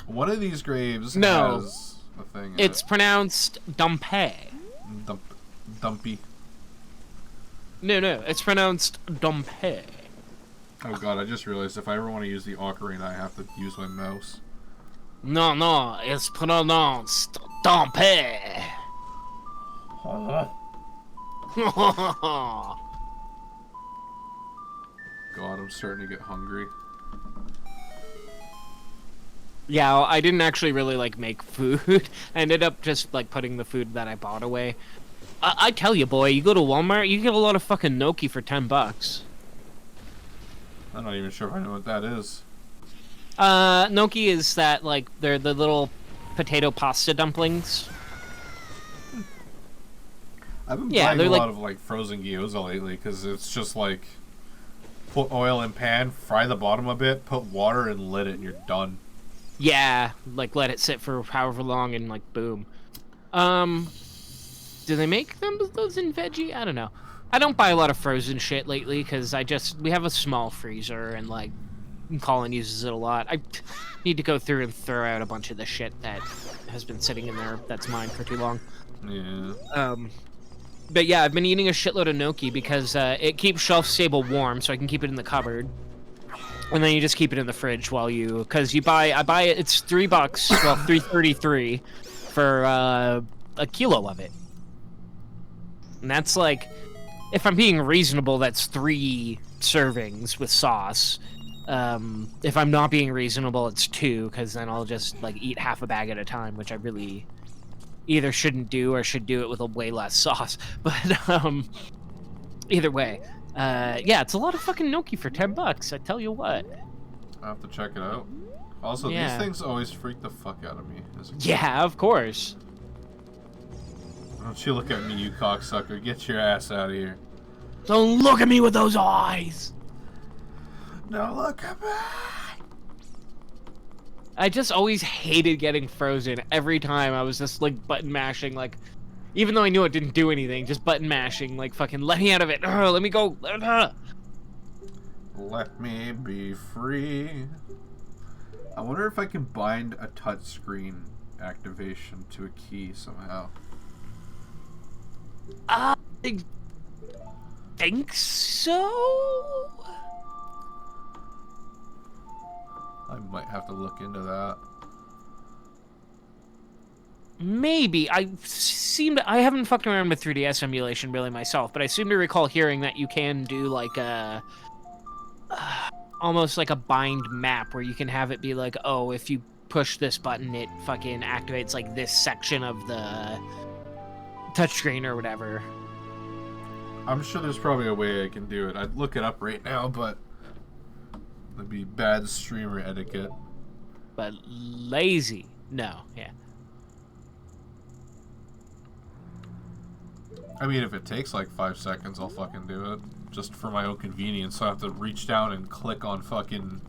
One of these graves has a thing.
It's pronounced Dumpé.
Dumpy.
No, it's pronounced Dumpé.
Oh god, I just realized if I ever want to use the ocarina, I have to use my mouse.
No, it's pronounced Dumpé.
God, I'm starting to get hungry.
Yeah, I didn't actually really, like, make food. I ended up just, like, putting the food that I bought away. I tell you, boy, you go to Walmart, you get a lot of fucking gnocchi for $10.
I'm not even sure if I know what that is.
Gnocchi is that, like, they're the little potato pasta dumplings.
I've been buying a lot of, like, frozen gyoza lately, because it's just, like, put oil in pan, fry the bottom a bit, put water, and lid it, and you're done.
Yeah, like, let it sit for however long, and, like, boom. Do they make those in veggie? I don't know. I don't buy a lot of frozen shit lately, because we have a small freezer, and, like, Colin uses it a lot. I need to go through and throw out a bunch of the shit that has been sitting in there that's mine for too long.
Yeah.
But yeah, I've been eating a shitload of gnocchi because it keeps shelf-stable warm, so I can keep it in the cupboard. And then you just keep it in the fridge while because I buy it, it's $3, well, $3.33 for a kilo of it. And that's like, if I'm being reasonable, that's 3 servings with sauce. If I'm not being reasonable, it's 2, because then I'll just, like, eat half a bag at a time, which I really either shouldn't do or should do it with a way less sauce. But, either way. Yeah, it's a lot of fucking gnocchi for $10, I tell you what.
I have to check it out. Also, these things always freak the fuck out of me.
Yeah, of course.
Don't you look at me, you cocksucker. Get your ass out of here.
Don't look at me with those eyes!
Don't look at me!
I just always hated getting frozen. Every time I was just, like, button mashing, like, even though I knew it didn't do anything, just button mashing, like, fucking, let me out of it. Let me go.
Let me be free. I wonder if I can bind a touchscreen activation to a key somehow.
I think so?
I might have to look into that.
Maybe. I haven't fucked around with 3DS emulation really myself, but I seem to recall hearing that you can do like a almost like a bind map where you can have it be like, oh, if you push this button, it fucking activates like this section of the touchscreen or whatever.
I'm sure there's probably a way I can do it. I'd look it up right now, but it'd be bad streamer etiquette.
But lazy. No, yeah.
I mean, if it takes like 5 seconds, I'll fucking do it. Just for my own convenience, so I have to reach down and click on fucking...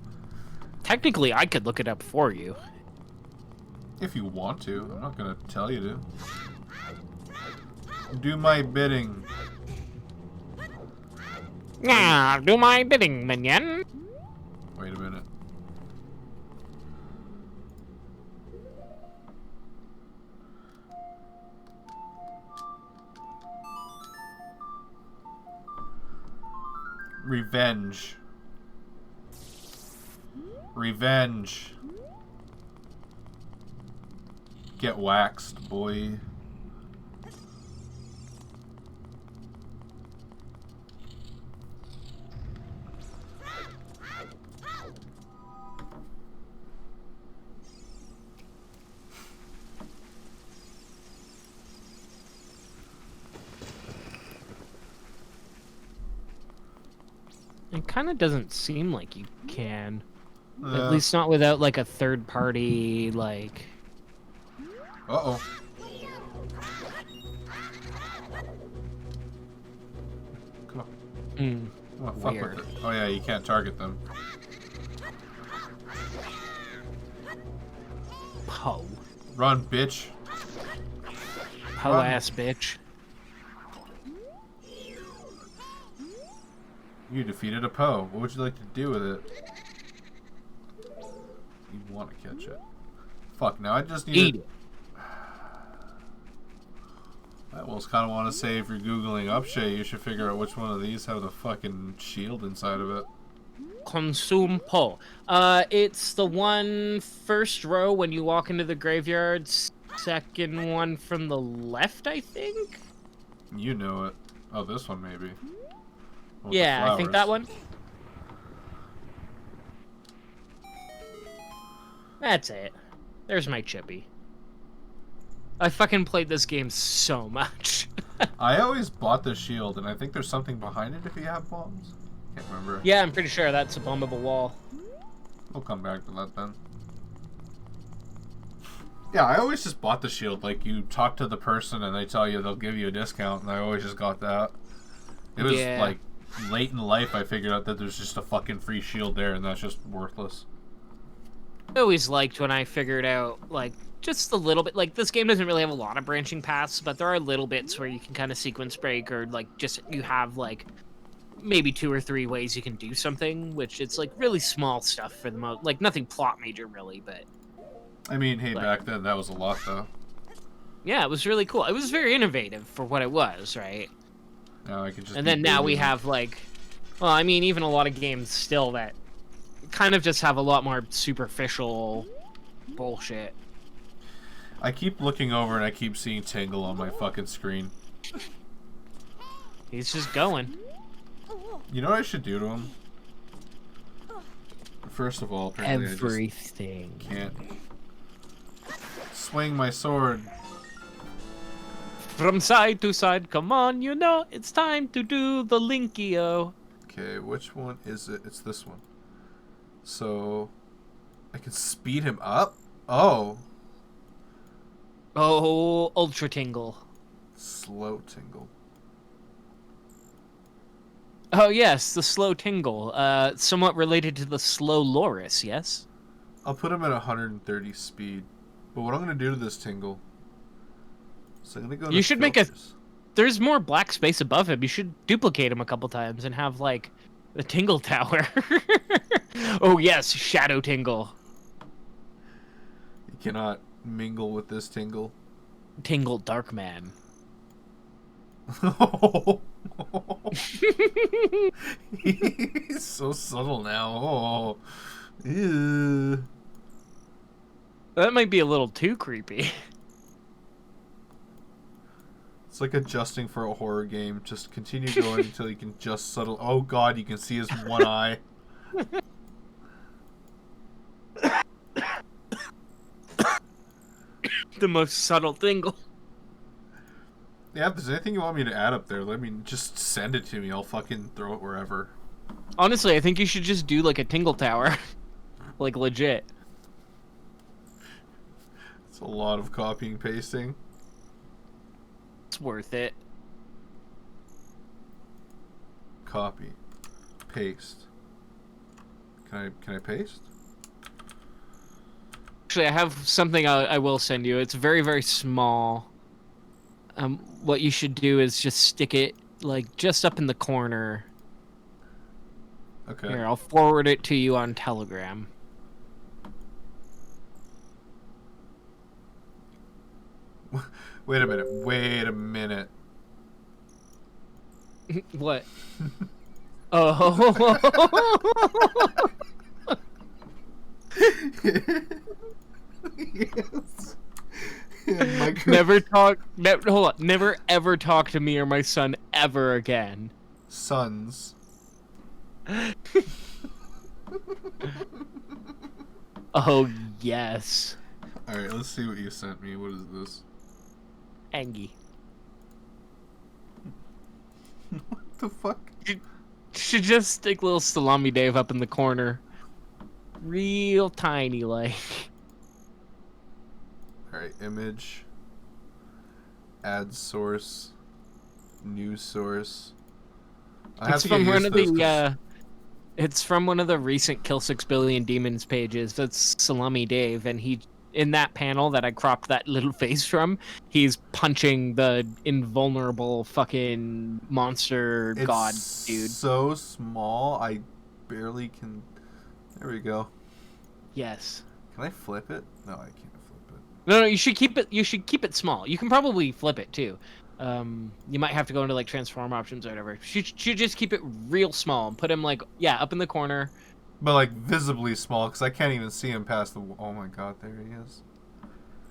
Technically, I could look it up for you.
If you want to. I'm not gonna tell you to. Do my bidding.
Yeah, do my bidding, minion.
Wait a minute. Revenge. Revenge. Get waxed, boy.
It kind of doesn't seem like you can. At least not without, like, a third-party, like...
Uh-oh. Come on. Come on, fuck with it. Oh yeah, you can't target them.
Poe.
Run, bitch.
Poe-ass bitch.
You defeated a Poe. What would you like to do with it? You want to catch it. Fuck, now I just need
Eat it.
I almost kind of want to say if you're Googling Upshay, you should figure out which one of these have the fucking shield inside of it.
Consume Poe. It's the one first row when you walk into the graveyard. Second one from the left, I think?
You know it. Oh, this one maybe. With
Yeah, I think that one. That's it. There's my chippy. I fucking played this game so much.
I always bought the shield, and I think there's something behind it if you have bombs. Can't remember.
Yeah, I'm pretty sure that's a bombable wall.
We'll come back to that then. Yeah, I always just bought the shield. Like, you talk to the person and they tell you they'll give you a discount, and I always just got that. It was, like, late in life I figured out that there's just a fucking free shield there, and that's just worthless.
I always liked when I figured out, like, just a little bit. Like, this game doesn't really have a lot of branching paths, but there are little bits where you can kind of sequence break, or, like, just you have, like, maybe 2 or 3 ways you can do something, which it's, like, really small stuff for the most. Like, nothing plot major, really, but...
I mean, hey, back then that was a lot, though.
Yeah, it was really cool. It was very innovative for what it was, right?
Now I can just.
And then now we have, like... Well, I mean, even a lot of games still that kind of just have a lot more superficial bullshit.
I keep looking over and I keep seeing Tingle on my fucking screen.
He's just going.
You know what I should do to him? First of all, apparently
Everything.
I just can't swing my sword.
From side to side, come on, you know, it's time to do the Linkio.
Okay, which one is it? It's this one. So, I can speed him up? Oh.
Oh, Ultra Tingle.
Slow Tingle.
Oh, yes, the slow Tingle. Somewhat related to the slow Loris, yes?
I'll put him at 130 speed. But what I'm going to do to this Tingle... So I'm going to go to
You should
filters.
make a... There's more black space above him. You should duplicate him a couple times and have, like, the Tingle Tower. Oh, yes, Shadow Tingle.
You cannot mingle with this Tingle.
Tingle Darkman.
He's so subtle now. Oh. Ew.
That might be a little too creepy.
It's like adjusting for a horror game. Just continue going until you can just subtle. Oh god, you can see his one eye.
The most subtle tingle.
Yeah, if there's anything you want me to add up there, let me just send it to me. I'll fucking throw it wherever.
Honestly, I think you should just do like a tingle tower. Like legit.
It's a lot of copying pasting.
It's worth it.
Copy. Paste. Can I paste?
Actually, I have something I will send you. It's very, very small. What you should do is just stick it like just up in the corner.
Okay.
Here, I'll forward it to you on Telegram.
Wait a minute. Wait a minute.
What? Oh.
Yes.
Hold on. Never ever talk to me or my son ever again.
Sons.
Oh, yes.
Alright, let's see what you sent me. What is this?
Angie.
What the fuck?
Should just stick little Salami Dave up in the corner. Real tiny, like.
Alright, image. Add source. New source.
It's from one of the, it's from one of the recent Kill 6 Billion Demons pages. That's Salami Dave, and he, in that panel that I cropped that little face from, he's punching the invulnerable fucking monster god dude.
So small, I barely can. There we go.
Yes.
Can I flip it? No, I can't flip it.
No, you should keep it. You should keep it small. You can probably flip it too. You might have to go into like transform options or whatever. Should just keep it real small and put him like up in the corner.
But like visibly small, because I can't even see him past the. Oh my god, there he is.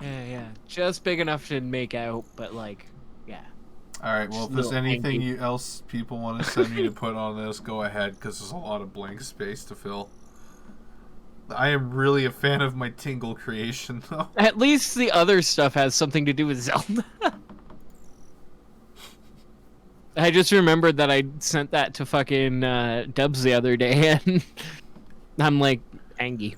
Yeah, just big enough to make out, but like, yeah.
All right. Well, if there's anything else people want to send me to put on this, go ahead, because there's a lot of blank space to fill. I am really a fan of my tingle creation, though.
At least the other stuff has something to do with Zelda. I just remembered that I sent that to fucking Dubs the other day, and I'm like, Angie.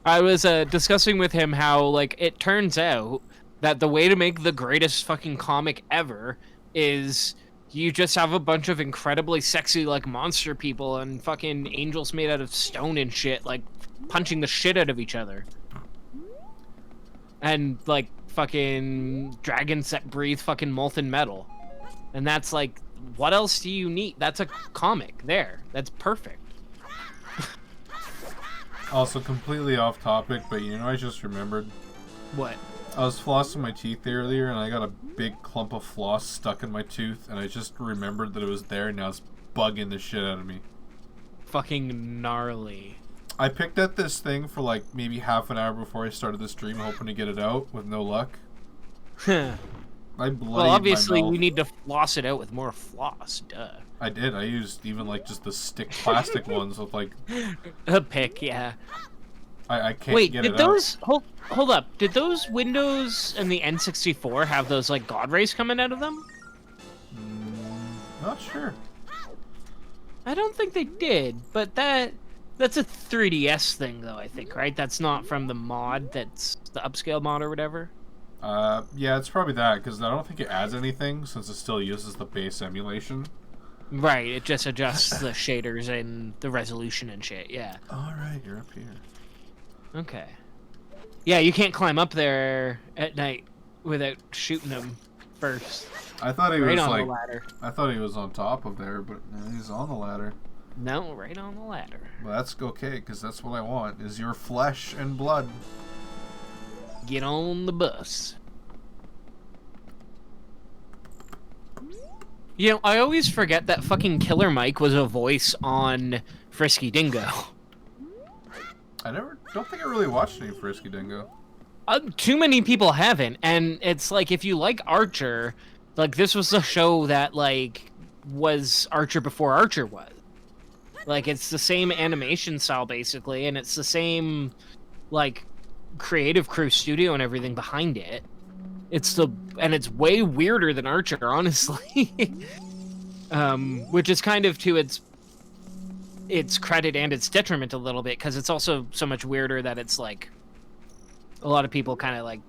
I was discussing with him how, like, it turns out that the way to make the greatest fucking comic ever is you just have a bunch of incredibly sexy, like, monster people and fucking angels made out of stone and shit, like, punching the shit out of each other. And, like, fucking dragons that breathe fucking molten metal. And that's, like, what else do you need? That's a comic there. That's perfect.
Also, completely off topic, but you know, I just remembered.
What?
I was flossing my teeth earlier, and I got a big clump of floss stuck in my tooth, and I just remembered that it was there, and now it's bugging the shit out of me.
Fucking gnarly.
I picked at this thing for like maybe half an hour before I started the stream, hoping to get it out, with no luck. I bloodied
well, obviously,
my mouth.
you need to floss it out with more floss, duh.
I did. I used even like just the stick plastic ones with like
a pick, yeah.
I can't
Wait,
get
did
it
those
out.
hold up? Did those Windows and the N64 have those like god rays coming out of them?
Not sure.
I don't think they did, but that's a 3DS thing though, I think, right? That's not from the mod, that's the upscale mod or whatever.
Yeah, it's probably that, because I don't think it adds anything since it still uses the base emulation.
Right, it just adjusts the shaders and the resolution and shit, yeah.
Alright, you're up here.
Okay. Yeah, you can't climb up there at night without shooting them first.
I thought he
right
was
on
like,
the ladder.
I thought he was on top of there, but no, he's on the ladder.
No, right on the ladder.
Well, that's okay, because that's what I want, is your flesh and blood.
You know, I always forget that fucking Killer Mike was a voice on Frisky Dingo.
Don't think I really watched any Frisky Dingo.
Too many people haven't, and it's like, if you like Archer, like, this was a show that, like, was Archer before Archer was. Like, it's the same animation style, basically, and it's the same, like, creative crew, studio, and everything behind it. And it's way weirder than Archer, honestly. Which is kind of to its credit and its detriment a little bit, because it's also so much weirder that it's, like, a lot of people kind of, like,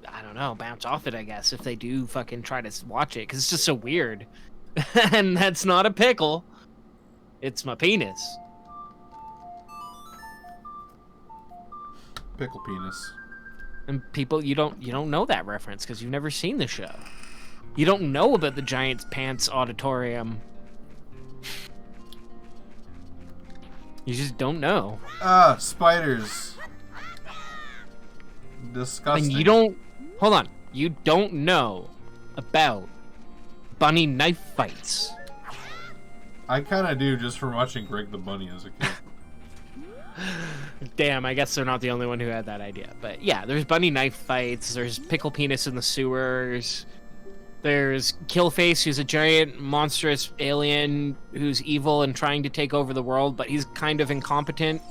I don't know, bounce off it, I guess, if they do fucking try to watch it, because it's just so weird. And that's not a pickle. It's my penis.
Pickle penis.
And people, you don't know that reference because you've never seen the show. You don't know about the Giant's Pants Auditorium. You just don't know.
Ah, spiders. Disgusting.
And you don't... Hold on. You don't know about bunny knife fights.
I kind of do, just from watching Greg the Bunny as a kid.
Damn, I guess they're not the only one who had that idea. But yeah, there's bunny knife fights, there's pickle penis in the sewers, there's Killface, who's a giant monstrous alien who's evil and trying to take over the world, but he's kind of incompetent.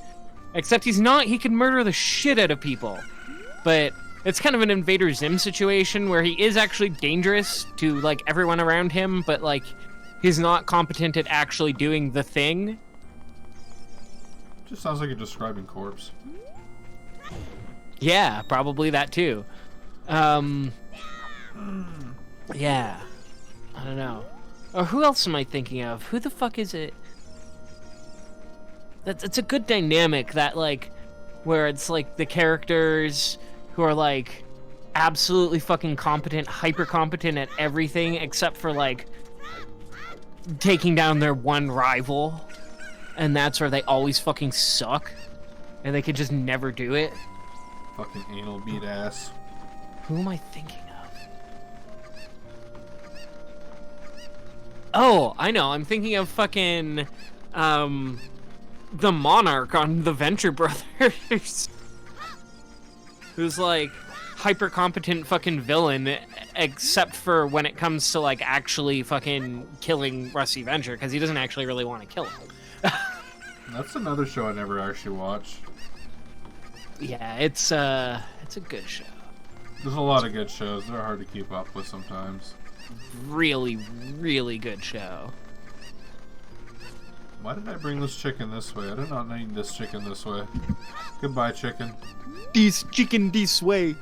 Except he's not, he can murder the shit out of people. But it's kind of an Invader Zim situation where he is actually dangerous to, like, everyone around him, but, like, he's not competent at actually doing the thing.
Just sounds like you're describing Corpse.
Yeah, probably that too. Yeah. I don't know. Or who else am I thinking of? Who the fuck is it? It's a good dynamic that, like, where it's like the characters who are, like, absolutely fucking competent, hyper competent at everything except for, like, taking down their one rival. And that's where they always fucking suck. And they can just never do it.
Fucking anal beat ass.
Who am I thinking of? Oh, I know. I'm thinking of fucking, the Monarch on the Venture Brothers. Who's, like, hyper competent fucking villain, except for when it comes to, like, actually fucking killing Rusty Venture, because he doesn't actually really want to kill him.
That's another show I never actually watched.
Yeah, it's a good show.
There's a lot of good shows. They're hard to keep up with sometimes.
Really, really good show.
Why did I bring this chicken this way? I did not need this chicken this way. Goodbye, chicken.
This chicken this way.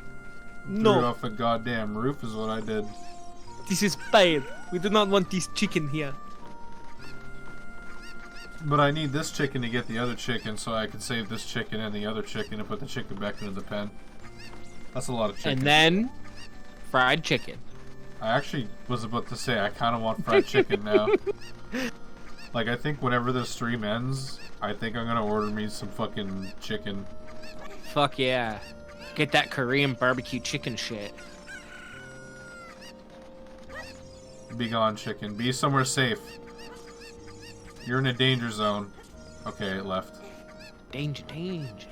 Threw it off the goddamn roof is what I did.
This is bad. We do not want this chicken here.
But I need this chicken to get the other chicken so I can save this chicken and the other chicken and put the chicken back into the pen. That's a lot of chicken.
And then, fried chicken.
I actually was about to say I kind of want fried chicken now. Like, I think whenever this stream ends, I think I'm gonna order me some fucking chicken.
Fuck yeah. Get that Korean barbecue chicken shit.
Be gone, chicken. Be somewhere safe. You're in a danger zone. Okay, it left.
Danger, danger.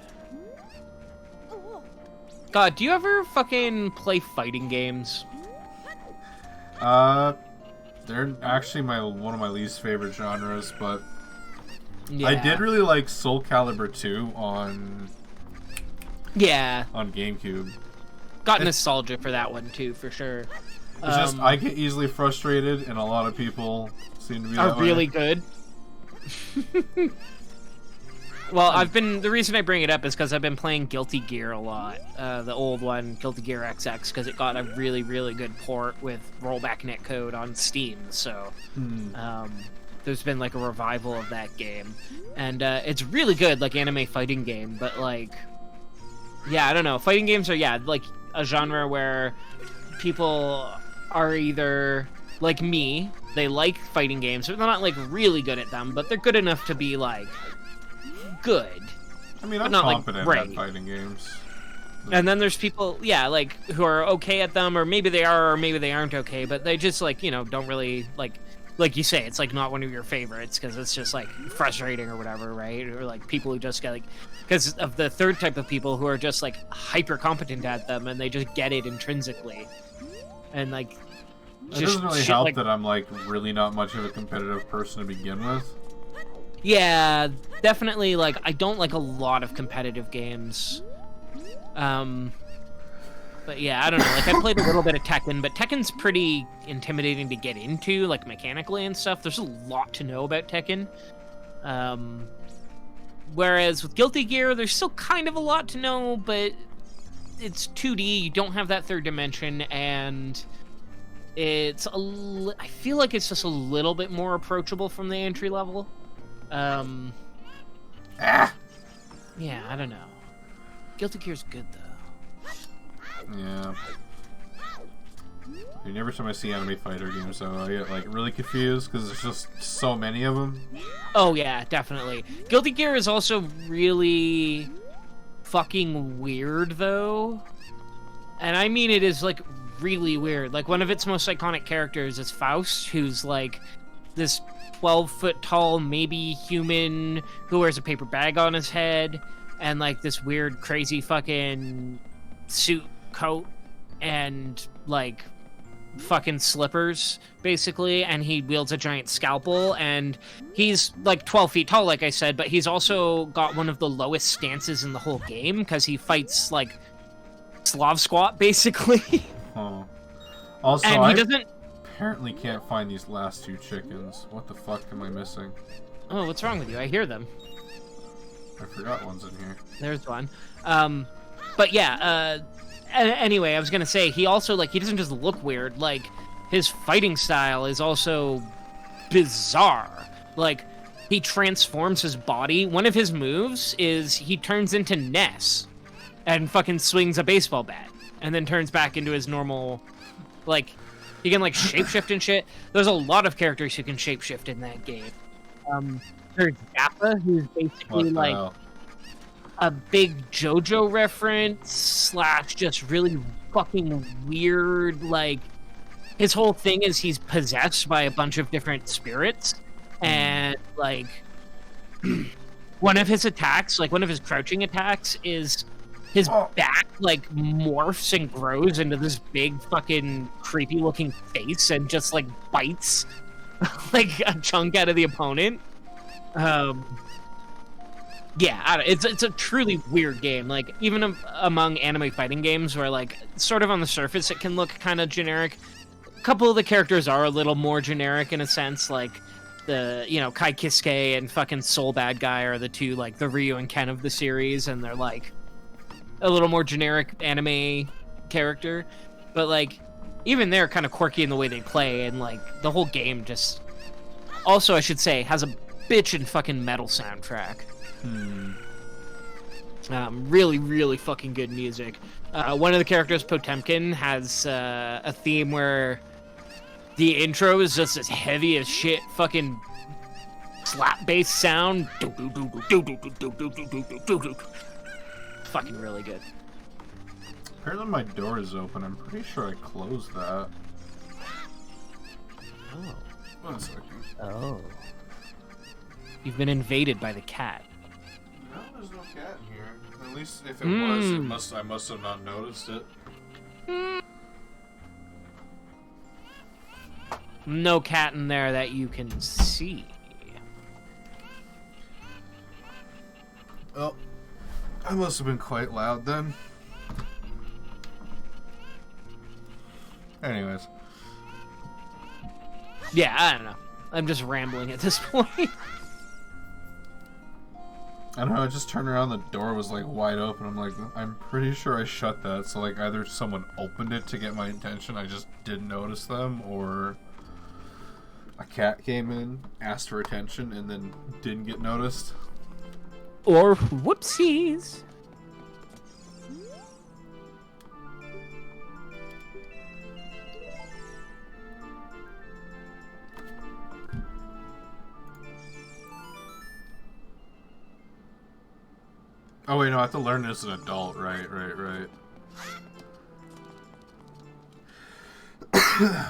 God, do you ever fucking play fighting games?
They're actually one of my least favorite genres, but
Yeah.
I did really like Soul Calibur 2 on GameCube.
Got nostalgia for that one too, for sure.
It's just I get easily frustrated, and a lot of people seem to be that
are
way.
really good. Well, the reason I bring it up is because I've been playing Guilty Gear a lot, the old one, Guilty Gear XX, because it got a really, really good port with rollback netcode on Steam. So, there's been like a revival of that game, and it's really good, like anime fighting game. But like, yeah, I don't know, fighting games are like a genre where people are either like me, they like fighting games, but they're not like really good at them, but they're good enough to be like good.
I mean, I'm
not, like,
competent
great.
at fighting games.
And then there's people, yeah, like, who are okay at them, or maybe they are, or maybe they aren't okay, but they just, like, you know, don't really, like you say, it's, like, not one of your favorites, because it's just, like, frustrating or whatever, right? Or, like, people who just get, like, because of the third type of people who are just, like, hyper-competent at them, and they just get it intrinsically. And, like,
it doesn't really help that I'm, like, really not much of a competitive person to begin with.
Yeah, definitely, like, I don't like a lot of competitive games. But yeah, I don't know. Like, I played a little bit of Tekken, but Tekken's pretty intimidating to get into, like, mechanically and stuff. There's a lot to know about Tekken. Whereas with Guilty Gear, there's still kind of a lot to know, but it's 2D, you don't have that third dimension, and it's I feel like it's just a little bit more approachable from the entry level. Yeah, I don't know. Guilty Gear's good, though.
Yeah. I mean, every time I see anime fighter games, though, I get, like, really confused, because there's just so many of them.
Oh, yeah, definitely. Guilty Gear is also really fucking weird, though. And I mean it is, like, really weird. Like, one of its most iconic characters is Faust, who's, like, this 12-foot-tall, maybe human who wears a paper bag on his head, and, like, this weird, crazy fucking suit coat, and, like, fucking slippers, basically, and he wields a giant scalpel, and he's, like, 12 feet tall, like I said, but he's also got one of the lowest stances in the whole game, because he fights, like, Slav squat, basically.
Oh. Also,
and he doesn't...
apparently can't find these last two chickens. What the fuck am I missing?
Oh, what's wrong with you? I hear them.
I forgot one's in here.
There's one. But yeah, anyway, I was gonna say, he also, like, he doesn't just look weird, like, his fighting style is also bizarre. Like, he transforms his body. One of his moves is he turns into Ness and fucking swings a baseball bat, and then turns back into his normal, like, he can, like, shapeshift and shit. There's a lot of characters who can shapeshift in that game. There's Zappa, who's basically, like, a big JoJo reference / just really fucking weird, like, his whole thing is he's possessed by a bunch of different spirits, and, like, one of his attacks, like, one of his crouching attacks is his back, like, morphs and grows into this big fucking creepy looking face and just, like, bites like a chunk out of the opponent. Yeah, it's a truly weird game. Like, even among anime fighting games where, like, sort of on the surface it can look kind of generic, a couple of the characters are a little more generic in a sense. Like, the, you know, Kai Kisuke and fucking Soul Bad Guy are the two, like, the Ryu and Ken of the series, and they're, like, a little more generic anime character. But, like, even they're kind of quirky in the way they play, and, like, the whole game just... Also, I should say, has a bitchin' fucking metal soundtrack. Really, really fucking good music. One of the characters, Potemkin, has a theme where the intro is just this heavy as shit fucking slap bass sound. Fucking really good.
Apparently my door is open. I'm pretty sure I closed that.
Oh.
1 second.
Oh. You've been invaded by the cat.
No, there's no cat in here. At least if it was, I must have not noticed it.
No cat in there that you can see.
Well, I must have been quite loud then. Anyways.
Yeah, I don't know. I'm just rambling at this point.
I don't know, I just turned around, the door was, like, wide open. I'm like, I'm pretty sure I shut that. So, like, either someone opened it to get my attention, I just didn't notice them, or a cat came in, asked for attention, and then didn't get noticed.
Or whoopsies.
Oh wait, no, I have to learn it as an adult. Right.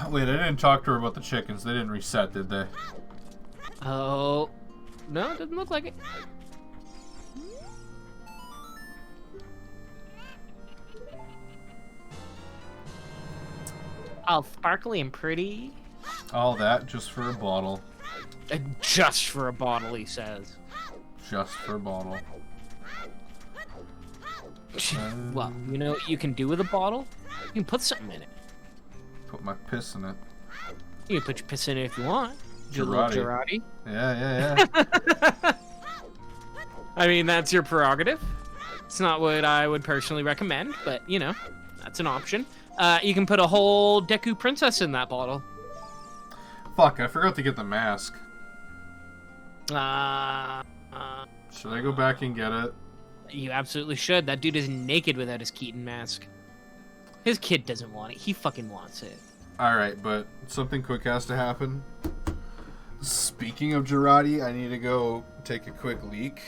Wait, I didn't talk to her about the chickens. They didn't reset, did they?
Oh, no, it doesn't look like it. All sparkly and pretty.
All that just for a bottle.
Just for a bottle, he says.
Just for a bottle.
Well, you know what you can do with a bottle? You can put something in it.
Put my piss in it.
You can put your piss in it if you want. Do a little Girardi.
Yeah.
I mean, that's your prerogative. It's not what I would personally recommend, but, you know, that's an option. You can put a whole Deku Princess in that bottle.
Fuck, I forgot to get the mask. Should I go back and get it?
You absolutely should. That dude is naked without his Keaton mask. His kid doesn't want it. He fucking wants it.
Alright, but something quick has to happen. Speaking of Girardi, I need to go take a quick leak.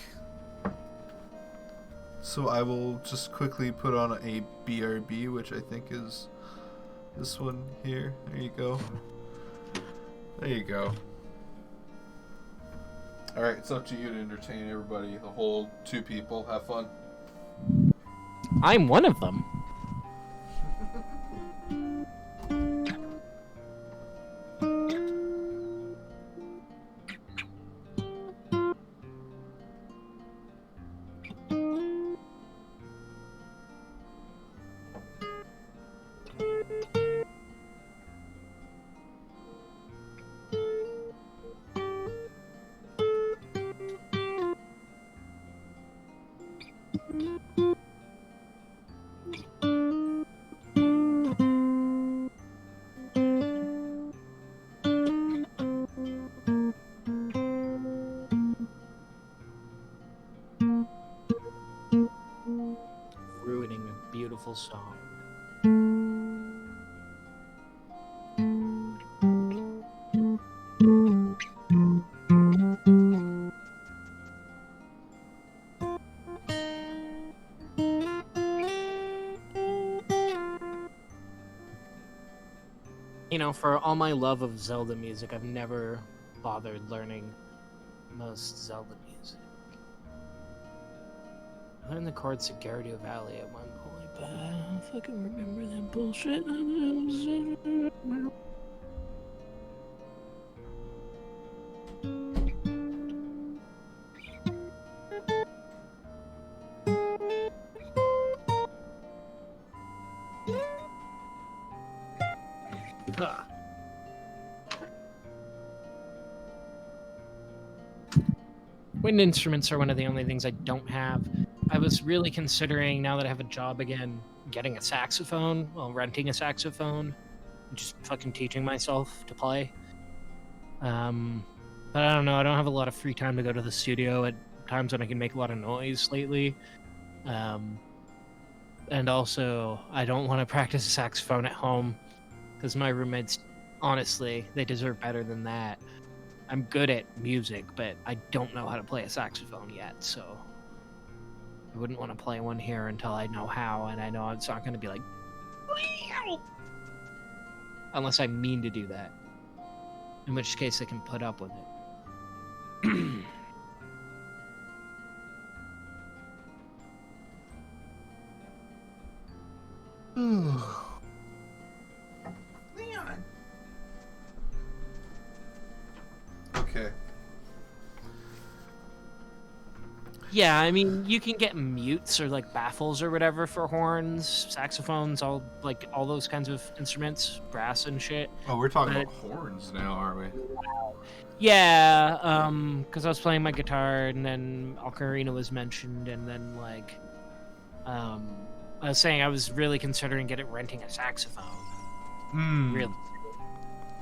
So I will just quickly put on a BRB, which I think is this one here. There you go. There you go. Alright, it's up to you to entertain everybody. The whole 2 people. Have fun.
I'm one of them. Ruining a beautiful song. You know, for all my love of Zelda music, I've never bothered learning most Zelda music. I learned the chords to Gardew Valley at one point, but I don't fucking remember that bullshit. Wind instruments are one of the only things I don't have. I was really considering, now that I have a job again, getting a saxophone, well, renting a saxophone, and just fucking teaching myself to play. But I don't know, I don't have a lot of free time to go to the studio at times when I can make a lot of noise lately. And also, I don't want to practice a saxophone at home, because my roommates, honestly, they deserve better than that. I'm good at music, but I don't know how to play a saxophone yet, so I wouldn't want to play one here until I know how, and I know it's not going to be like... unless I mean to do that. In which case I can put up with it.
Leon. Okay.
Yeah, I mean, you can get mutes or like baffles or whatever for horns, saxophones, all those kinds of instruments, brass and shit.
Oh, we're talking about horns now, aren't we?
Yeah, because I was playing my guitar and then Ocarina was mentioned, and then I was saying I was really considering renting a saxophone. Really.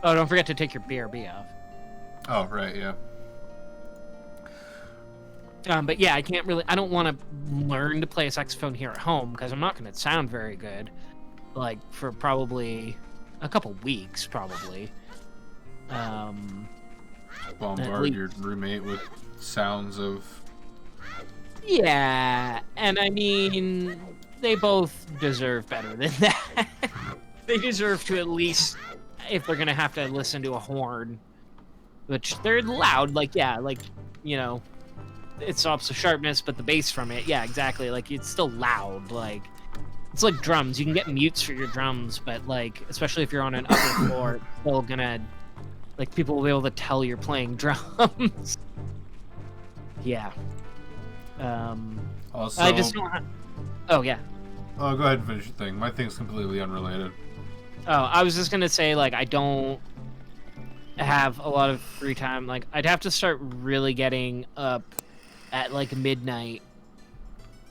Oh, don't forget to take your BRB off.
Oh, right, yeah.
But yeah, I don't want to learn to play a saxophone here at home because I'm not going to sound very good, for probably a couple weeks, probably.
Bombard your roommate with sounds of
Yeah, and I mean, they both deserve better than that. They deserve to at least, if they're gonna have to listen to a horn, which they're loud, like, yeah, like, you know, it stops the sharpness, but the bass from it, yeah, exactly, like, it's still loud, like, it's like drums. You can get mutes for your drums, but, like, especially if you're on an upper floor, it's still gonna, like, people will be able to tell you're playing drums. Yeah.
Also,
I just don't. Oh yeah.
Oh, go ahead and finish your thing. My thing's completely unrelated.
Oh, I was just gonna say, like, I don't have a lot of free time. Like, I'd have to start really getting up at like midnight,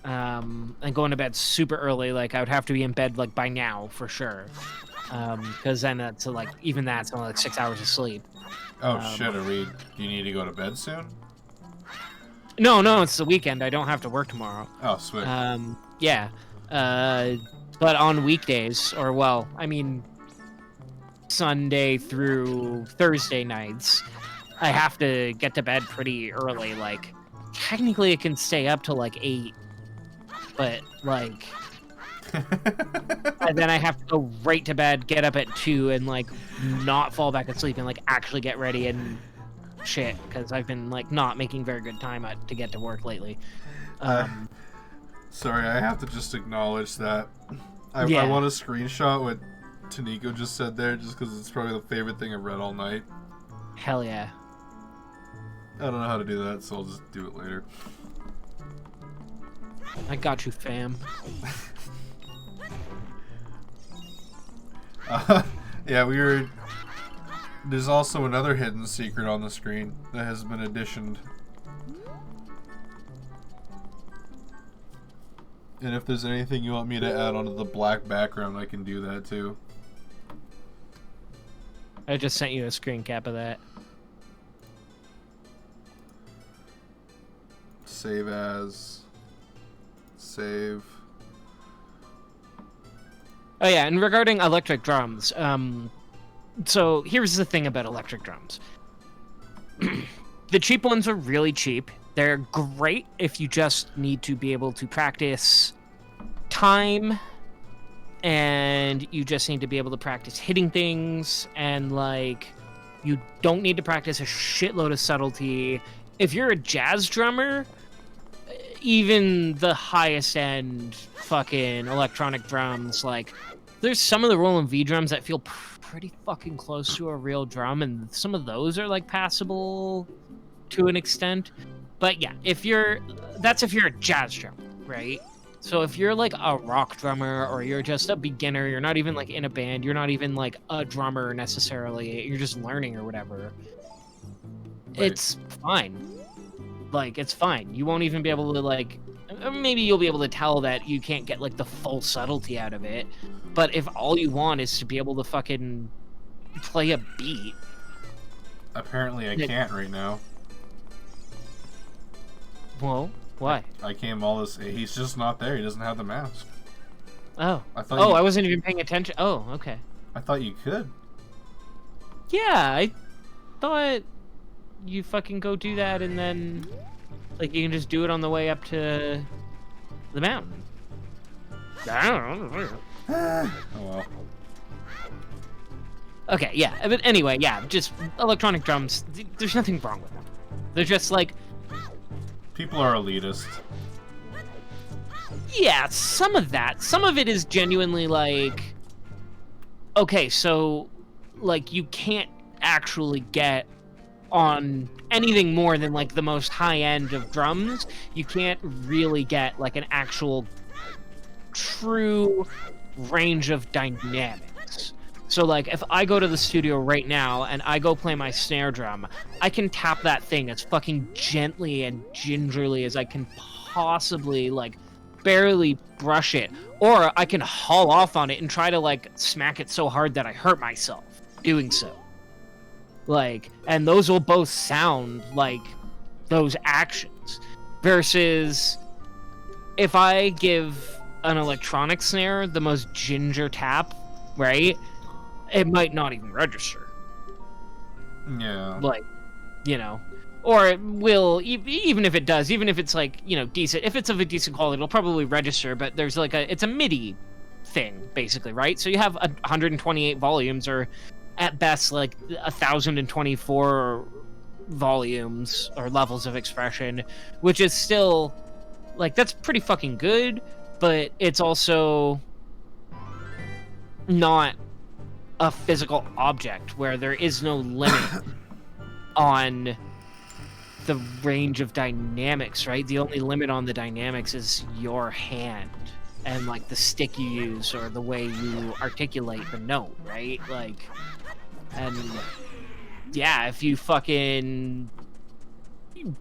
and going to bed super early. Like, I would have to be in bed like by now for sure, because then that's like even that's only like 6 hours of sleep.
Oh shit! Do you need to go to bed soon?
No, it's the weekend. I don't have to work tomorrow.
Oh, sweet.
Yeah. But on weekdays, or well, I mean, Sunday through Thursday nights, I have to get to bed pretty early. Like, technically, it can stay up till like 8, but like, and then I have to go right to bed, get up at 2, and like not fall back asleep and like actually get ready and shit, because I've been like not making very good time to get to work lately.
Sorry, I have to just acknowledge that. I want to screenshot what Taniko just said there, just because it's probably the favorite thing I've read all night.
Hell yeah.
I don't know how to do that, so I'll just do it later.
I got you, fam.
Yeah, there's also another hidden secret on the screen that has been additioned. And if there's anything you want me to add onto the black background, I can do that too.
I just sent you a screen cap of that.
Save as. Save.
Oh yeah, and regarding electric drums, so here's the thing about electric drums. The cheap ones are really cheap. They're great if you just need to be able to practice time, and you just need to be able to practice hitting things, and like, you don't need to practice a shitload of subtlety. If you're a jazz drummer, even the highest end fucking electronic drums, like, there's some of the Roland V drums that feel pretty fucking close to a real drum, and some of those are like passable to an extent. But yeah, if you're a jazz drummer, right? So if you're like a rock drummer, or you're just a beginner, you're not even like in a band, you're not even like a drummer necessarily, you're just learning or whatever,
Right.
It's fine. Like, it's fine. You won't even be able to, like, maybe you'll be able to tell that you can't get like the full subtlety out of it. But if all you want is to be able to fucking play a beat.
Apparently I can't right now.
Well, why?
I came all this. He's just not there. He doesn't have the mask.
Oh.
I thought.
I wasn't even paying attention. Oh, okay.
I thought you could.
Yeah, I thought you fucking go do that, and then like you can just do it on the way up to the mountain. I don't know.
Oh well.
Okay, yeah. But anyway, yeah, just electronic drums. There's nothing wrong with them. They're just like,
People are elitist.
yeah, some of that. Some of it is genuinely like, okay, so like you can't actually get on anything more than like the most high end of drums. You can't really get like an actual true range of dynamics. So like if I go to the studio right now and I go play my snare drum, I can tap that thing as fucking gently and gingerly as I can possibly, like barely brush it, or I can haul off on it and try to like smack it so hard that I hurt myself doing so. Like, and those will both sound like those actions, versus if I give an electronic snare the most ginger tap, right, it might not even register.
Yeah.
Like, you know, or it will, even if it does, even if it's like, you know, decent, if it's of a decent quality, it'll probably register, but there's like it's a MIDI thing, basically, right? So you have 128 volumes, or at best, like 1,024 volumes or levels of expression, which is still, like, that's pretty fucking good, but it's also not a physical object where there is no limit on the range of dynamics, right? The only limit on the dynamics is your hand and like the stick you use or the way you articulate the note, right? Like, and yeah, if you fucking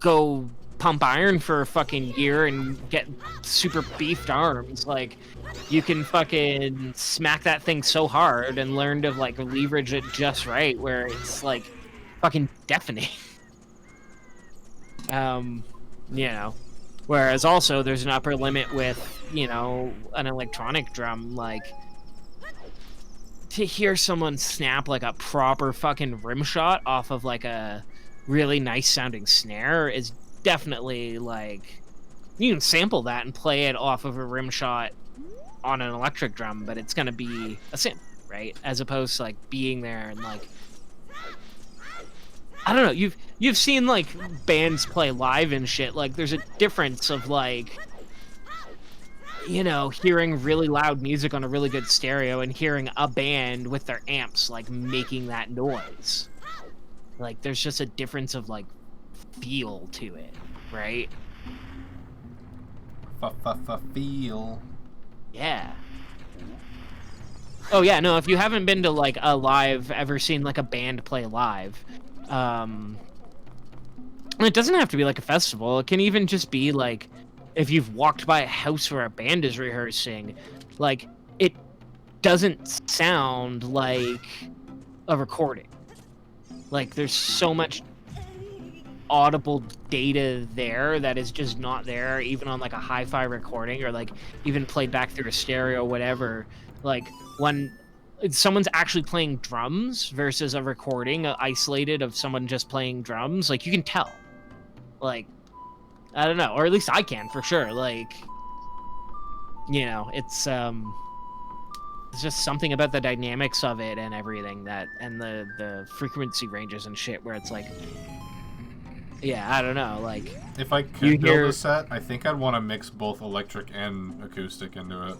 go pump iron for a fucking year and get super beefed arms, like, you can fucking smack that thing so hard and learn to like leverage it just right where it's like fucking deafening. You know, whereas also there's an upper limit with, you know, an electronic drum. Like, to hear someone snap like a proper fucking rim shot off of like a really nice sounding snare is definitely like, you can sample that and play it off of a rim shot on an electric drum, but it's gonna be a sample, right? As opposed to like being there and like, I don't know, you've seen like bands play live and shit. Like, there's a difference of like, you know, hearing really loud music on a really good stereo and hearing a band with their amps like making that noise. Like, there's just a difference of like feel to it, right?
Feel.
Yeah. Oh yeah, no, if you haven't been to like a live, ever seen like a band play live, it doesn't have to be like a festival. It can even just be like, if you've walked by a house where a band is rehearsing, like, it doesn't sound like a recording. Like, there's so much audible data there that is just not there, even on like a hi-fi recording, or like even played back through a stereo, whatever. Like, when someone's actually playing drums versus a recording isolated of someone just playing drums, like, you can tell. Like, I don't know, or at least I can for sure. Like, you know, it's just something about the dynamics of it and everything, that, and the frequency ranges and shit, where it's like, yeah, I don't know, like,
if I could build a set, I think I'd want to mix both electric and acoustic into it.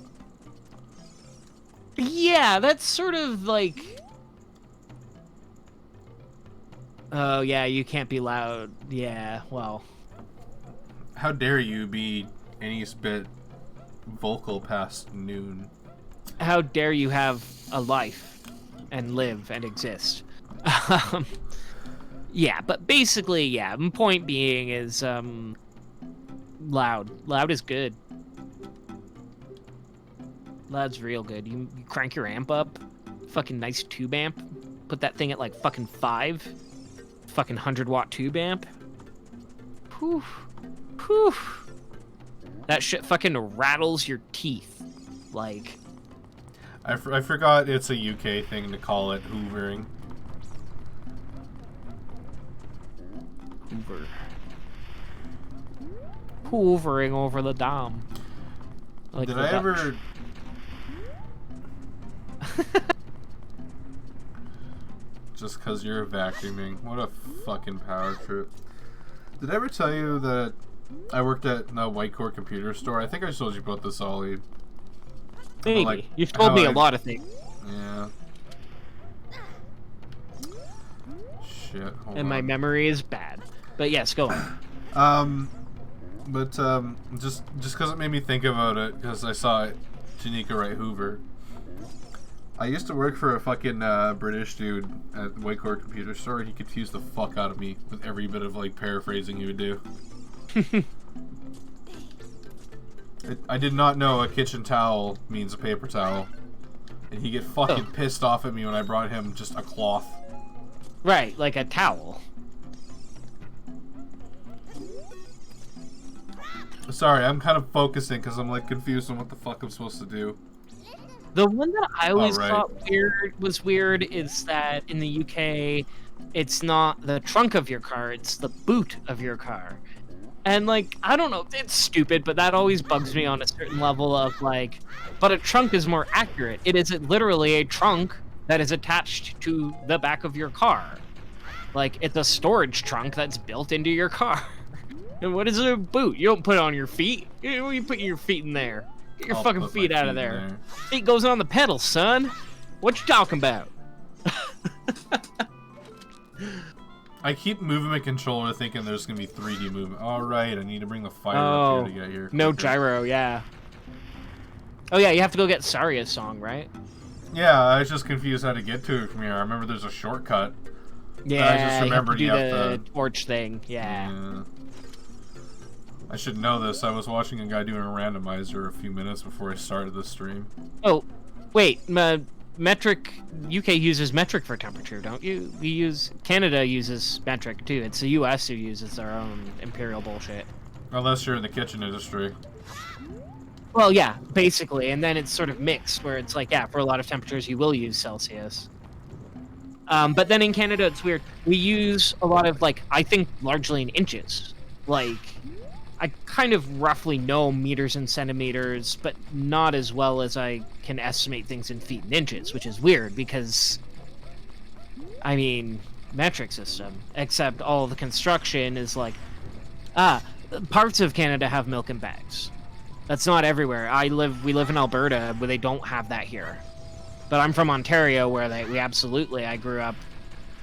Yeah, that's sort of like, oh yeah, you can't be loud. Yeah, well,
how dare you be any bit vocal past noon?
How dare you have a life and live and exist? Yeah, but basically, yeah, point being is, loud. Loud is good. Loud's real good. You crank your amp up, fucking nice tube amp, put that thing at like fucking 5, fucking 100-watt tube amp. Whew. Whew. That shit fucking rattles your teeth. Like,
I forgot it's a UK thing to call it hoovering.
Hoover. Hoovering over the dam. Like,
did I ever... Just because you're vacuuming. What a fucking power trip. Did I ever tell you that I worked at a White Core computer store? I think I told you about this, Ollie.
Maybe.
Like,
you've told me a lot of things.
Yeah. Shit. Hold
And my
on.
memory is bad. But yes, go on.
Just because it made me think about it, because I saw Janika write Hoover. I used to work for a fucking British dude at the White Core computer store, and he confused the fuck out of me with every bit of like paraphrasing he would do. I did not know a kitchen towel means a paper towel, and he get fucking pissed off at me when I brought him just a cloth.
Right, like a towel.
Sorry, I'm kind of focusing because I'm like confused on what the fuck I'm supposed to do.
The one that I always
right.
thought was weird is that in the UK, It's not the trunk of your car, it's the boot of your car. And, like, I don't know, it's stupid, but that always bugs me on a certain level of, like, but a trunk is more accurate. It is literally a trunk that is attached to the back of your car. Like, it's a storage trunk that's built into your car. And what is a boot? You don't put it on your feet. You put your feet in there. Get your fucking feet out of there. Feet goes on the pedal, son. What you talking about?
I keep moving my controller thinking there's going to be 3D movement. Alright, I need to bring the fire up here to get here.
No gyro, yeah. Oh yeah, you have to go get Saria's song, right?
Yeah, I was just confused how to get to it from here. I remember there's a shortcut.
Yeah,
I just remembered
you have to do the torch thing, yeah.
I should know this. I was watching a guy doing a randomizer a few minutes before I started the stream.
Oh, wait, metric, UK uses metric for temperature, don't you? Canada uses metric too. It's the US who uses their own imperial bullshit.
Unless you're in the kitchen industry.
Well, yeah, basically, and then it's sort of mixed, where it's like, yeah, for a lot of temperatures you will use Celsius. But then in Canada, it's weird. We use a lot of, like, I think largely in inches. Like, I kind of roughly know meters and centimeters, but not as well as I can estimate things in feet and inches, which is weird because, I mean, metric system, except all the construction is like, parts of Canada have milk in bags. That's not everywhere. We live in Alberta, where they don't have that here. But I'm from Ontario, where I grew up.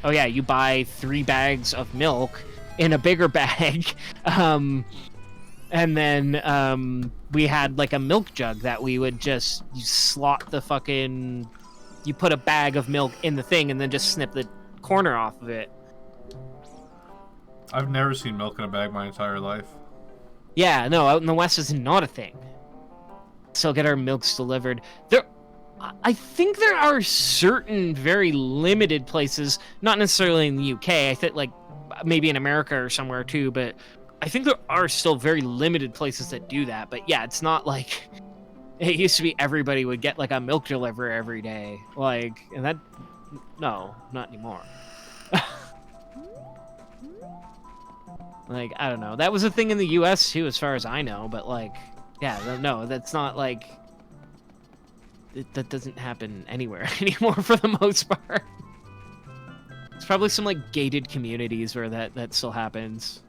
Oh yeah, you buy 3 bags of milk in a bigger bag, and then we had like a milk jug that we would you slot the fucking, you put a bag of milk in the thing and then just snip the corner off of it.
I've never seen milk in a bag my entire life.
Yeah, no, out in the West is not a thing. Still get our milks delivered. I think there are certain very limited places, not necessarily in the UK, I think like maybe in America or somewhere too, but I think there are still very limited places that do that. But yeah, it's not like it used to be everybody would get like a milk delivery every day. Like, and that, no, not anymore. Like, I don't know. That was a thing in the US too, as far as I know, but like, yeah, no, that's not like, that doesn't happen anywhere anymore for the most part. It's probably some like gated communities where that still happens.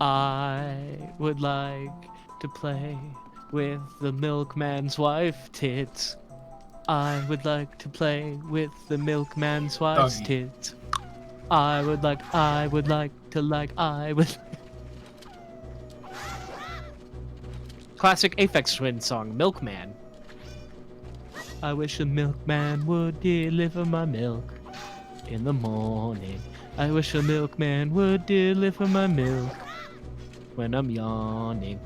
I would like to play with the milkman's wife tits. I would like to play with the milkman's wife's tits. I would Classic Aphex Twin song, Milkman. I wish a milkman would deliver my milk in the morning. I wish a milkman would deliver my milk when I'm yawning.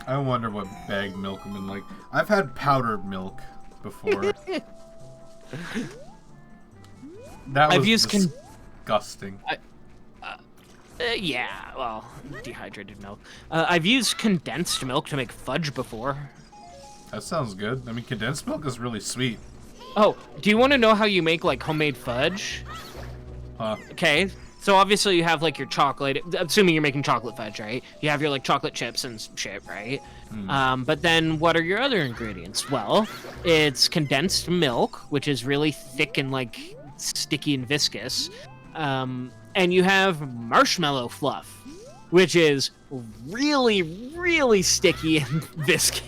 I wonder what bagged milk would been like. I've had powdered milk before. That was disgusting.
Yeah, well, dehydrated milk. I've used condensed milk to make fudge before.
That sounds good. I mean, condensed milk is really sweet.
Oh, do you want to know how you make, like, homemade fudge? Okay, so obviously you have, like, your chocolate, assuming you're making chocolate fudge, right? You have your, like, chocolate chips and shit, right? But then what are your other ingredients? Well, it's condensed milk, which is really thick and, like, sticky and viscous. And you have marshmallow fluff, which is really, really sticky and viscous.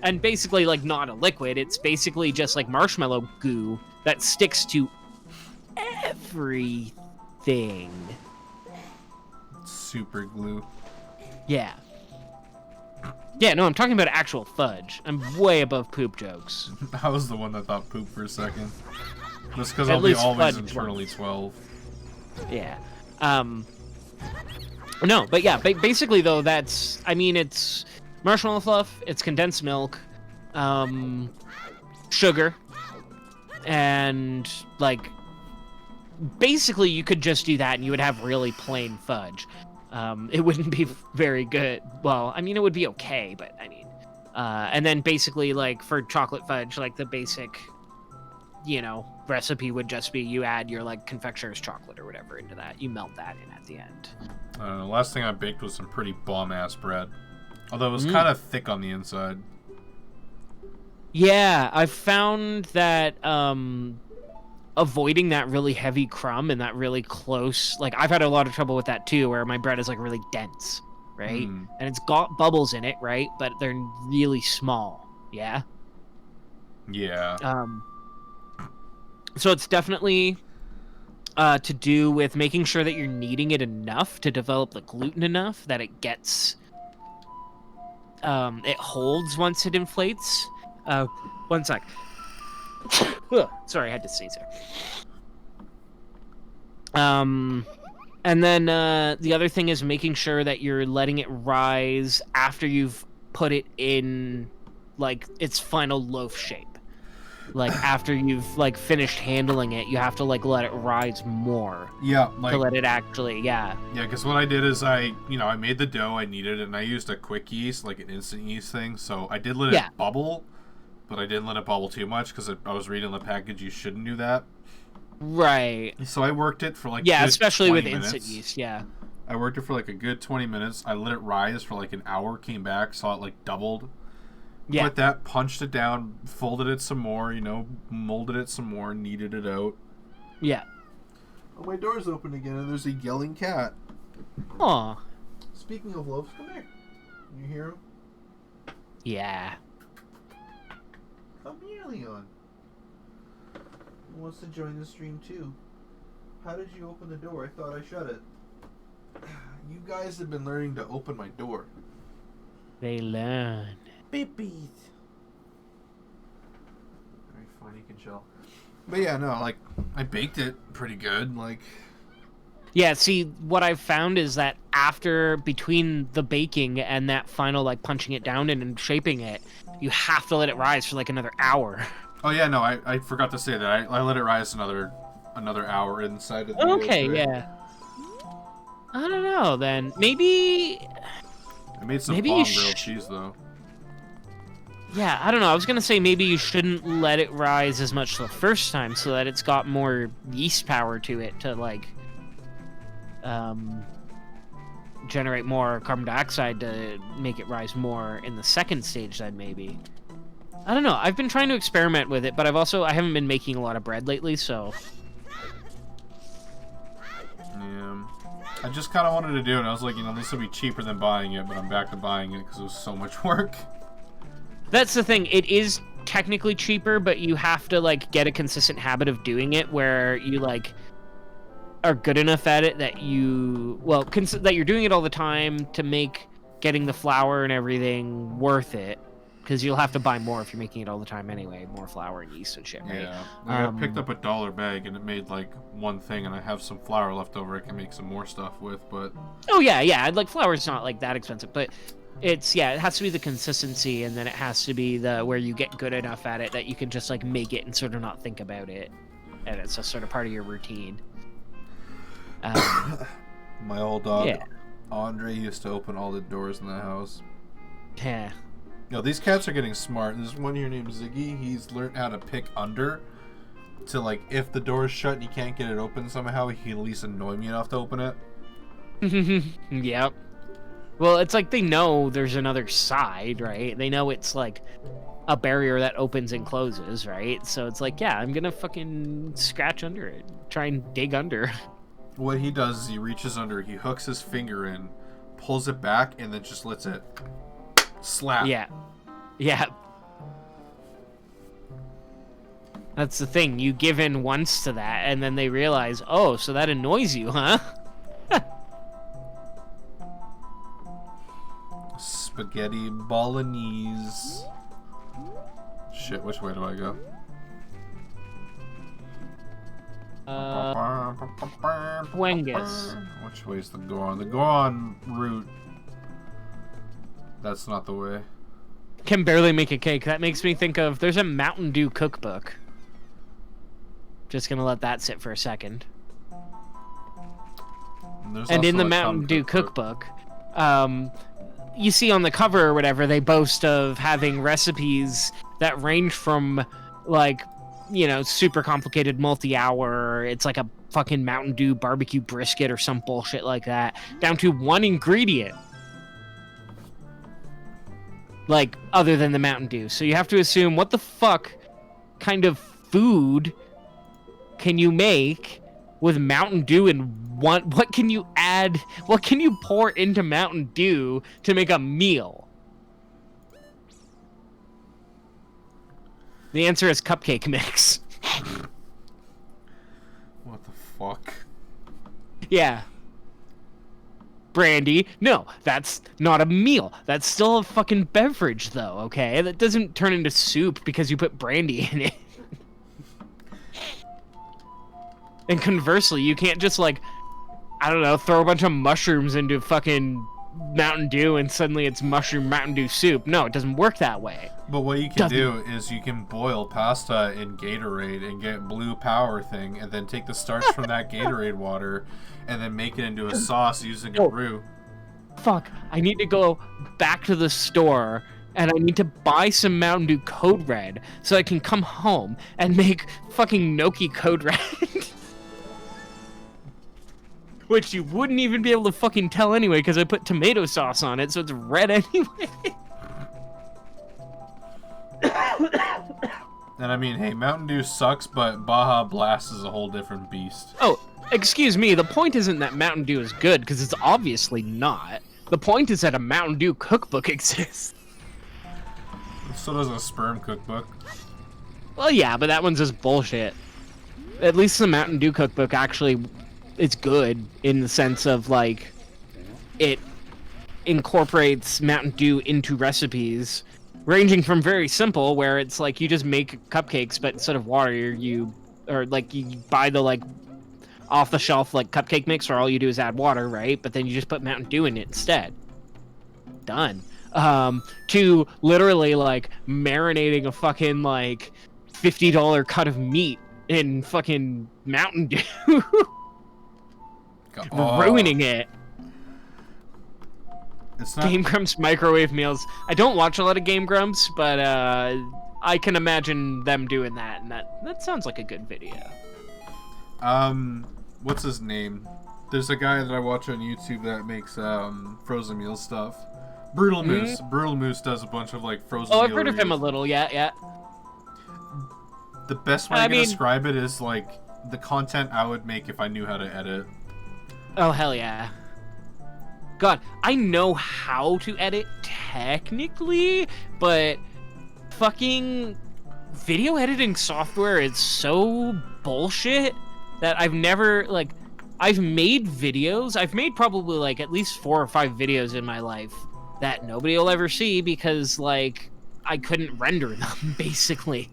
And basically, like, not a liquid. It's basically just, like, marshmallow goo that sticks to everything.
Super glue.
Yeah. Yeah, no, I'm talking about actual fudge. I'm way above poop jokes.
I was the one that thought poop for a second. Just because
At
I'll be
least
always
fudge
internally 12.
Yeah. No, but yeah, basically, though, that's... I mean, it's marshmallow fluff, it's condensed milk, sugar, and, like, basically you could just do that and you would have really plain fudge. It wouldn't be very good. Well, I mean, it would be okay, but I mean, and then basically like for chocolate fudge, like the basic, recipe would just be you add your like confectioner's chocolate or whatever into that. You melt that in at the end.
The last thing I baked was some pretty bomb-ass bread. Although it was kind of thick on the inside.
Yeah, I've found that avoiding that really heavy crumb and that really close, like I've had a lot of trouble with that too, where my bread is like really dense, right? And it's got bubbles in it, right? But they're really small. Yeah.
Yeah.
So it's definitely to do with making sure that you're kneading it enough to develop the gluten enough that it gets it holds once it inflates. One sec. Sorry, I had to sneeze there. And then the other thing is making sure that you're letting it rise after you've put it in like its final loaf shape. Like after you've like finished handling it, you have to like let it rise more.
Yeah, like
to let it actually, yeah.
Yeah, because what I did is I made the dough, I kneaded it, and I used a quick yeast, like an instant yeast thing. So I did let it bubble, but I didn't let it bubble too much because I was reading the package you shouldn't do that.
Right.
So I worked it for like
especially with
minutes.
instant yeast, yeah.
I worked it for like a good 20 minutes. I let it rise for like an hour, came back, saw it like doubled.
Yeah.
Put that, punched it down, folded it some more, molded it some more, kneaded it out.
Yeah.
Oh, my door's open again and there's a yelling cat.
Aw.
Speaking of loaves, come here. Can you hear him?
Yeah.
Come here, Leon. He wants to join the stream too. How did you open the door? I thought I shut it. You guys have been learning to open my door.
They learn.
Beep beep. Alright, fine, you can chill. But yeah, no, like, I baked it pretty good, like...
Yeah, see, what I've found is that between the baking and that final, like, punching it down and shaping it, you have to let it rise for, like, another hour.
Oh, yeah, no, I forgot to say that. I let it rise another hour inside of the...
Okay, yeah. I don't know, then. Maybe...
I made some bomb grilled cheese, though.
Yeah, I don't know. I was going to say maybe you shouldn't let it rise as much the first time so that it's got more yeast power to it to, like, generate more carbon dioxide to make it rise more in the second stage then, maybe. I don't know. I've been trying to experiment with it, but I haven't been making a lot of bread lately, so...
Yeah. I just kind of wanted to do it. I was like, this will be cheaper than buying it, but I'm back to buying it because it was so much work.
That's the thing. It is technically cheaper, but you have to, like, get a consistent habit of doing it where you, like, are good enough at it that that you're doing it all the time to make getting the flour and everything worth it. Because you'll have to buy more if you're making it all the time anyway. More flour and yeast and shit, right?
Yeah. I picked up a $1 bag and it made, like, one thing, and I have some flour left over I can make some more stuff with, but...
Oh, yeah. Like, flour's not, like, that expensive, but... it has to be the consistency, and then it has to be where you get good enough at it that you can just like make it and sort of not think about it, and it's just sort of part of your routine.
My old dog, Andre, used to open all the doors in the house.
Yeah.
These cats are getting smart. There's one here named Ziggy. He's learned how to pick under to, like, if the door's shut and he can't get it open somehow, he can at least annoy me enough to open it.
Yep. Well, it's like they know there's another side, right? They know it's like a barrier that opens and closes, right? So it's like, yeah, I'm gonna fucking scratch under it. Try and dig under.
What he does is he reaches under, he hooks his finger in, pulls it back, and then just lets it slap.
Yeah. That's the thing. You give in once to that, and then they realize, oh, so that annoys you, huh?
Spaghetti bolognese. Shit, which way do I go?
Wengus.
Which way is the Goron? The Goron route. That's not the way.
Can barely make a cake. That makes me think of... there's a Mountain Dew cookbook. Just gonna let that sit for a second.
There's
And
also
in the
a
Mountain
Cum
Dew cookbook, you see on the cover or whatever, they boast of having recipes that range from, like, you know, super complicated multi-hour, it's like a fucking Mountain Dew barbecue brisket or some bullshit like that, down to one ingredient. Like, other than the Mountain Dew. So you have to assume, what the fuck kind of food can you make with Mountain Dew in one? What can you add? What can you pour into Mountain Dew to make a meal? The answer is cupcake mix.
What the fuck?
Yeah. Brandy. No, that's not a meal. That's still a fucking beverage, though, okay? That doesn't turn into soup because you put brandy in it. And conversely, you can't just, like, I don't know, throw a bunch of mushrooms into fucking Mountain Dew and suddenly it's mushroom Mountain Dew soup. No, it doesn't work that way.
But what you can do is you can boil pasta in Gatorade and get blue power thing, and then take the starch from that Gatorade water and then make it into a sauce using a roux.
Fuck, I need to go back to the store and I need to buy some Mountain Dew Code Red so I can come home and make fucking gnocchi Code Red. Which you wouldn't even be able to fucking tell anyway because I put tomato sauce on it, so it's red anyway.
And I mean, hey, Mountain Dew sucks, but Baja Blast is a whole different beast.
Oh, excuse me, the point isn't that Mountain Dew is good, because it's obviously not. The point is that a Mountain Dew cookbook exists.
So does a sperm cookbook.
Well, yeah, but that one's just bullshit. At least the Mountain Dew cookbook actually is good in the sense of, like, it incorporates Mountain Dew into recipes, ranging from very simple, where it's like you just make cupcakes, but instead of water, you buy the, like, off-the-shelf, like, cupcake mix, where all you do is add water, right? But then you just put Mountain Dew in it instead. Done. To literally, like, marinating a fucking, like, $50 cut of meat in fucking Mountain Dew. Ruining it.
It's not...
Game Grumps microwave meals. I don't watch a lot of Game Grumps, but I can imagine them doing that, and that sounds like a good video.
What's his name? There's a guy that I watch on YouTube that makes frozen meal stuff. Brutal Moose. Brutal Moose does a bunch of, like, frozen meal
I've heard of him a
reviews.
little, yeah.
The best way I can describe it is, like, the content I would make if I knew how to edit.
Oh, hell yeah. God, I know how to edit technically, but fucking video editing software is so bullshit that I've never, like, I've made videos. I've made probably, like, at least 4 or 5 videos in my life that nobody will ever see because, like, I couldn't render them, basically.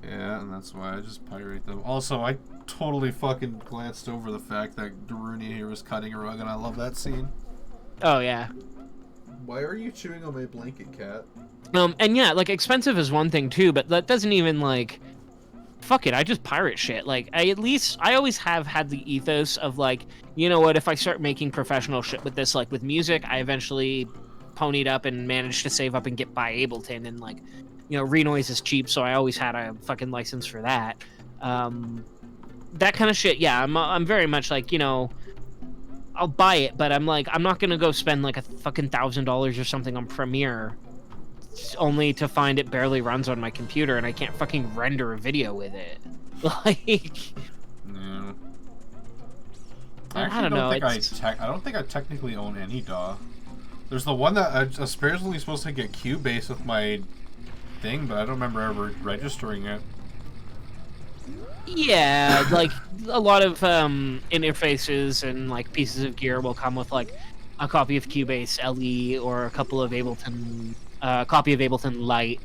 Yeah, and that's why I just pirate them. Also, I totally fucking glanced over the fact that Daruni here was cutting a rug, and I love that scene.
Oh, yeah.
Why are you chewing on my blanket, cat?
And yeah, like, expensive is one thing, too, but that doesn't even, like... Fuck it, I just pirate shit. Like, I always have had the ethos of, like, you know what, if I start making professional shit with this, like, with music, I eventually ponied up and managed to save up and get by Ableton, and, like, you know, Renoise is cheap, so I always had a fucking license for that. That kind of shit, yeah, I'm very much like, you know, I'll buy it, but I'm like, I'm not gonna go spend like a fucking $1,000 or something on Premiere only to find it barely runs on my computer and I can't fucking render a video with it. Like,
no.
I don't know.
I don't think I technically own any DAW. There's the one that I was supposedly supposed to get Cubase with my thing, but I don't remember ever registering it.
Yeah, like a lot of interfaces and like pieces of gear will come with like a copy of Cubase LE or a couple of Ableton, copy of Ableton Lite.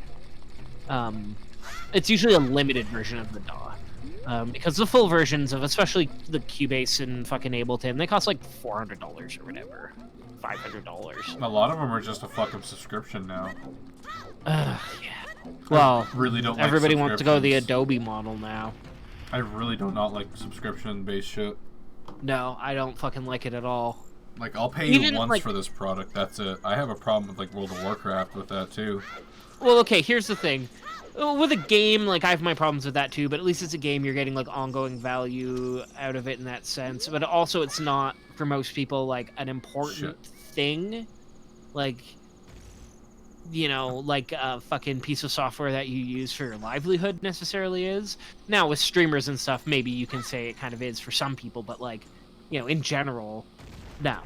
It's usually a limited version of the DAW, because the full versions of, especially the Cubase and fucking Ableton, they cost like $400 or whatever, $500.
A lot of them are just a fucking subscription now.
Yeah. Well,
I really don't.
Everybody wants to go the Adobe model now.
I really do not like subscription-based shit.
No, I don't fucking like it at all.
Like, I'll pay you
Even,
once
like-
for this product. That's it. I have a problem with like World of Warcraft with that too.
Well, okay, here's the thing. With a game, like, I have my problems with that too, but at least it's a game, you're getting, like, ongoing value out of it in that sense. But also, it's not, for most people, like, an important thing. Like, you know, like a fucking piece of software that you use for your livelihood necessarily is. Now, with streamers and stuff, maybe you can say it kind of is for some people, but, like, you know, in general, no.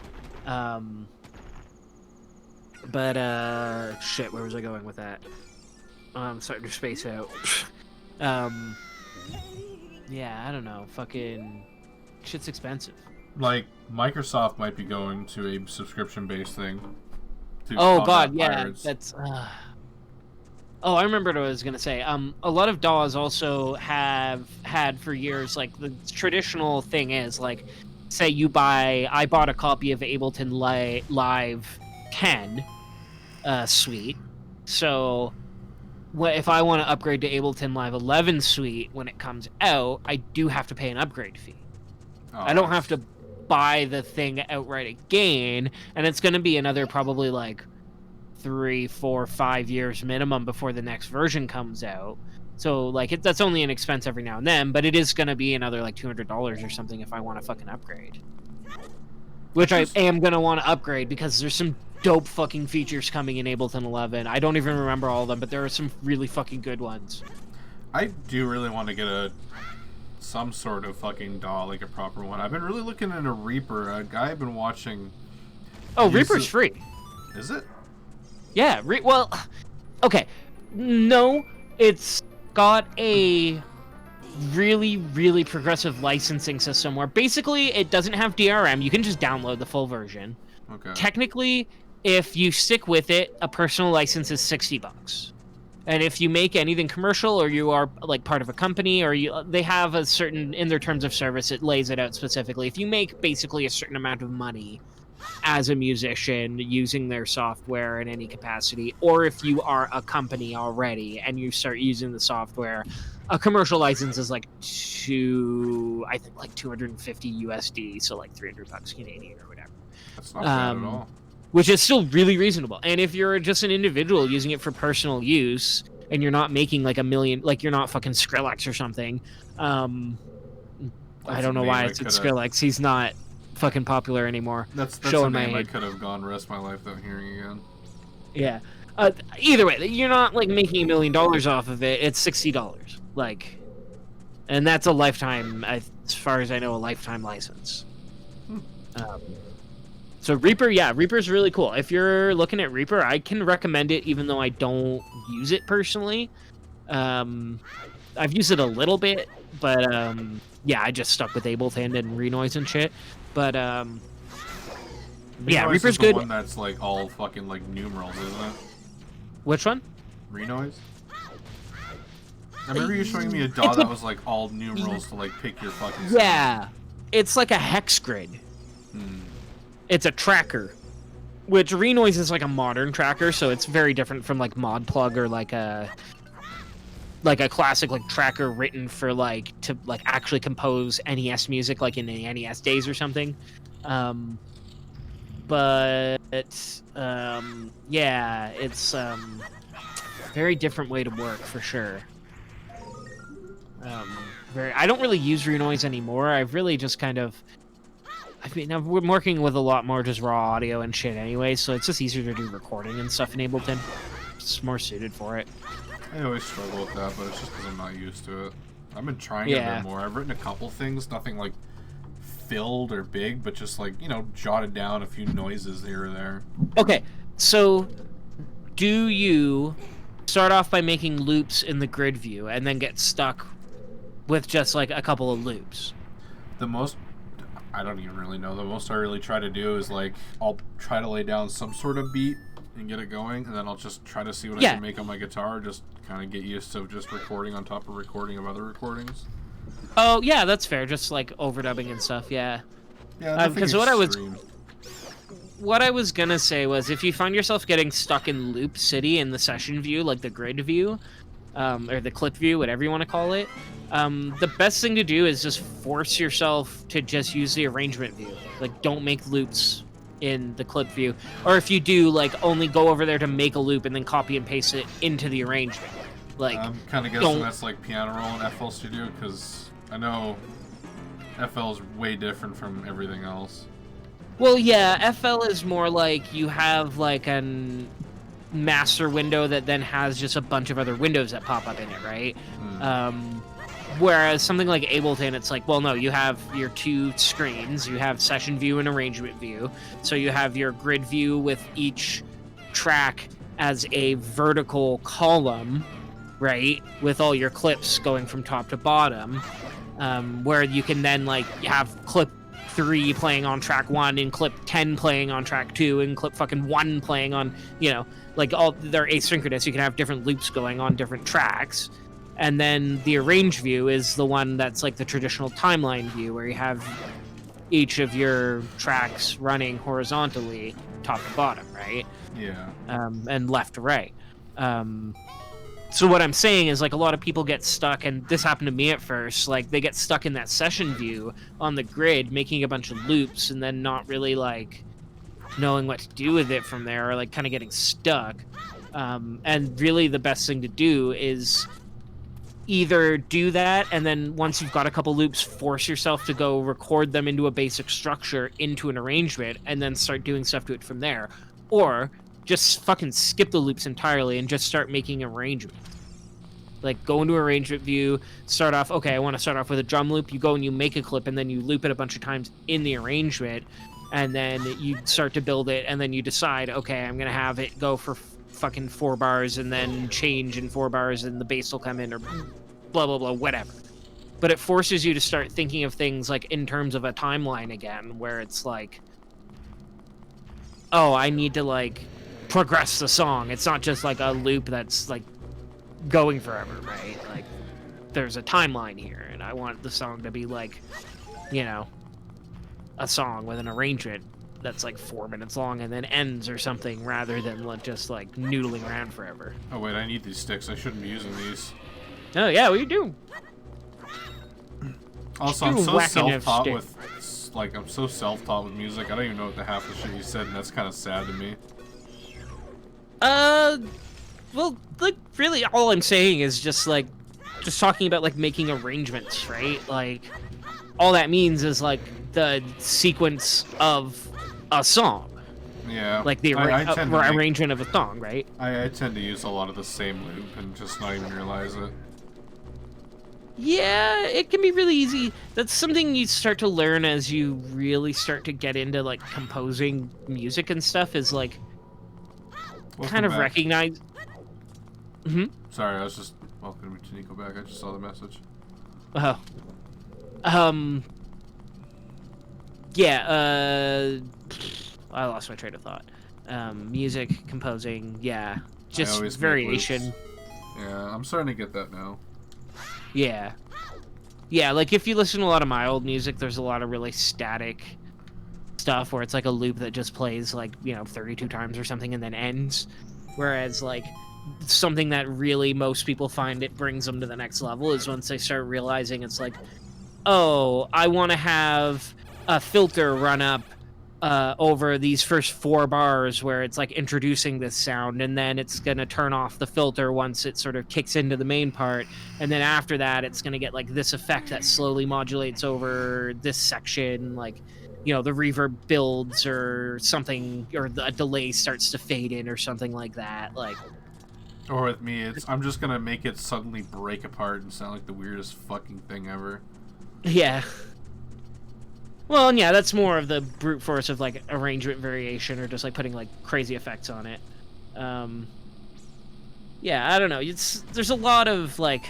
Shit, where was I going with that? I'm starting to space out. Yeah, I don't know. Fucking shit's expensive.
Like, Microsoft might be going to a subscription-based thing. To
Oh
combat
god, yeah,
pirates.
that's. Oh, I remembered what I was gonna say. A lot of DAWs also have had for years, like, the traditional thing is, like, say I bought a copy of Ableton Live 10 suite, so if I want to upgrade to Ableton Live 11 suite when it comes out, I do have to pay an upgrade fee.
Oh,
I don't have to buy the thing outright again, and it's going to be another probably like 3, 4, 5 years minimum before the next version comes out. So like that's only an expense every now and then, but it is going to be another like $200 or something if I want to fucking upgrade. Which I am going to want to upgrade because there's some dope fucking features coming in Ableton 11. I don't even remember all of them, but there are some really fucking good ones.
I do really want to get some sort of fucking DAW, like a proper one. I've been really looking into Reaper. A guy I've been watching.
Oh, Reaper's free.
Is it?
Yeah, well, okay. No, it's got a really, really progressive licensing system where basically it doesn't have DRM. You can just download the full version.
Okay.
Technically, if you stick with it, a personal license is $60. And if you make anything commercial or you are like part of a company or they have a certain, in their terms of service, it lays it out specifically. If you make basically a certain amount of money as a musician using their software in any capacity, or if you are a company already and you start using the software, a commercial license is like I think like 250 USD, so like $300 Canadian or whatever.
That's not bad at all.
Which is still really reasonable. And if you're just an individual using it for personal use and you're not making like a million, like you're not fucking Skrillex or something, I don't know why it's Skrillex. He's not fucking popular anymore.
That's
showing
a
my
name I
age.
could have gone rest my life without hearing again.
Yeah. Either way, you're not like making $1 million off of it. It's $60. Like, and that's a lifetime, as far as I know, a lifetime license. So Reaper, yeah, Reaper's really cool. If you're looking at Reaper, I can recommend it, even though I don't use it personally. I've used it a little bit, but yeah, I just stuck with Ableton and Renoise and shit. But yeah,
Renoise
Reaper's
is the
good.
one that's like all fucking like numerals, isn't it?
Which one?
Renoise? I remember you showing me a DAW that was like all numerals to like pick your fucking sound.
Yeah, it's like a hex grid. It's a tracker, which Renoise is like a modern tracker, so it's very different from like ModPlug or like a classic like tracker written for like to like actually compose NES music like in the NES days or something. Yeah, it's very different way to work for sure. I don't really use Renoise anymore. I've really just kind of we're working with a lot more just raw audio and shit anyway, so it's just easier to do recording and stuff in Ableton. It's more suited for it.
I always struggle with that, but it's just because I'm not used to it. I've been trying it a bit more. I've written a couple things, nothing like filled or big, but just like, you know, jotted down a few noises here or there.
Okay, so do you start off by making loops in the grid view and then get stuck with just like a couple of loops?
I don't even really know. The most I really try to do is like I'll try to lay down some sort of beat and get it going, and then I'll just try to see what I can make on my guitar, just kind of get used to just recording on top of recording of other recordings.
Oh yeah, that's fair. Just like overdubbing and stuff. Yeah.
Yeah.
Because what I was gonna say was, if you find yourself getting stuck in Loop City in the session view, like the grid view, or the clip view, whatever you want to call it. The best thing to do is just force yourself to just use the arrangement view. Like, don't make loops in the clip view, or if you do, like, only go over there to make a loop and then copy and paste it into the arrangement. Like,
I'm kind of guessing that's like piano roll in FL Studio, because I know FL is way different from everything else.
Well, yeah, FL is more like you have like an master window that then has just a bunch of other windows that pop up in it, right? Whereas something like Ableton, it's like, well, no, you have your two screens. You have session view and arrangement view. So you have your grid view with each track as a vertical column, right? With all your clips going from top to bottom, where you can then like have clip 3 playing on track 1 and clip 10 playing on track 2 and clip fucking 1 playing on, you know, like all they're asynchronous. You can have different loops going on different tracks. And then the arrange view is the one that's like the traditional timeline view, where you have each of your tracks running horizontally, top to bottom, right?
Yeah.
And left to right. So what I'm saying is, like, a lot of people get stuck, and this happened to me at first, like, they get stuck in that session view on the grid, making a bunch of loops, and then not really, like, knowing what to do with it from there, or, like, kind of getting stuck. And really the best thing to do is either do that, and then once you've got a couple loops, force yourself to go record them into a basic structure, into an arrangement, and then start doing stuff to it from there. Or just fucking skip the loops entirely and just start making arrangements. Like, go into arrangement view, start off, okay, I want to start off with a drum loop. You go and you make a clip, and then you loop it a bunch of times in the arrangement, and then you start to build it, and then you decide, okay, I'm going to have it go for fucking 4 bars, and then change in 4 bars, and the bass will come in, or blah, blah, blah, whatever. But it forces you to start thinking of things, like, in terms of a timeline again, where it's like, oh, I need to, like, progress the song. It's not just like a loop that's like going forever, right? Like, there's a timeline here, and I want the song to be like, you know, a song with an arrangement that's like 4 minutes long and then ends or something, rather than just like noodling around forever.
Oh wait, I need these sticks. I shouldn't be using these.
Oh yeah, what are you doing?
Also, I'm so self-taught with, like, I'm so self-taught with music. I don't even know what the half of the shit you said, and that's kind of sad to me.
Well, like, really all I'm saying is just talking about, like, making arrangements, right? Like, all that means is, like, the sequence of a song.
Yeah.
Like, the arrangement of a song, right?
I tend to use a lot of the same loop and just not even realize it.
Yeah, it can be really easy. That's something you start to learn as you really start to get into, like, composing music and stuff, is, like, kind of recognize.
Sorry, I was just welcoming to Nico back. I just saw the message.
Oh. Yeah. I lost my train of thought. Music, composing, yeah, just variation.
Yeah, I'm starting to get that now.
Yeah. Yeah, like, if you listen to a lot of my old music, there's a lot of really static stuff where it's like a loop that just plays, like, you know, 32 times or something and then ends. Whereas, like, something that really most people find it brings them to the next level is once they start realizing it's like, oh, I want to have a filter run up over these first 4 bars where it's like introducing this sound, and then it's going to turn off the filter once it sort of kicks into the main part, and then after that it's going to get like this effect that slowly modulates over this section, like, you know, the reverb builds or something, or the delay starts to fade in or something like that. Like,
or with me, it's I'm just gonna make it suddenly break apart and sound like the weirdest fucking thing ever.
Yeah. Well, and yeah, that's more of the brute force of, like, arrangement variation, or just, like, putting, like, crazy effects on it. Yeah, I don't know. There's a lot of, like,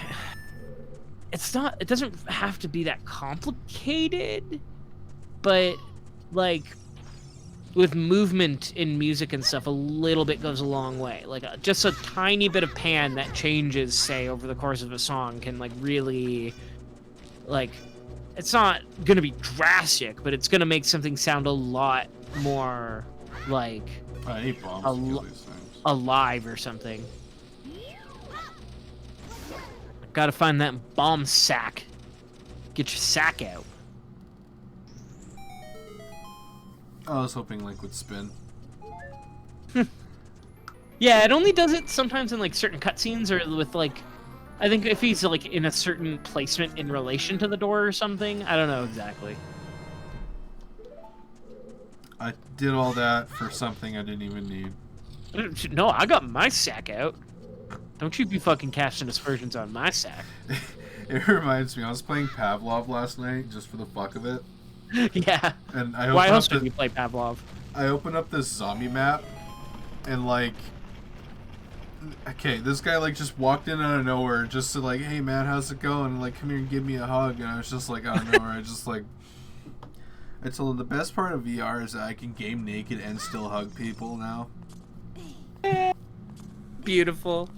it doesn't have to be that complicated, but, like, with movement in music and stuff, a little bit goes a long way. Like, just a tiny bit of pan that changes, say, over the course of a song can, like, really, like, it's not going to be drastic, but it's going to make something sound a lot more, like,
I hate bombs to kill these things.
Alive or something. Gotta find that bomb sack. Get your sack out.
I was hoping Link would spin.
Yeah, it only does it sometimes in like certain cutscenes or with like, I think if he's like in a certain placement in relation to the door or something. I don't know exactly.
I did all that for something I didn't even need.
No, I got my sack out. Don't you be fucking casting aspersions on my sack.
It reminds me, I was playing Pavlov last night just for the fuck of it.
Yeah.
And I
Why else would you play Pavlov?
I open up this zombie map, and like, okay, this guy like just walked in out of nowhere, just to like, hey man, how's it going? Like, come here and give me a hug. And I was just like, out of nowhere, I told him the best part of VR is that I can game naked and still hug people now.
Beautiful.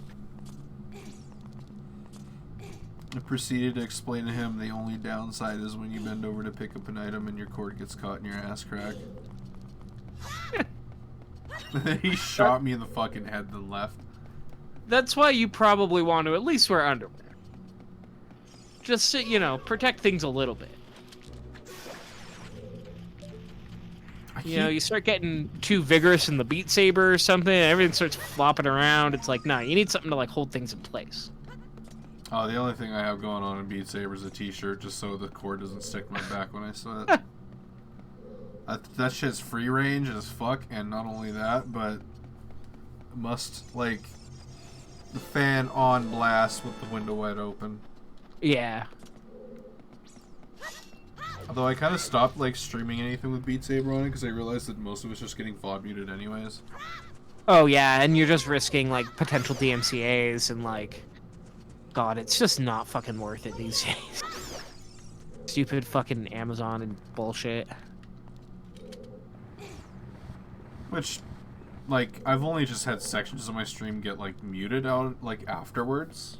I proceeded to explain to him the only downside is when you bend over to pick up an item and your cord gets caught in your ass crack. He shot me in the fucking head then left.
That's why you probably want to at least wear underwear. Just so, you know, protect things a little bit. You know, you start getting too vigorous in the Beat Saber or something, and everything starts flopping around. It's like, nah, you need something to like hold things in place.
Oh, the only thing I have going on in Beat Saber is a t-shirt just so the cord doesn't stick to my back when I sweat. That shit's free range as fuck, and not only that, but must, like, the fan on blast with the window wide open.
Yeah.
Although I kind of stopped, like, streaming anything with Beat Saber on it because I realized that most of it's just getting VOD muted anyways.
Oh, yeah, and you're just risking, like, potential DMCAs and, like... God, it's just not fucking worth it these days. Stupid fucking Amazon and bullshit.
Which, like, I've only just had sections of my stream get, like, muted out, like, afterwards.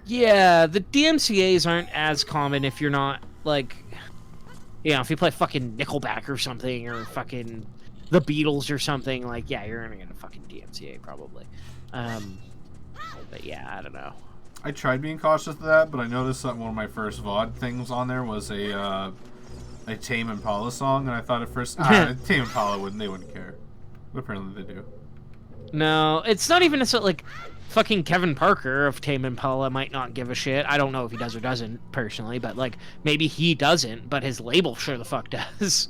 Yeah, the DMCAs aren't as common if you're not, like... You know, if you play fucking Nickelback or something, or fucking the Beatles or something, like, yeah, you're gonna get a fucking DMCA, probably. But yeah, I don't know.
I tried being cautious of that, but I noticed that one of my first VOD things on there was a Tame Impala song, and I thought at first, Tame Impala they wouldn't care. But apparently they do.
No, it's not even necessarily, like, fucking Kevin Parker of Tame Impala might not give a shit. I don't know if he does or doesn't, personally, but, like, maybe he doesn't, but his label sure the fuck does.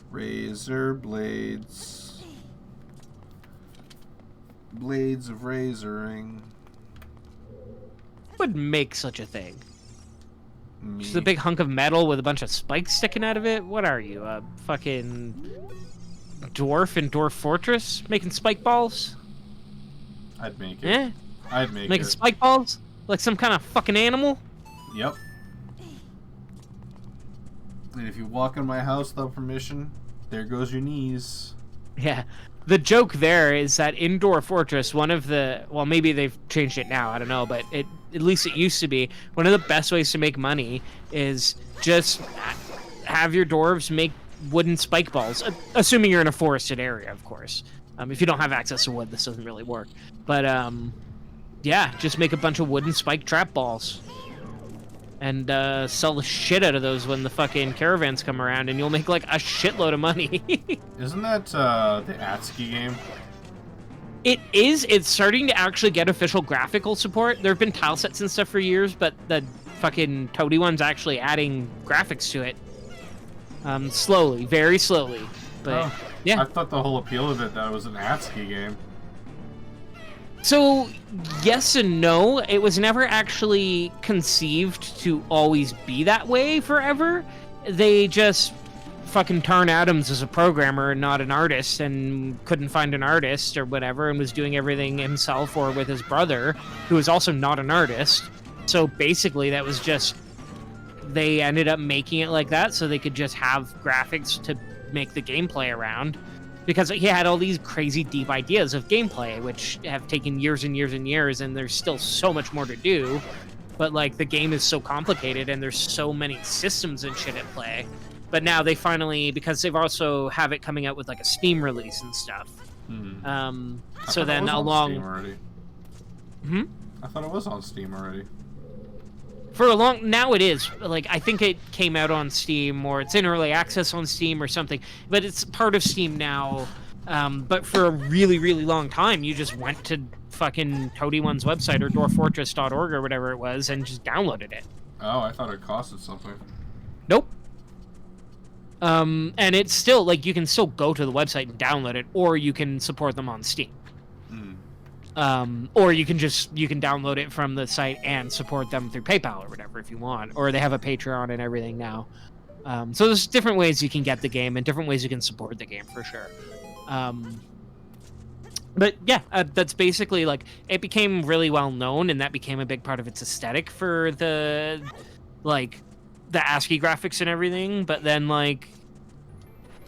Razor blades. Blades of razoring.
Would make such a thing?
Me.
Just a big hunk of metal with a bunch of spikes sticking out of it? What are you, a fucking dwarf in Dwarf Fortress making spike balls?
I'd make it.
Yeah?
I'd make
Making
it.
spike balls? Like some kind of fucking animal?
Yep. And if you walk in my house without permission, there goes your knees.
Yeah. The joke there is that in Dwarf Fortress, one of the... Well, maybe they've changed it now, I don't know, but at least it used to be, one of the best ways to make money is just have your dwarves make wooden spike balls, assuming you're in a forested area, of course. If you don't have access to wood, this doesn't really work. But, yeah, just make a bunch of wooden spike trap balls. And sell the shit out of those when the fucking caravans come around, and you'll make, like, a shitload of money.
Isn't that the ATSCII game?
It is. It's starting to actually get official graphical support. There have been tile sets and stuff for years, but the fucking Toady one's actually adding graphics to it. Slowly, very slowly. But, yeah.
I thought the whole appeal of it that it was an ATSCII game.
So, yes and no. It was never actually conceived to always be that way forever. They just fucking Tarn Adams is a programmer and not an artist, and couldn't find an artist or whatever, and was doing everything himself or with his brother, who is also not an artist. So basically that was just... They ended up making it like that so they could just have graphics to make the gameplay around. Because he had all these crazy deep ideas of gameplay, which have taken years and years and years, and there's still so much more to do. But, like, the game is so complicated, and there's so many systems and shit at play. But now they finally, because they've also have it coming out with, like, a Steam release and stuff, So then
Steam
along,
already. I thought it was on Steam already.
for a long, now it is. Like, I think it came out on Steam, or it's in early access on Steam or something, but it's part of Steam now. But for a really, really long time, you just went to fucking Toady One's website or dwarffortress.org or whatever it was and just downloaded it.
Oh, I thought it costed something.
Nope. And it's still, like, you can still go to the website and download it, or you can support them on Steam. Or you can download it from the site and support them through PayPal or whatever if you want. Or they have a Patreon and everything now. So there's different ways you can get the game and different ways you can support the game for sure. But yeah, that's basically, like, it became really well known, and that became a big part of its aesthetic for the, like, the ASCII graphics and everything. But then, like,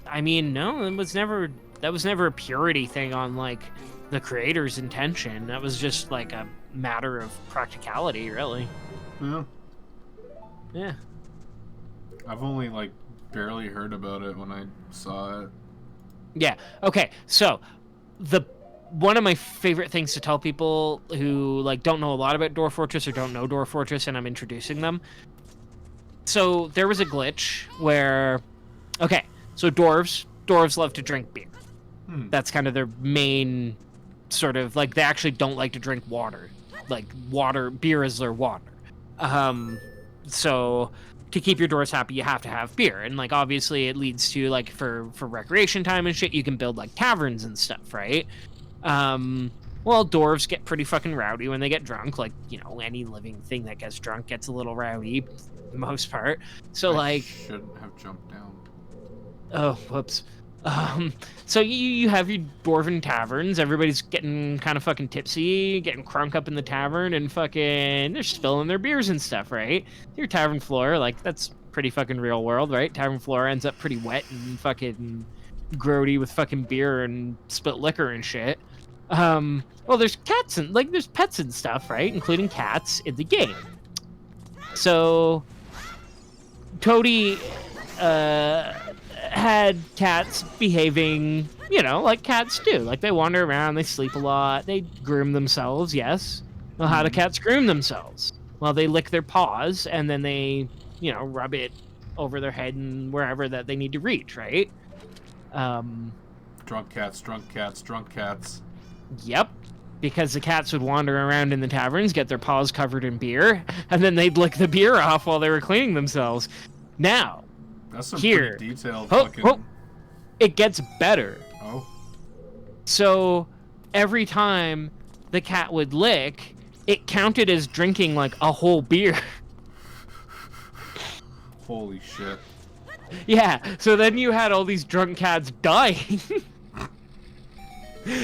I mean, no, that was never a purity thing on, like, the creator's intention. That was just, like, a matter of practicality, really. Yeah.
I've only, like, barely heard about it when I saw it.
Yeah. Okay. So, one of my favorite things to tell people who, like, don't know a lot about Dwarf Fortress or don't know Dwarf Fortress, and I'm introducing them. So there was a glitch where, okay, so dwarves love to drink beer. That's kind of their main sort of, like, they actually don't like to drink water. Like, beer is their water. So to keep your dwarves happy, you have to have beer. And, like, obviously it leads to, like, for recreation time and shit, you can build, like, taverns and stuff, right? Well, dwarves get pretty fucking rowdy when they get drunk. Like, you know, any living thing that gets drunk gets a little rowdy, for the most part. So, like,
shouldn't have jumped down.
Oh, whoops. So you have your dwarven taverns. Everybody's getting kind of fucking tipsy, getting crunk up in the tavern, and fucking they're spilling their beers and stuff, right? Your tavern floor, like, that's pretty fucking real world, right? Tavern floor ends up pretty wet and fucking grody with fucking beer and spilt liquor and shit. Well, there's cats and, like, there's pets and stuff, right? Including cats in the game. So Toady had cats behaving, you know, like cats do. Like, they wander around, they sleep a lot, they groom themselves, yes. Well, how do cats groom themselves? Well, they lick their paws, and then they, you know, rub it over their head and wherever that they need to reach, right?
Drunk cats.
Yep. Because the cats would wander around in the taverns, get their paws covered in beer, and then they'd lick the beer off while they were cleaning themselves. Now,
that's some
here,
pretty detailed fucking...
it gets better.
Oh.
So, every time the cat would lick, it counted as drinking, like, a whole beer.
Holy shit.
Yeah, so then you had all these drunk cats dying.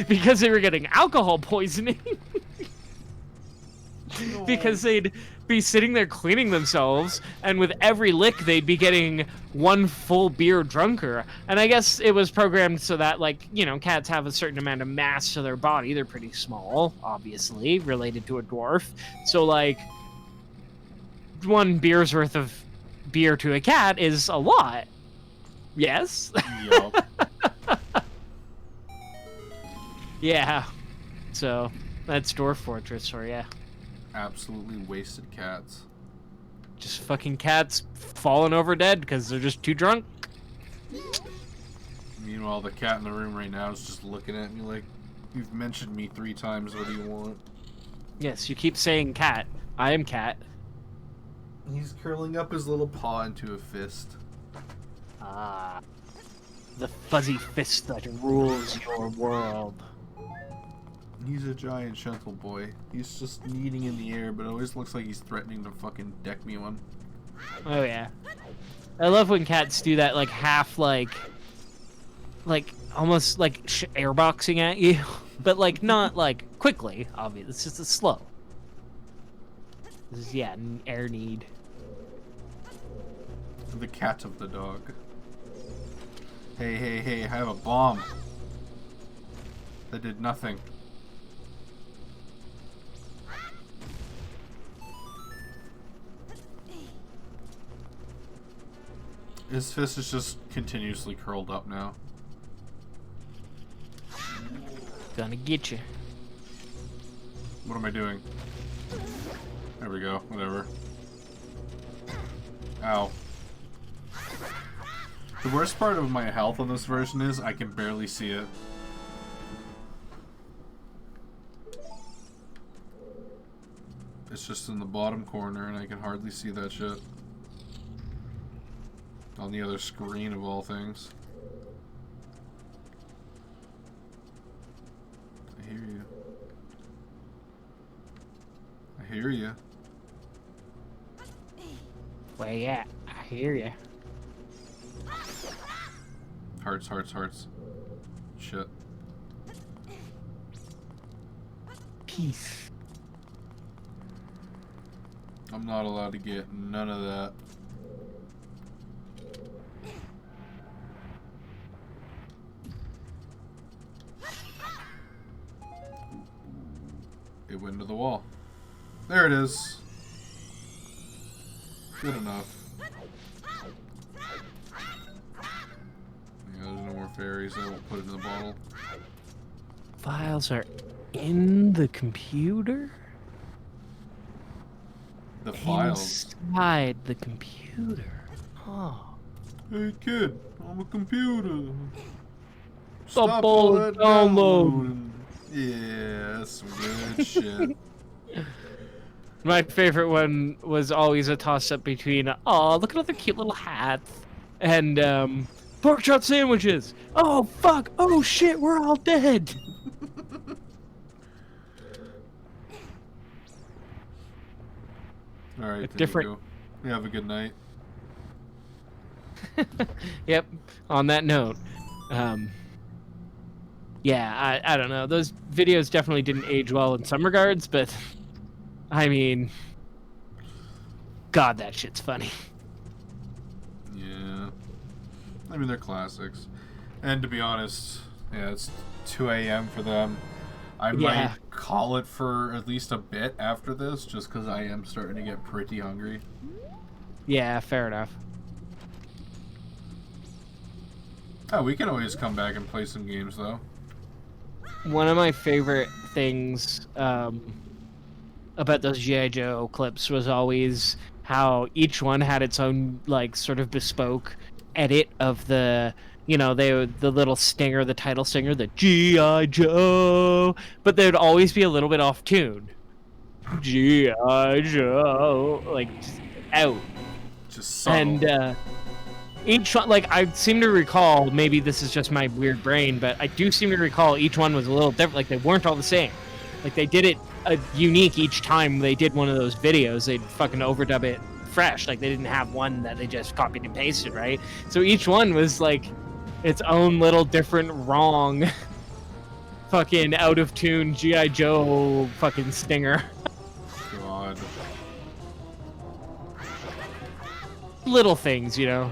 Because they were getting alcohol poisoning.
No.
Because they'd be sitting there cleaning themselves, and with every lick they'd be getting one full beer drunker. And I guess it was programmed so that, like, you know, cats have a certain amount of mass to their body. They're pretty small, obviously, related to a dwarf. So, like, one beer's worth of beer to a cat is a lot. Yes?
Yup.
Yeah. So, that's Dwarf Fortress for ya.
Absolutely wasted cats.
Just fucking cats falling over dead because they're just too drunk.
Meanwhile, the cat in the room right now is just looking at me like, you've mentioned me 3 times, what do you want?
Yes, you keep saying cat. I am cat.
He's curling up his little paw into a fist.
Ah. The fuzzy fist that rules your world.
He's a giant gentle boy. He's just kneading in the air, but it always looks like he's threatening to fucking deck me one.
Oh yeah. I love when cats do that, like, half, like almost like airboxing at you, but, like, not, like, quickly, obviously. It's just a slow. This is, yeah, an air need.
The cat of the dog. Hey, I have a bomb. That did nothing. His fist is just continuously curled up now.
Gonna get you.
What am I doing? There we go. Whatever. Ow. The worst part of my health on this version is I can barely see it. It's just in the bottom corner and I can hardly see that shit. On the other screen of all things. I hear you. I hear you.
Where you at? I hear you.
Hearts, hearts, hearts. Shit.
Peace.
I'm not allowed to get none of that. It went into the wall. There it is. Good enough. Yeah, there's no more fairies. I won't put it in the bottle.
Files are in the computer?
The files.
Inside the computer. Oh.
Hey kid, I'm a computer.
Stop all
that
downloading.
Yeah, that's some good shit.
My favorite one was always a toss-up between, oh, look at all the cute little hats, and pork chop sandwiches. Oh, fuck. Oh, shit, we're all dead.
Alright,
different.
You have a good night.
Yep, on that note. Yeah, I don't know. Those videos definitely didn't age well in some regards, but I mean, God, that shit's funny.
Yeah. I mean, they're classics. And to be honest, yeah, it's 2 a.m. for them. I might call it for at least a bit after this, just because I am starting to get pretty hungry.
Yeah, fair enough.
Oh, we can always come back and play some games, though.
One of my favorite things about those G.I. Joe clips was always how each one had its own, like, sort of bespoke edit of the, you know, the little stinger, the title stinger, the G.I. Joe, but they would always be a little bit off tune. G.I. Joe, like, just out.
Just subtle.
And, each one, like, I seem to recall, maybe this is just my weird brain, but I do seem to recall each one was a little different. Like, they weren't all the same. Like, they did it unique each time they did one of those videos. They'd fucking overdub it fresh. Like, they didn't have one that they just copied and pasted, right? So each one was, like, its own little different wrong fucking out-of-tune G.I. Joe fucking stinger.
God.
Little things, you know?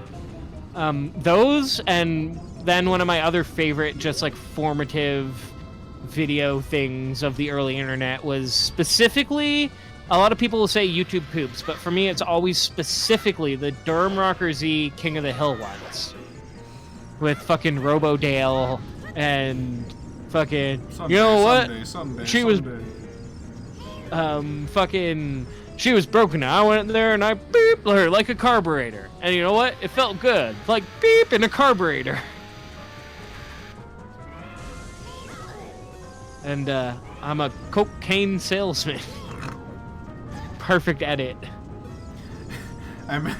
Those, and then one of my other favorite, just like formative video things of the early internet was specifically, a lot of people will say YouTube poops, but for me it's always specifically the Durham Rocker Z King of the Hill ones. With fucking Robodale and fucking,
Sunday,
you know what? She was fucking, she was broken. I went in there and I beeped her like a carburetor. And you know what? It felt good. Like beep in a carburetor. And I'm a cocaine salesman. Perfect edit.
I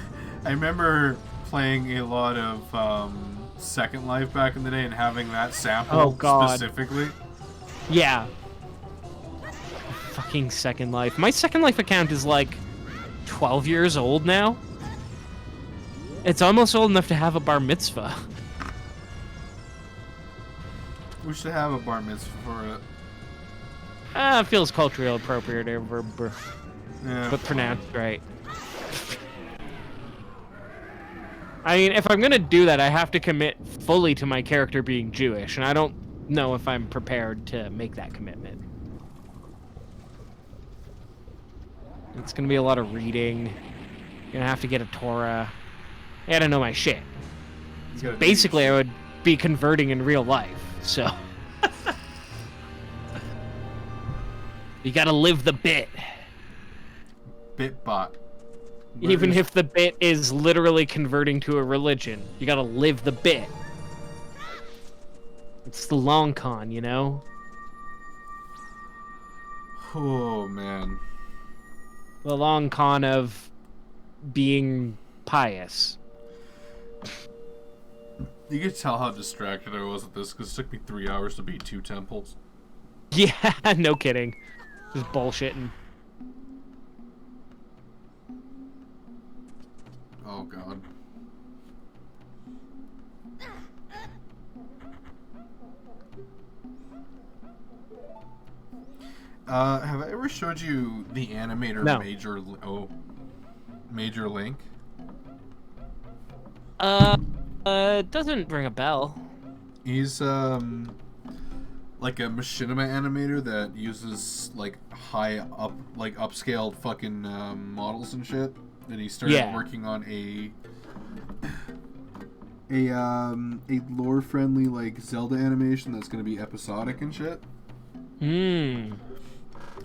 remember playing a lot of Second Life back in the day and having that sample specifically.
Yeah. Fucking Second Life. My Second Life account is like 12 years old now. It's almost old enough to have a bar mitzvah.
We should have a bar mitzvah for it.
It feels culturally appropriate,
Yeah,
but pronounced right. I mean, if I'm gonna do that, I have to commit fully to my character being Jewish, and I don't know if I'm prepared to make that commitment. It's gonna be a lot of reading. You're gonna have to get a Torah. I gotta know my shit. Basically, I would be converting in real life, so. You gotta live the bit.
Bitbot.
Even if the bit is literally converting to a religion, you gotta live the bit. It's the long con, you know?
Oh, man.
The long con of being pious.
You could tell how distracted I was at this, because it took me 3 hours to beat 2 temples.
Yeah, no kidding. Just bullshitting.
Oh, God. Have I ever showed you the animator
No.
Major Link?
Doesn't ring a bell.
He's like a machinima animator that uses like upscaled fucking models and shit. And he started working on a lore friendly like Zelda animation that's gonna be episodic and shit.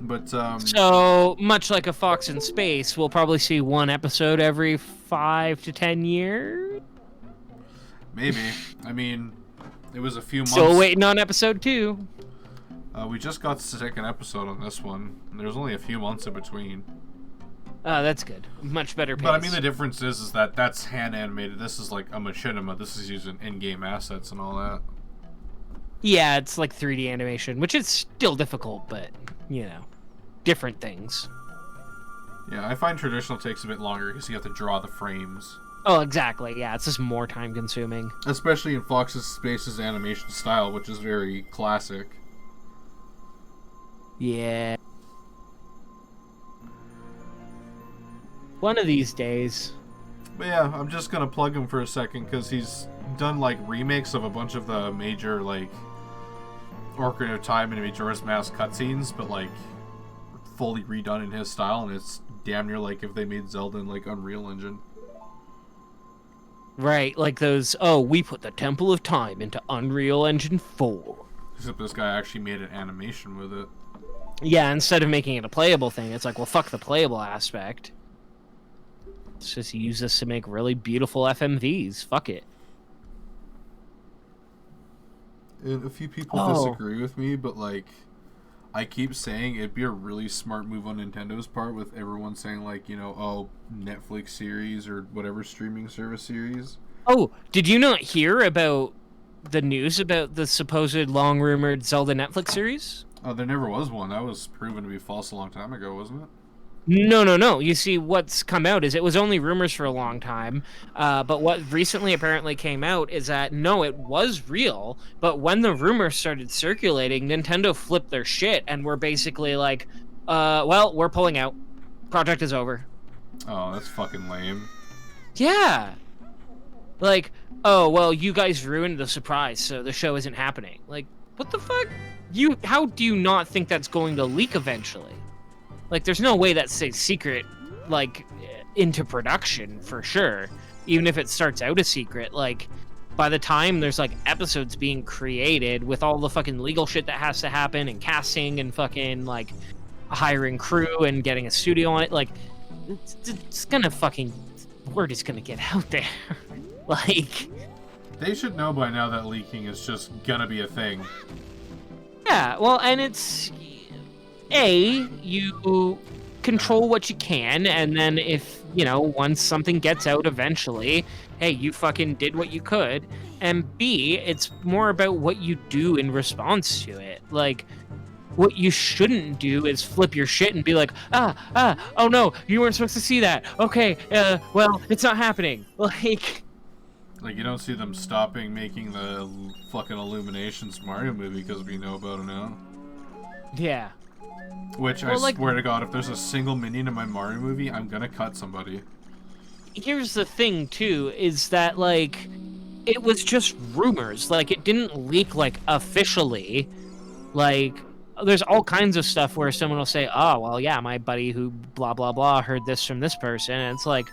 But
so much like a Fox in Space, we'll probably see one episode every 5 to 10 years.
Maybe. I mean, it was a few months.
Still waiting on episode 2.
We just got the second episode on this one. And there's only a few months in between.
Oh, that's good. Much better pace.
But I mean, the difference is that that's hand animated. This is like a machinima. This is using in-game assets and all that.
Yeah, it's like 3D animation, which is still difficult, but you know, different things.
Yeah, I find traditional takes a bit longer because you have to draw the frames.
Oh, exactly. Yeah, it's just more time consuming.
Especially in Fox's Space's animation style, which is very classic.
Yeah. One of these days.
But yeah, I'm just gonna plug him for a second because he's done like remakes of a bunch of the major like Ocarina of Time and Majora's Mask cutscenes, but like fully redone in his style, and it's damn near like if they made Zelda in like Unreal Engine.
Right, like those, oh, we put the Temple of Time into Unreal Engine 4.
Except this guy actually made an animation with it.
Yeah, instead of making it a playable thing, it's like, well, fuck the playable aspect. Let's just use this to make really beautiful FMVs. Fuck it.
And a few people disagree with me, but like, I keep saying it'd be a really smart move on Nintendo's part with everyone saying like, you know, oh, Netflix series or whatever streaming service series.
Oh, did you not hear about the news about the supposed long-rumored Zelda Netflix series?
Oh, there never was one. That was proven to be false a long time ago, wasn't it?
No. You see, what's come out is it was only rumors for a long time, but what recently apparently came out is that, no, it was real, but when the rumors started circulating, Nintendo flipped their shit and were basically like, well, we're pulling out. Project is over.
Oh, that's fucking lame.
Yeah. Like, oh, well, you guys ruined the surprise, so the show isn't happening. Like, what the fuck? How do you not think that's going to leak eventually? Like, there's no way that stays secret, like, into production, for sure. Even if it starts out a secret, like, by the time there's, like, episodes being created with all the fucking legal shit that has to happen and casting and fucking, like, hiring crew and getting a studio on it, like, it's gonna fucking... word is gonna get out there. Like...
They should know by now that leaking is just gonna be a thing.
Yeah, well, and it's... you control what you can, and then if, you know, once something gets out eventually, hey, you fucking did what you could. And B, it's more about what you do in response to it. Like, what you shouldn't do is flip your shit and be like, oh no, you weren't supposed to see that. Okay, well, it's not happening.
Like, you don't see them stopping making the fucking Illuminations Mario movie because we know about it now.
Yeah.
Which, well, I swear to God, if there's a single minion in my Mario movie, I'm gonna cut somebody.
Here's the thing, too, is that, like, it was just rumors. Like, it didn't leak, like, officially. Like, there's all kinds of stuff where someone will say, oh, well, yeah, my buddy who blah, blah, blah heard this from this person. And it's like,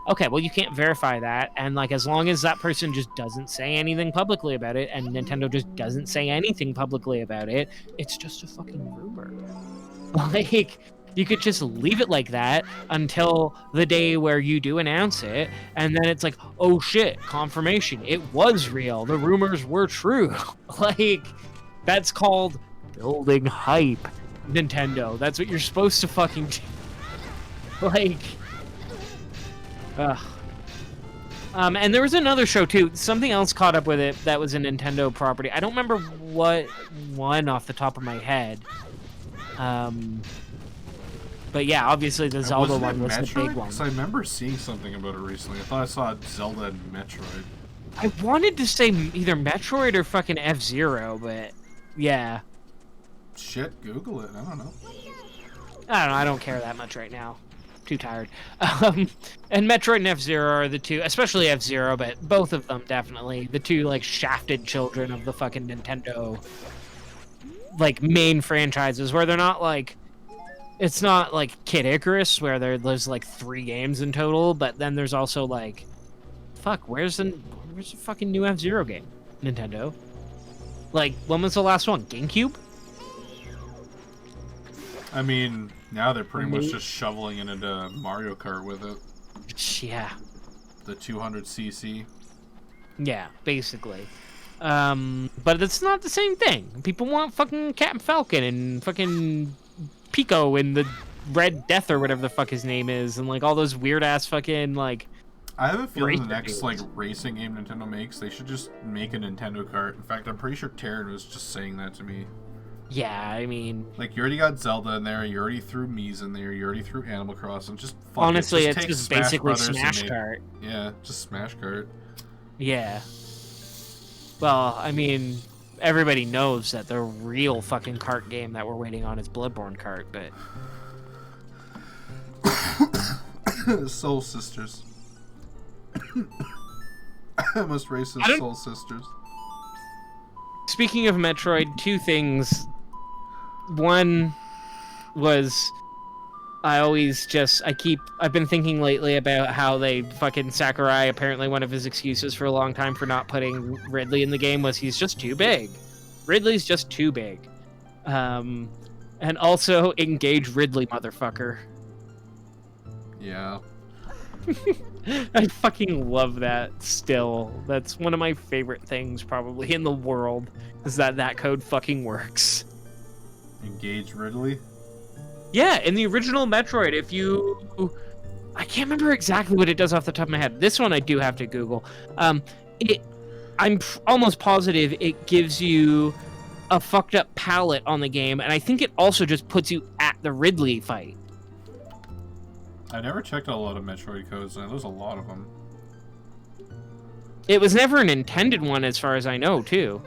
okay, well, you can't verify that. And, like, as long as that person just doesn't say anything publicly about it, and Nintendo just doesn't say anything publicly about it, it's just a fucking rumor. Like, you could just leave it like that until the day where you do announce it, and then it's like, oh shit, confirmation. It was real. The rumors were true. Like, that's called building hype, Nintendo. That's what you're supposed to fucking do. Like, ugh. And there was another show too. Something else caught up with it that was a Nintendo property. I don't remember what one off the top of my head. But yeah, obviously the Zelda one was the big one.
Because I remember seeing something about it recently. I thought I saw Zelda and Metroid.
I wanted to say either Metroid or fucking F-Zero, but yeah.
Shit, Google it. I don't know.
I don't know. I don't care that much right now. Too tired. And Metroid and F-Zero are the two, especially F-Zero, but both of them definitely the two like shafted children of the fucking Nintendo like main franchises, where they're not like, it's not like Kid Icarus where there's like 3 games in total, but then there's also like, fuck, where's the fucking new F-Zero game, Nintendo? Like, when was the last one? GameCube?
I mean, now they're pretty much just shoveling it into Mario Kart with it.
Yeah.
The 200cc.
Yeah, basically. But it's not the same thing. People want fucking Captain Falcon and fucking Pico and the Red Death or whatever the fuck his name is, and like all those weird ass fucking like.
I have a feeling the next like racing game Nintendo makes, they should just make a Nintendo Kart. In fact, I'm pretty sure Taryn was just saying that to me.
Yeah, I mean,
like, you already got Zelda in there, you already threw Mii's in there, you already threw Animal Crossing. Just fuck
honestly,
it.
it's just basically Smash Kart.
Yeah, just Smash Kart.
Yeah. Well, I mean, everybody knows that the real fucking kart game that we're waiting on is Bloodborne Kart, but
Soul Sisters. I must race as Soul Sisters.
Speaking of Metroid, 2 things. One was I've been thinking lately about how they fucking Sakurai, apparently one of his excuses for a long time for not putting Ridley in the game was he's just too big. Ridley's just too big. And also engage Ridley, motherfucker.
Yeah.
I fucking love that still. That's one of my favorite things probably in the world, is that code fucking works.
Engage Ridley?
Yeah, in the original Metroid, if you... I can't remember exactly what it does off the top of my head. This one I do have to Google. I'm almost positive it gives you a fucked up palette on the game, and I think it also just puts you at the Ridley fight.
I never checked out a lot of Metroid codes, and there's a lot of them.
It was never an intended one, as far as I know, too.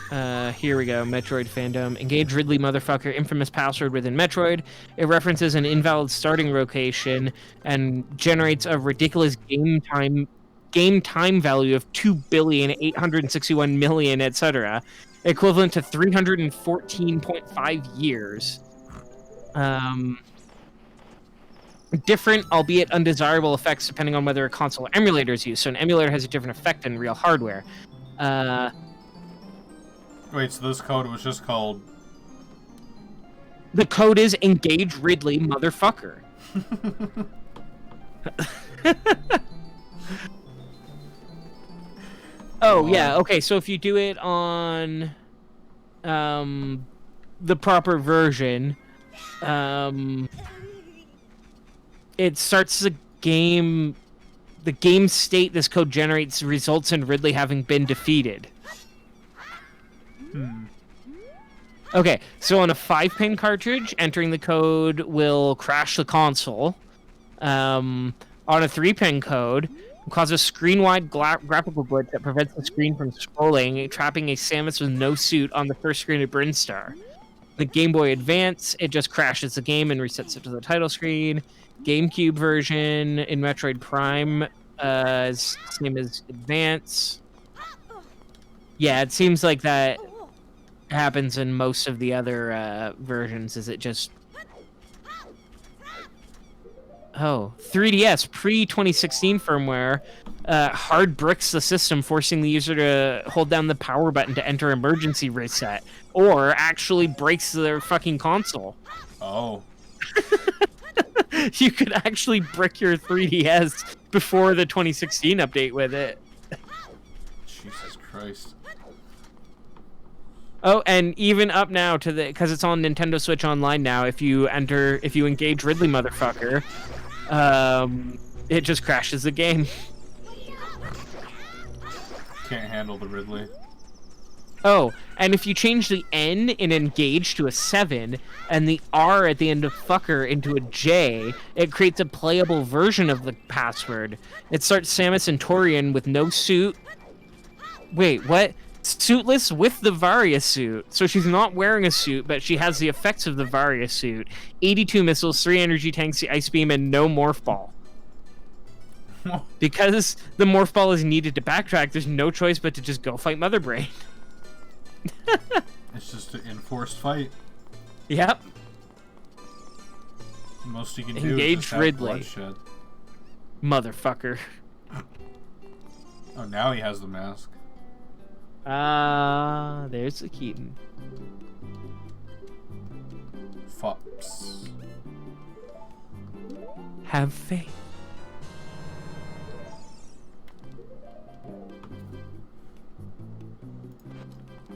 Here we go. Metroid fandom. Engage Ridley, motherfucker. Infamous password within Metroid. It references an invalid starting location and generates a ridiculous game time value of 2,861,000,000, etc., equivalent to 314.5 years. Different, albeit undesirable effects depending on whether a console or emulator is used. So an emulator has a different effect than real hardware.
Wait, so this code was just called...
The code is engage Ridley, motherfucker. Oh, yeah, okay, so if you do it on the proper version, it starts the game state this code generates results in Ridley having been defeated. Okay, so on a 5-pin cartridge, entering the code will crash the console. On a 3-pin code, will cause a screen-wide graphical glitch that prevents the screen from scrolling, trapping a Samus with no suit on the first screen of Brinstar. The Game Boy Advance, it just crashes the game and resets it to the title screen. GameCube version in Metroid Prime, same as Advance. Yeah, it seems like that happens in most of the other versions. Is it just... Oh, 3DS pre-2016 firmware hard bricks the system, forcing the user to hold down the power button to enter emergency reset, or actually breaks their fucking console.
Oh.
You could actually brick your 3DS before the 2016 update with it.
Jesus Christ.
Oh, and even up now to the, because it's on Nintendo Switch Online now. If you engage Ridley, motherfucker, it just crashes the game.
Can't handle the Ridley.
Oh, and if you change the N in engage to a 7 and the R at the end of fucker into a J, it creates a playable version of the password. It starts Samus and Torian with no suit. Wait, what? Suitless with the Varia suit. So she's not wearing a suit, but she has the effects of the Varia suit. 82 missiles, 3 energy tanks, the ice beam, and no morph ball. Because the morph ball is needed to backtrack, there's no choice but to just go fight Mother Brain.
It's just an enforced fight.
Yep.
The most you can do
Engage
is just have
Ridley.
bloodshed.
Motherfucker.
Oh, now he has the mask.
There's the Keaton.
Fops.
Have faith.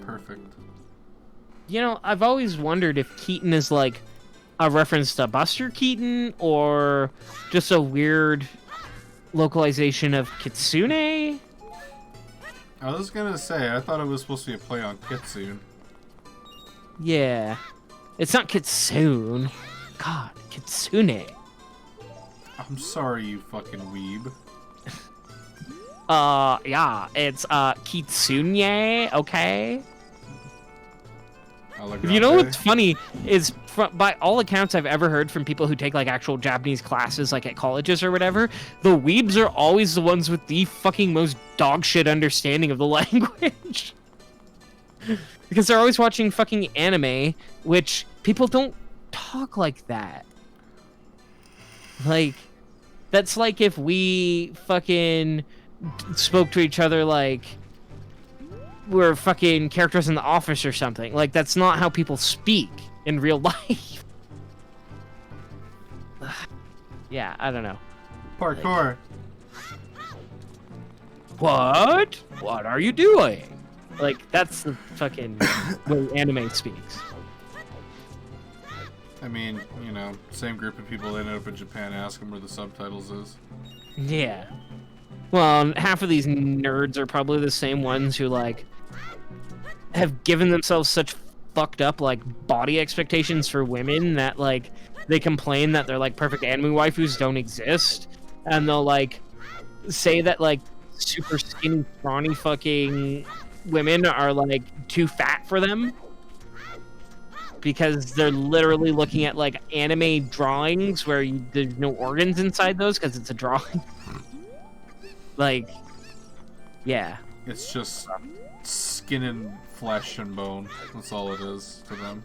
Perfect.
You know, I've always wondered if Keaton is like a reference to Buster Keaton or just a weird localization of Kitsune.
I was gonna say, I thought it was supposed to be a play on Kitsune.
Yeah. It's not Kitsune. God, Kitsune.
I'm sorry, you fucking weeb.
Yeah, it's Kitsune, okay? You know what's funny is, by all accounts I've ever heard from people who take like actual Japanese classes, like at colleges or whatever, the weebs are always the ones with the fucking most dogshit understanding of the language. Because they're always watching fucking anime, which people don't talk like that. Like, that's like if we fucking spoke to each other like we're fucking characters in The Office or something. Like, that's not how people speak in real life. Yeah, I don't know.
Parkour.
What? What are you doing? Like, that's the fucking way anime speaks.
I mean, you know, same group of people that end up in Japan ask them where the subtitles is.
Yeah. Well, half of these nerds are probably the same ones who, like, have given themselves such fucked up, like, body expectations for women that, like, they complain that they're, like, perfect anime waifus don't exist. And they'll, like, say that, like, super skinny, scrawny fucking women are, like, too fat for them. Because they're literally looking at, like, anime drawings where there's no organs inside those because it's a drawing. Like, yeah.
It's just skin and flesh and bone. That's all it is to them.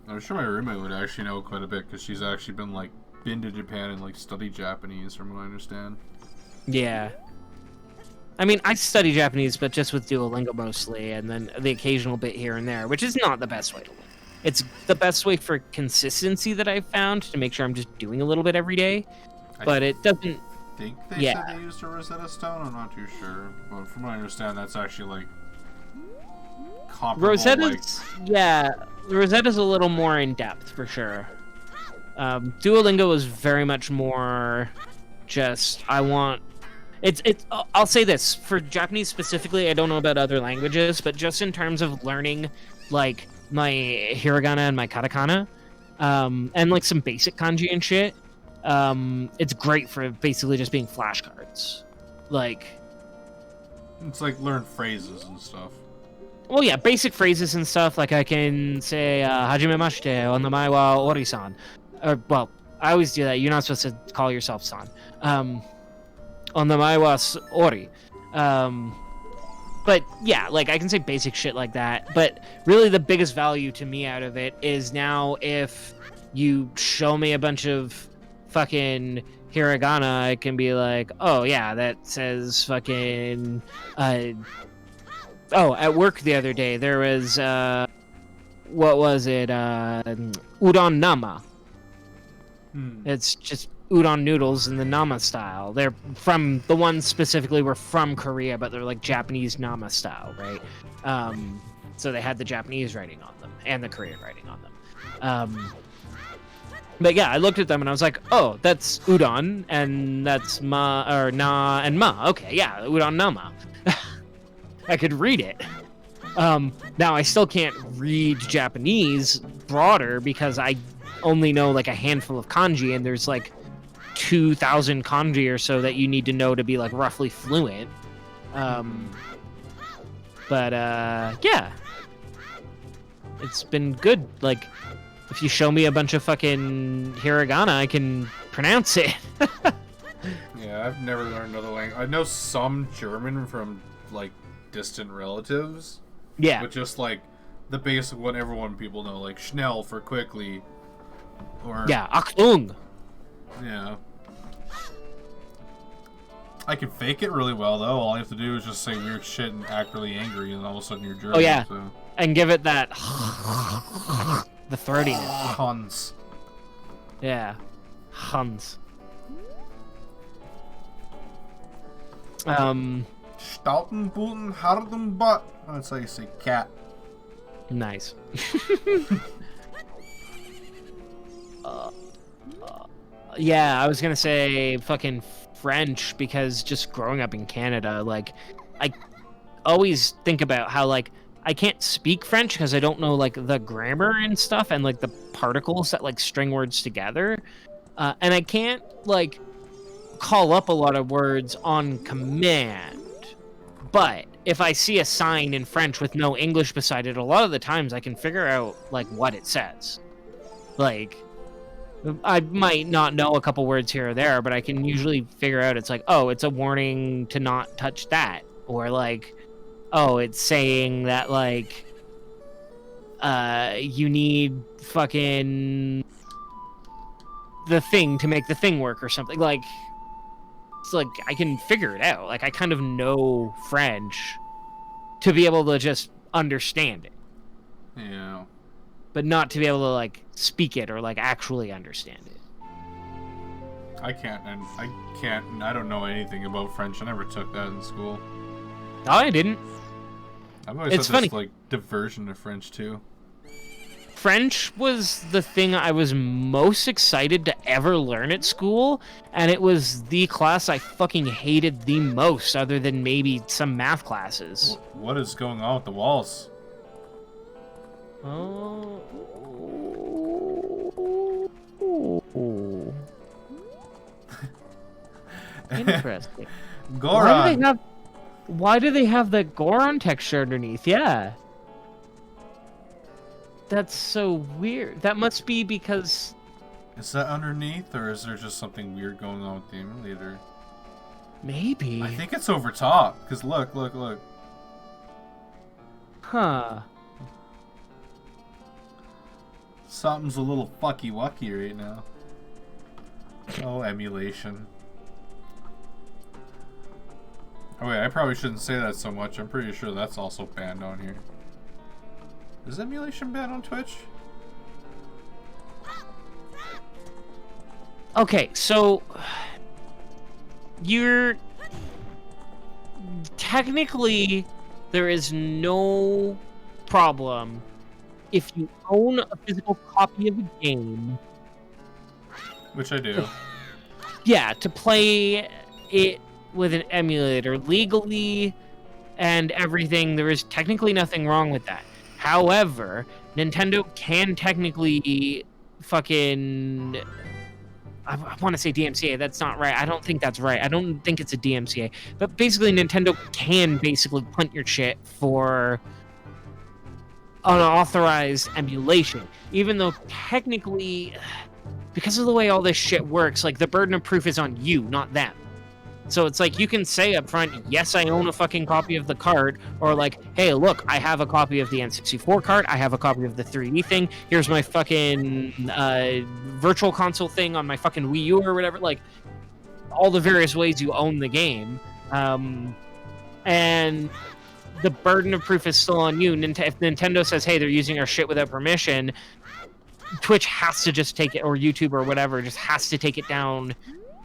I'm sure my roommate would actually know quite a bit because she's actually been to Japan and like studied Japanese, from what I understand.
Yeah. I mean, I study Japanese, but just with Duolingo mostly, and then the occasional bit here and there, which is not the best way to learn. It's the best way for consistency that I've found to make sure I'm just doing a little bit every day. But it doesn't.
I think they said they used a Rosetta Stone. I'm not too sure, but from what I understand, that's actually like comparable.
Rosetta's, yeah, Rosetta's a little more in depth for sure. Duolingo is very much more just I'll say this for Japanese specifically. I don't know about other languages, but just in terms of learning, like my hiragana and my katakana, and like some basic kanji and shit. It's great for basically just being flashcards. Like,
it's like learn phrases and stuff.
Well, yeah, basic phrases and stuff. Like I can say "Hajimemashite, onamae wa Ori-san," or well, I always do that. You're not supposed to call yourself san. Onamae wa Ori. But yeah, like I can say basic shit like that. But really, the biggest value to me out of it is now if you show me a bunch of fucking hiragana, I can be like, oh yeah, that says fucking. Oh, at work the other day there was what was it? Udon nama. It's just udon noodles in the nama style. They're from the ones specifically were from Korea, but they're like Japanese nama style, right? So they had the Japanese writing on them and the Korean writing on them. But yeah, I looked at them and I was like, oh, that's udon and that's ma or na and ma. Okay, yeah, udon nama. I could read it. Now I still can't read Japanese broader because I only know like a handful of kanji, and there's like 2,000 kanji or so that you need to know to be like roughly fluent. But yeah, it's been good. Like, if you show me a bunch of fucking hiragana, I can pronounce it.
Yeah, I've never learned another language. I know some German from like distant relatives.
Yeah.
But just like the basic one everyone people know, like schnell for quickly. Or
yeah, Achtung.
Yeah. I can fake it really well though. All I have to do is just say weird shit and act really angry, and all of a sudden you're German.
Oh yeah.
So.
And give it that the throatiness.
Hans.
Yeah. Hans.
Stautenbuten harden butt. That's how you say cat.
Nice. Yeah, I was gonna say fucking French, because just growing up in Canada, like, I always think about how, like, I can't speak French because I don't know, like, the grammar and stuff and, like, the particles that, like, string words together. And I can't, like, call up a lot of words on command. But if I see a sign in French with no English beside it, a lot of the times I can figure out, like, what it says. Like, I might not know a couple words here or there, but I can usually figure out it's like, oh, it's a warning to not touch that. Or, like, oh, it's saying that, like, you need fucking the thing to make the thing work or something. Like, it's like, I can figure it out. Like, I kind of know French to be able to just understand it.
Yeah.
But not to be able to, like, speak it or, like, actually understand it.
I can't, and I don't know anything about French. I never took that in school.
No, I didn't.
I've always
It's
had
funny.
this, like, diversion of French, too.
French was the thing I was most excited to ever learn at school, and it was the class I fucking hated the most, other than maybe some math classes.
What is going on with the walls?
Oh. Interesting.
Goron!
Why do they have the Goron texture underneath? Yeah. That's so weird. That must be because...
Is that underneath, or is there just something weird going on with the emulator?
Maybe.
I think it's over top, because look.
Huh.
Something's a little fucky-wucky right now. Oh, emulation. Oh wait, I probably shouldn't say that so much. I'm pretty sure that's also banned on here. Is emulation banned on Twitch?
Okay, so... You're... Technically, there is no problem if you own a physical copy of a game.
Which I do.
Yeah, to play it with an emulator legally and everything. There is technically nothing wrong with that. However, Nintendo can technically fucking... I want to say DMCA. That's not right. I don't think that's right. I don't think it's a DMCA. But basically, Nintendo can basically punt your shit for unauthorized emulation. Even though technically, because of the way all this shit works, like, the burden of proof is on you, not them. So it's like, you can say up front, yes, I own a fucking copy of the card, or like, hey, look, I have a copy of the N64 card, I have a copy of the 3D thing, here's my fucking virtual console thing on my fucking Wii U or whatever. Like, all the various ways you own the game. And the burden of proof is still on you. If Nintendo says, hey, they're using our shit without permission, Twitch has to just take it, or YouTube or whatever, just has to take it down,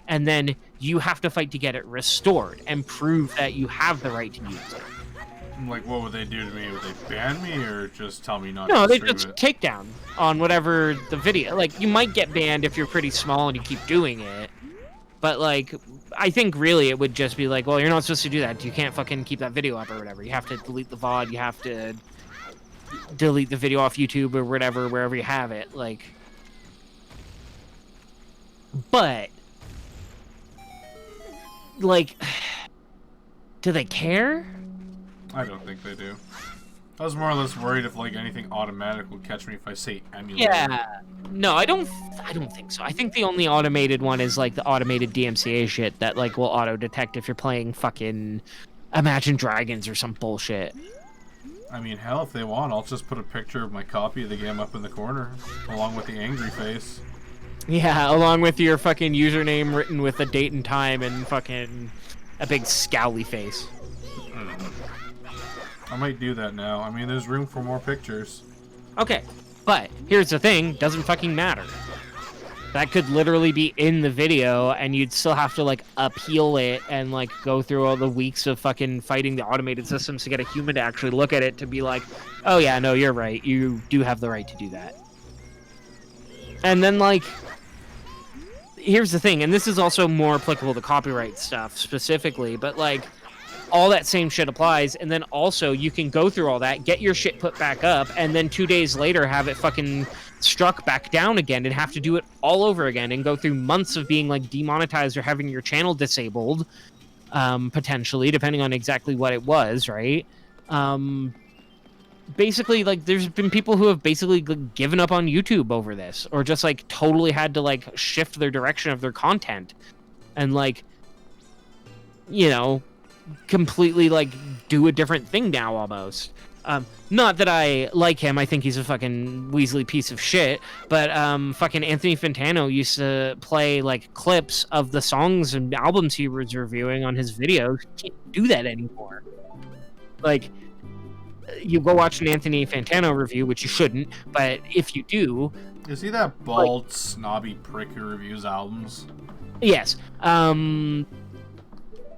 and then you have to fight to get it restored and prove that you have the right to use it.
Like, what would they do to me? Would they ban me or just tell me not
No,
to
they
stream
just
it?
take down on whatever the video. Like, you might get banned if you're pretty small and you keep doing it. But, like, I think really it would just be like, well, you're not supposed to do that. You can't fucking keep that video up or whatever. You have to delete the VOD. You have to delete the video off YouTube or whatever, wherever you have it. Like, but, like, do they care?
I don't think they do. I was more or less worried if like anything automatic would catch me if I say emulator.
Yeah. No, I don't think so. I think the only automated one is like the automated DMCA shit that like will auto detect if you're playing fucking Imagine Dragons or some bullshit.
I mean, hell, if they want, I'll just put a picture of my copy of the game up in the corner, along with the angry face.
Yeah, along with your fucking username written with a date and time and fucking a big scowly face.
I might do that now. I mean, there's room for more pictures.
Okay, but here's the thing, doesn't fucking matter. That could literally be in the video, and you'd still have to, like, appeal it and, like, go through all the weeks of fucking fighting the automated systems to get a human to actually look at it to be like, oh yeah, no, you're right. You do have the right to do that. And then, like, here's the thing, and this is also more applicable to copyright stuff specifically, but, like, all that same shit applies, and then also you can go through all that, get your shit put back up, and then 2 days later have it fucking struck back down again and have to do it all over again and go through months of being like demonetized or having your channel disabled, potentially, depending on exactly what it was, right? Basically, like, there's been people who have basically given up on YouTube over this, or just like totally had to like shift their direction of their content and like, you know, completely like do a different thing now almost. Not that I like him, I think he's a fucking Weasley piece of shit, but fucking Anthony Fantano used to play like clips of the songs and albums he was reviewing on his videos. He can't do that anymore. Like, you go watch an Anthony Fantano review, which you shouldn't, but if you do...
Is he that bald, snobby prick who reviews albums?
Yes.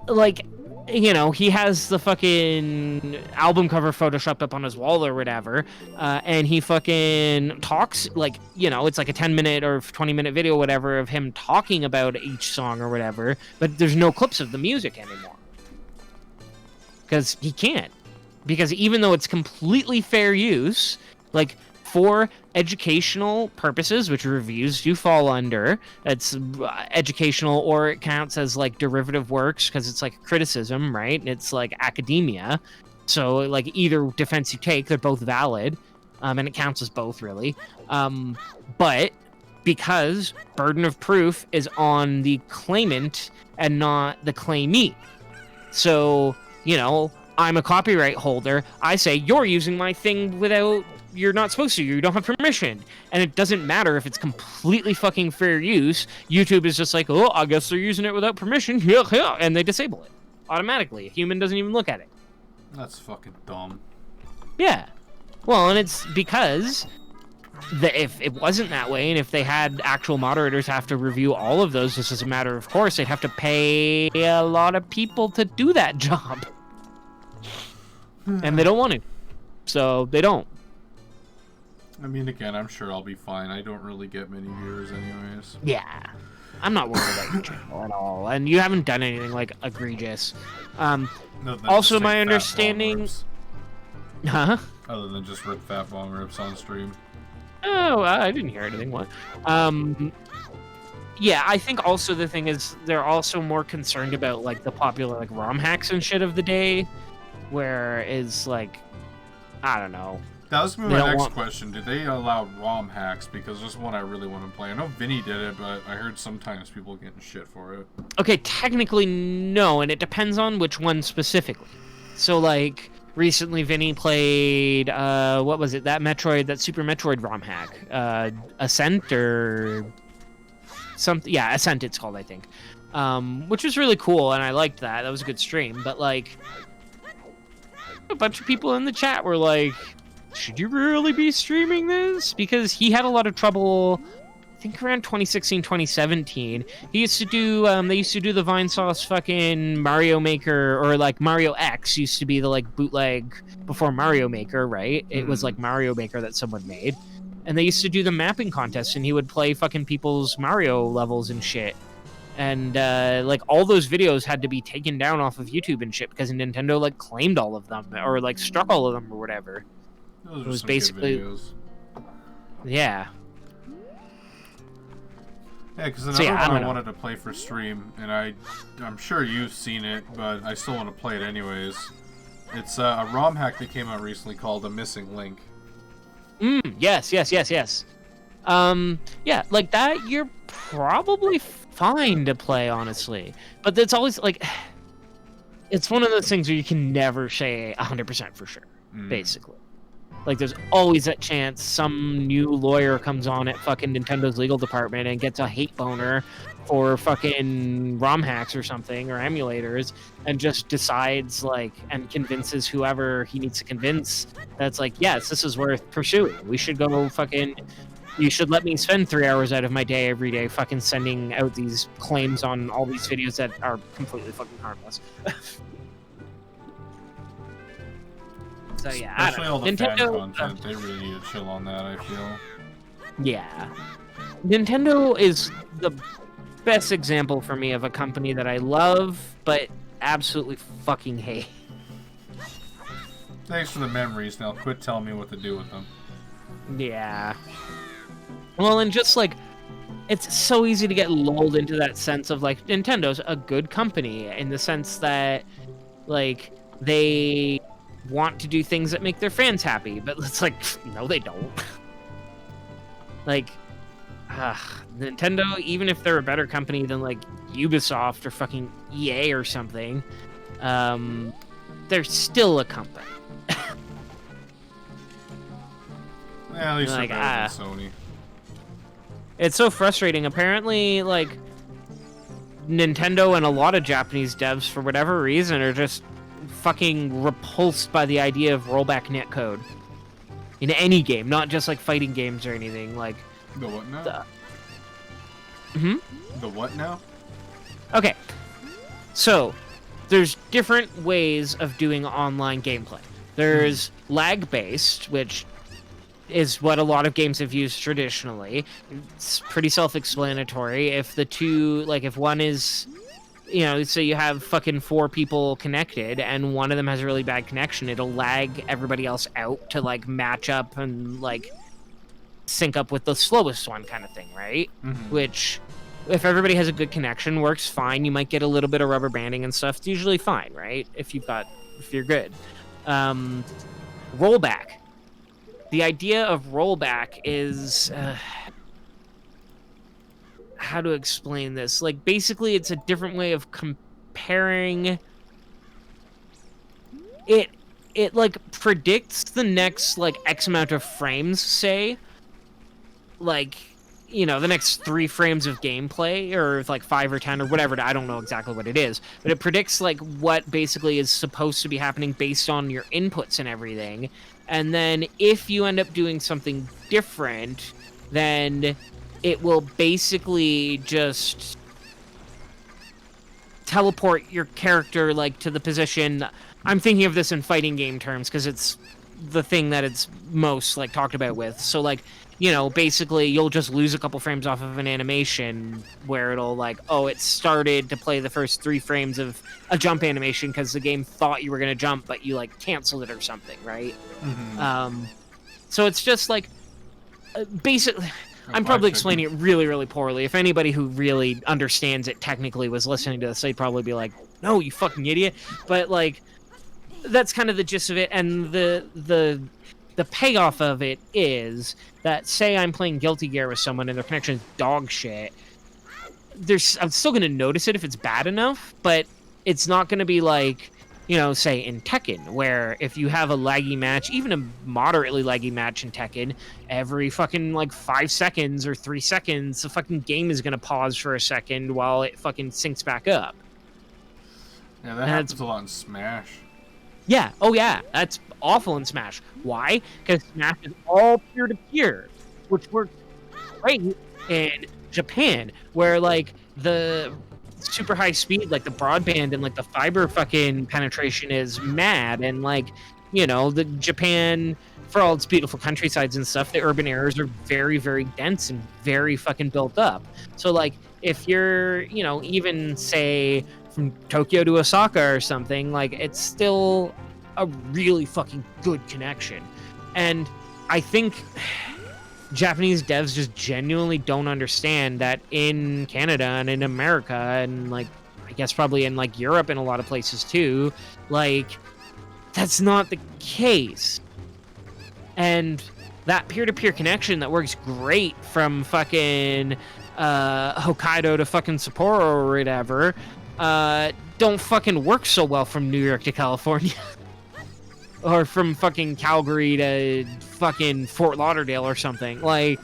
Like, you know, he has the fucking album cover photoshopped up on his wall or whatever, and he fucking talks, like, you know, it's like a 10-minute or 20-minute video, whatever, of him talking about each song or whatever, but there's no clips of the music anymore. Because he can't. Because even though it's completely fair use, like, for educational purposes, which reviews do fall under, it's educational, or it counts as like derivative works because it's like criticism, right? And it's like academia. So like either defense you take, they're both valid, and it counts as both really. But because burden of proof is on the claimant and not the claimee, so you know, I'm a copyright holder. I say you're using my thing without. You're not supposed to. You don't have permission. And it doesn't matter if it's completely fucking fair use. YouTube is just like, oh, I guess they're using it without permission. Yeah, yeah. And they disable it automatically. A human doesn't even look at it.
That's fucking dumb.
Yeah. Well, and it's because if it wasn't that way, and if they had actual moderators have to review all of those just as a matter of course, they'd have to pay a lot of people to do that job. And they don't want to. So they don't.
I mean, again, I'm sure I'll be fine. I don't really get many viewers anyways.
Yeah. I'm not worried about your channel at all. And you haven't done anything, like, egregious. Also, my understanding... Huh?
Other than just rip fat bong rips on stream.
Oh, I didn't hear anything. What? Yeah, I think also the thing is they're also more concerned about, like, the popular, like, ROM hacks and shit of the day. Where is, like... I don't know.
That was my next question. Did they allow ROM hacks? Because there's one I really want to play. I know Vinny did it, but I heard sometimes people getting shit for it.
Okay, technically no, and it depends on which one specifically. So, like, recently Vinny played, what was it? That Super Metroid ROM hack. Ascent or something. Yeah, Ascent it's called, I think. which was really cool, and I liked that. That was a good stream. But like, a bunch of people in the chat were like, "Should you really be streaming this?" Because he had a lot of trouble. I think around 2016, 2017, he used to do. They used to do the Vinesauce fucking Mario Maker, or like Mario X used to be the like bootleg before Mario Maker, right? It was like Mario Maker that someone made, and they used to do the mapping contest, and he would play fucking people's Mario levels and shit. And like all those videos had to be taken down off of YouTube and shit because Nintendo like claimed all of them or like struck all of them or whatever.
Those
it was basically
good videos.
Yeah.
Yeah, because another one I wanted to play for stream, and I'm sure you've seen it, but I still want to play it anyways. It's a ROM hack that came out recently called A Missing Link.
Yes. Yeah, like that you're probably fine to play, honestly. But it's always like, it's one of those things where you can never say 100% for sure, basically. Like, there's always that chance some new lawyer comes on at fucking Nintendo's legal department and gets a hate boner for fucking ROM hacks or something, or emulators, and just decides, like, and convinces whoever he needs to convince that's like, yes, this is worth pursuing. We should go fucking... You should let me spend 3 hours out of my day every day fucking sending out these claims on all these videos that are completely fucking harmless. So yeah,
especially all the
Nintendo,
fan content, they really need to chill on that, I feel.
Yeah. Nintendo is the best example for me of a company that I love, but absolutely fucking hate.
Thanks for the memories, now quit telling me what to do with them.
Yeah. Well, and just like, it's so easy to get lulled into that sense of like, Nintendo's a good company in the sense that, like, they want to do things that make their fans happy, but it's like, no, they don't. Like, Nintendo, even if they're a better company than like Ubisoft or fucking EA or something, they're still a company.
Yeah, at least
like,
they're better than Sony.
It's so frustrating. Apparently, like, Nintendo and a lot of Japanese devs, for whatever reason, are just fucking repulsed by the idea of rollback netcode in any game, not just like fighting games or anything. Like,
the what now? The what now?
Okay, so there's different ways of doing online gameplay. There's lag-based, which is what a lot of games have used traditionally. It's pretty self-explanatory. If the two, like, if one is, you know, so you have fucking 4 people connected and one of them has a really bad connection, it'll lag everybody else out to, like, match up and, like, sync up with the slowest one kind of thing, right? Which, if everybody has a good connection, works fine. You might get a little bit of rubber banding and stuff. It's usually fine, right? If you're good. Rollback. The idea of rollback is... how to explain this? Like, basically, it's a different way of comparing... It like, predicts the next, like, X amount of frames, say. Like, you know, the next 3 frames of gameplay, or like 5 or 10 or whatever, I don't know exactly what it is, but it predicts like what basically is supposed to be happening based on your inputs and everything. And then if you end up doing something different, then it will basically just teleport your character like to the position. I'm thinking of this in fighting game terms because it's the thing that it's most like talked about with. So like, you know, basically you'll just lose a couple frames off of an animation where it'll like, oh, it started to play the first 3 frames of a jump animation because the game thought you were going to jump, but you like canceled it or something, right? So it's just like, basically, I'm probably explaining it really, really poorly. If anybody who really understands it technically was listening to this, they'd probably be like, no, you fucking idiot. But like, that's kind of the gist of it. And the payoff of it is that, say I'm playing Guilty Gear with someone and their connection is dog shit, I'm still going to notice it if it's bad enough, but it's not going to be like, say in Tekken, where if you have a laggy match, even a moderately laggy match in Tekken, every fucking like 5 seconds or 3 seconds, the fucking game is gonna pause for a second while it fucking syncs back up.
Yeah, that
And
happens a lot in Smash.
yeah, oh yeah, that's awful in Smash. Why? Because Smash is all peer-to-peer, which works great in Japan, where like the super high speed, like the broadband and like the fiber fucking penetration is mad, and like the Japan, for all its beautiful countrysides and stuff, the urban areas are very, very dense and very fucking built up. So like if you're even say from Tokyo to Osaka or something, like it's still a really fucking good connection. And I think Japanese devs just genuinely don't understand that in Canada and in America and like I guess probably in like Europe and a lot of places too, like that's not the case. And that peer-to-peer connection that works great from fucking Hokkaido to fucking Sapporo or whatever don't fucking work so well from New York to California. Or from fucking Calgary to fucking Fort Lauderdale or something. Like,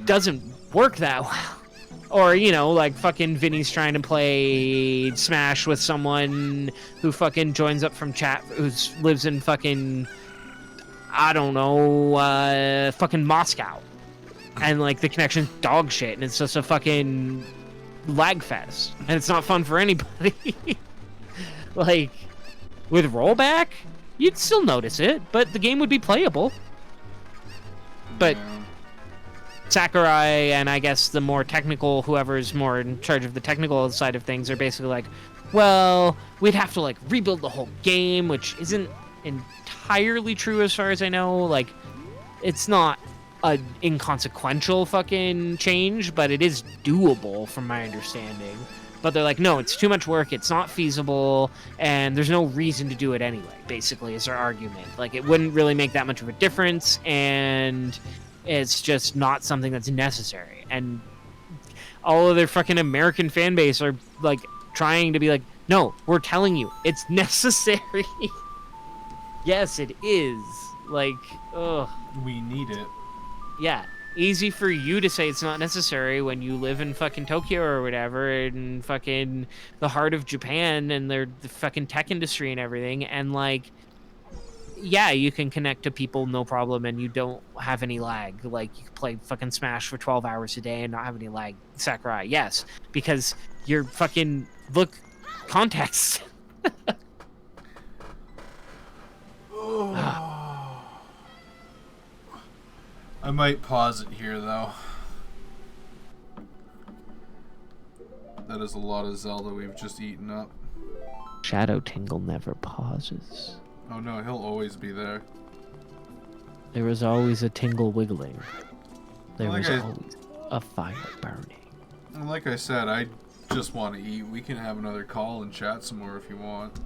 doesn't work that well. Or, like fucking Vinny's trying to play Smash with someone who fucking joins up from chat, who lives in fucking, I don't know, fucking Moscow. And, like, the connection's dog shit, and it's just a fucking lag fest. And it's not fun for anybody. Like, with rollback, you'd still notice it, but the game would be playable. But Sakurai and I guess the more technical, whoever's more in charge of the technical side of things, are basically like, well, we'd have to like rebuild the whole game, which isn't entirely true as far as I know. Like, it's not an inconsequential fucking change, but it is doable from my understanding. But they're like, no, it's too much work, it's not feasible, and there's no reason to do it anyway, basically, is their argument. Like, it wouldn't really make that much of a difference, and it's just not something that's necessary. And all of their fucking American fan base are, like, trying to be like, no, we're telling you, it's necessary. Yes, it is. Like, ugh.
We need it.
Yeah. Easy for you to say it's not necessary when you live in fucking Tokyo or whatever, in fucking the heart of Japan and the fucking tech industry and everything, and like, yeah, you can connect to people no problem and you don't have any lag. Like, you can play fucking Smash for 12 hours a day and not have any lag. Sakurai, yes, because you're fucking, look, context.
I might pause it here, though. That is a lot of Zelda we've just eaten up.
Shadow Tingle never pauses.
Oh no, he'll always be there.
There was always a tingle wiggling. There
Like
was always a fire burning.
And like I said, I just want to eat. We can have another call and chat some more if you want.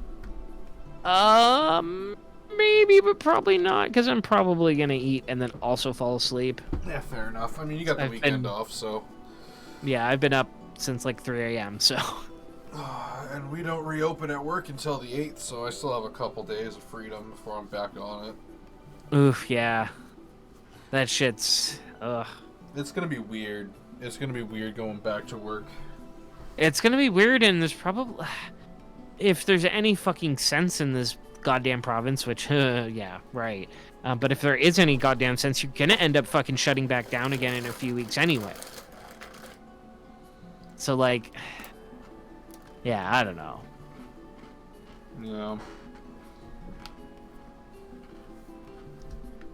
Maybe, but probably not, because I'm probably gonna eat and then also fall asleep.
Yeah, fair enough. I mean, you got the weekend off, so...
Yeah, I've been up since like 3 a.m., so...
And we don't reopen at work until the 8th, so I still have a couple days of freedom before I'm back on it.
Oof, yeah. That shit's... ugh.
It's gonna be weird. It's gonna be weird going back to work.
It's gonna be weird, and there's probably... If there's any fucking sense in this goddamn province, which, yeah, right. But if there is any goddamn sense, you're gonna end up fucking shutting back down again in a few weeks anyway. So, like... Yeah, I don't know.
Yeah.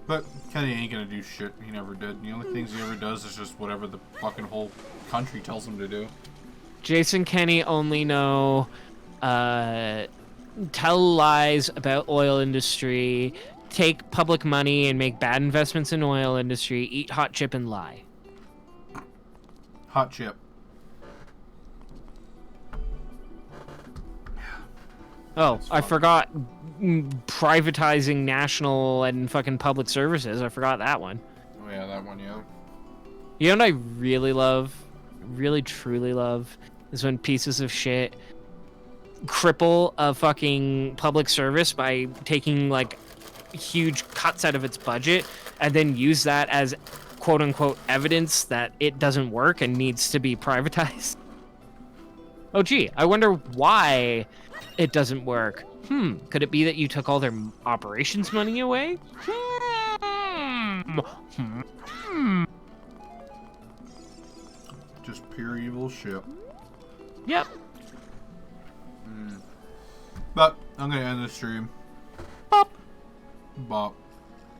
But Kenny ain't gonna do shit. He never did. The only things he ever does is just whatever the fucking whole country tells him to do.
Jason Kenny only know... tell lies about oil industry, take public money and make bad investments in oil industry, eat hot chip and lie.
Hot chip.
Oh, I forgot privatizing national and fucking public services. I forgot that one.
Oh yeah, that one, yeah.
You know what I really love, really truly love, is when pieces of shit cripple a fucking public service by taking like huge cuts out of its budget and then use that as quote unquote evidence that it doesn't work and needs to be privatized. Oh gee, I wonder why it doesn't work. Could it be that you took all their operations money away?
Just pure evil shit.
Yep.
But I'm gonna end the stream.
Bop.
Bop.